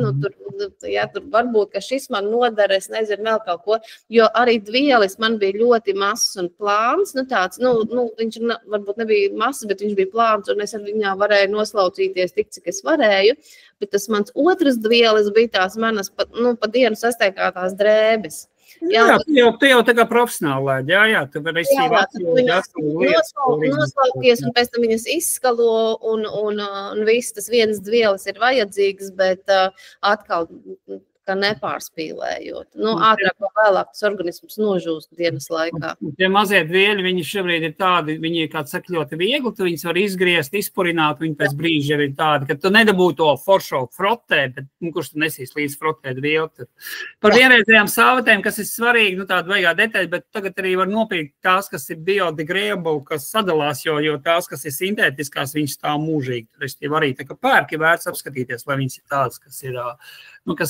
tur varbūt, ka šis man nodara, es nezinu, vēl kaut ko, jo arī dvielis man bija ļoti mazs un plāns, viņš varbūt nebija mazs, bet viņš bija plāns, un es ar viņā varēju noslaucīties tik, cik es varēju, bet tas mans otrs dvielis bija tās manas pa dienu sasteigātās drēbes. Jā, tu jau tā kā profesionāli, jā, tu varēsi noslaukies un pēc tam viņas izskalo un viss tas viens dvielis ir vajadzīgs, bet atkal ka nepārspīlējot. Ātrāk vai vēlāk tas organisms nožūst dienas laikā. Tie mazie dvieļi, viņi šobrīd ir tādi, viņi ir, kā saka, ļoti viegli, tu viņus var izgriezt, izpurināt, viņi pēc brīža ir tādi, ka tu nedabū to foršo frotē, bet kurš tu nesīs līdz frotē dvieli. Par vienreizējām sāvetēm, kas ir svarīgi, tāda veigā detaļa, bet tagad arī var nopirkt tās, kas ir biodegradable, kas sadalās, jo tās, kas ir sintētiskās, viņas stāv mūžīgi. Tur arī tā kā pērki vērts apskatīties, lai viņas ir tādas, kas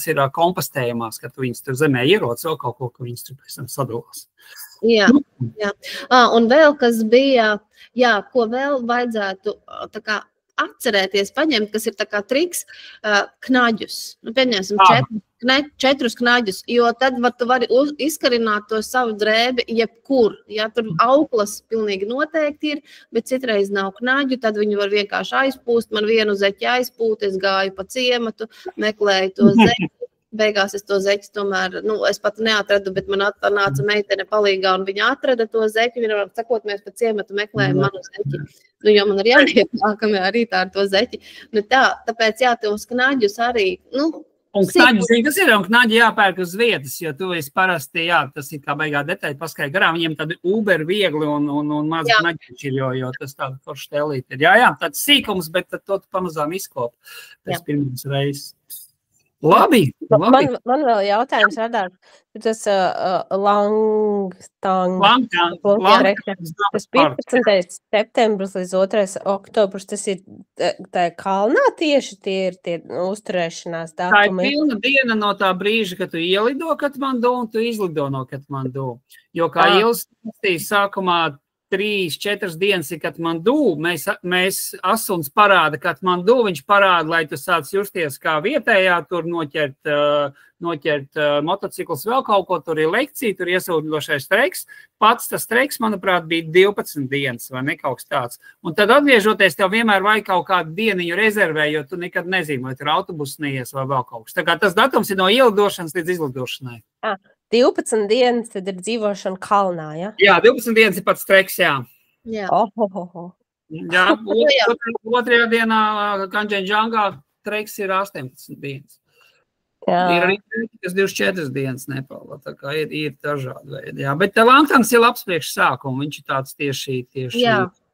ir kompostējumās, ka tu viņas tur zemē ieroc vēl kaut ko, ka viņas tur pēc tam sadalās. Jā. Un vēl, kas bija, ko vēl vajadzētu tā kā atcerēties, paņemt, kas ir tā kā triks, knaģus. Pieņemsim 4 knaģus, jo tad tu vari izkarināt to savu drēbi jebkur. Ja tur auklas pilnīgi noteikti ir, bet citreiz nav knaģu, tad viņu var vienkārši aizpūst. Man vienu zeķi aizpūt, es gāju pa ciematu, meklēju to zeķi. Beigās es to zeķi tomēr, es pat neatradu, bet man nāca meitene palīgā un viņa atrada to zeķi. Viņa var sakot, mēs pa ciematu meklējam manu zeķi. Jo man ir jāiet nākamajā rītā ar to zeķi. Tāpēc tos knaģus arī, Un knaģi, kas ir, un knaģi jāpērk uz vietas, jo tu esi parasti, tas ir kā beigā detaļa paskaidro garām, viņiem tādi uber viegli un maz knaģiņš ir, jo tas tāda forša tēlīte ir. Jā, tāds sīkums, bet tad to pamazām izkop pēc pirmās reizes. Labi. Man vēl jautājums radās, tas Langtang, tas 15. septembris līdz 2. oktobris, tas ir tā kalnā tieši tie ir tie uzturēšanās datumi? Tā ir pilna diena no tā brīža, kad tu ielido Katmandu un tu izlido no Katmandu, jo kā Ilis sākumā 3-4 dienas ir Katmandu, mēs asuns parāda Katmandu, viņš parāda, lai tu sāc justies kā vietējā, tur noķert motociklus vēl kaut ko, tur ir lekcija, tur iesūdošais streiks. Pats tas streiks, manuprāt, bija 12 dienas vai ne kaut kas tāds. Un tad atgriežoties, tev vienmēr vajag kaut kādu dieniņu rezervē, jo tu nekad nezini, vai tur autobus neies vai vēl kaut kas. Tā kā tas datums ir no ielidošanas līdz izlidošanai. 12 dienas tad ir dzīvošana kalnā, ja? Jā, 12 dienas ir pats streiks, jā. Jā. Jā, otrajā dienā Kanģenģangā streiks ir 18 dienas. Ir arī kas 24 dienas Nepālā, tā kā ir dažādi veidi, jā. Bet Langtangs ir labs priekš sākumu, viņš ir tāds tieši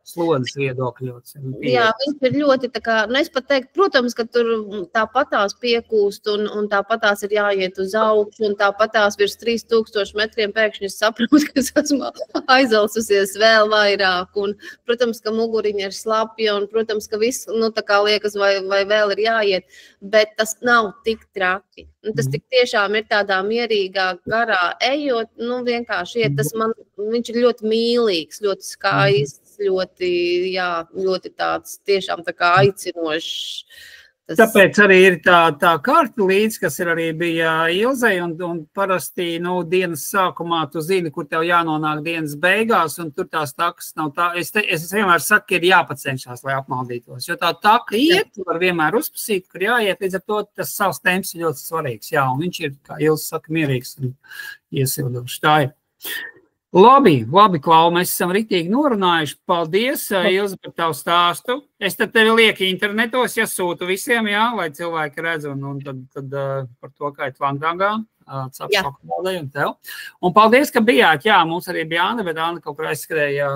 slodzes viedokļots. Jā, viņš ir ļoti tā kā, es pat teiktu, protams, ka tur tāpatās piekūst un tāpatās ir jāiet uz augšu un tāpatās virs 3000 metriem pēkšņi es saprotu, ka es esmu aizalsusies vēl vairāk un, protams, ka muguriņa ir slapja un, protams, ka viss, tā kā liekas, vai vēl ir jāiet, bet tas nav tik traki. Tas tik tiešām ir tādā mierīgā garā ejot, vienkārši iet, viņš ir ļoti mīlīgs, ļoti skaists, ļoti, jā, ļoti tāds tiešām tā kā aicinošs. Tāpēc arī ir tā karta līdz, kas ir arī bija Ilzei, un parasti, dienas sākumā tu zini, kur tev jānonāk dienas beigās, un tur tās takas nav tā. Es vienmēr saku, ka ir jāpacenšās, lai apmaldītos, jo tā taka iet, tu var vienmēr uzpasīt, kur jāiet, līdz ar to tas savs temps ir ļoti svarīgs, jā, un viņš ir, kā Ilze saka, mierīgs un iesildošs. Tā ir. Labi, Klau, mēs esam riktīgi norunājuši. Paldies, Ilze, par tavu stāstu. Es tad tevi lieku internetos, ja sūtu visiem, jā, lai cilvēki redz, un tad par to, kā ir Langdangā, Capšokaldē un tev. Un paldies, ka bijāt, jā, mums arī bija Āna, bet Āna kaut kur aizskrēja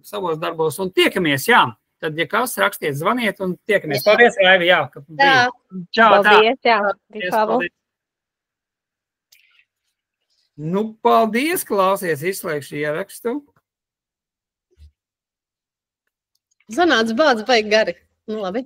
savos darbos, un tiekamies, jā. Tad, ja kas, rakstiet, zvaniet, un tiekamies. Paldies, Raivi, jā. Čau, paldies, jā. Paldies. Paldies, klausies, izslēgšu ierakstu. Zanāts bāds baigi gari. Labi.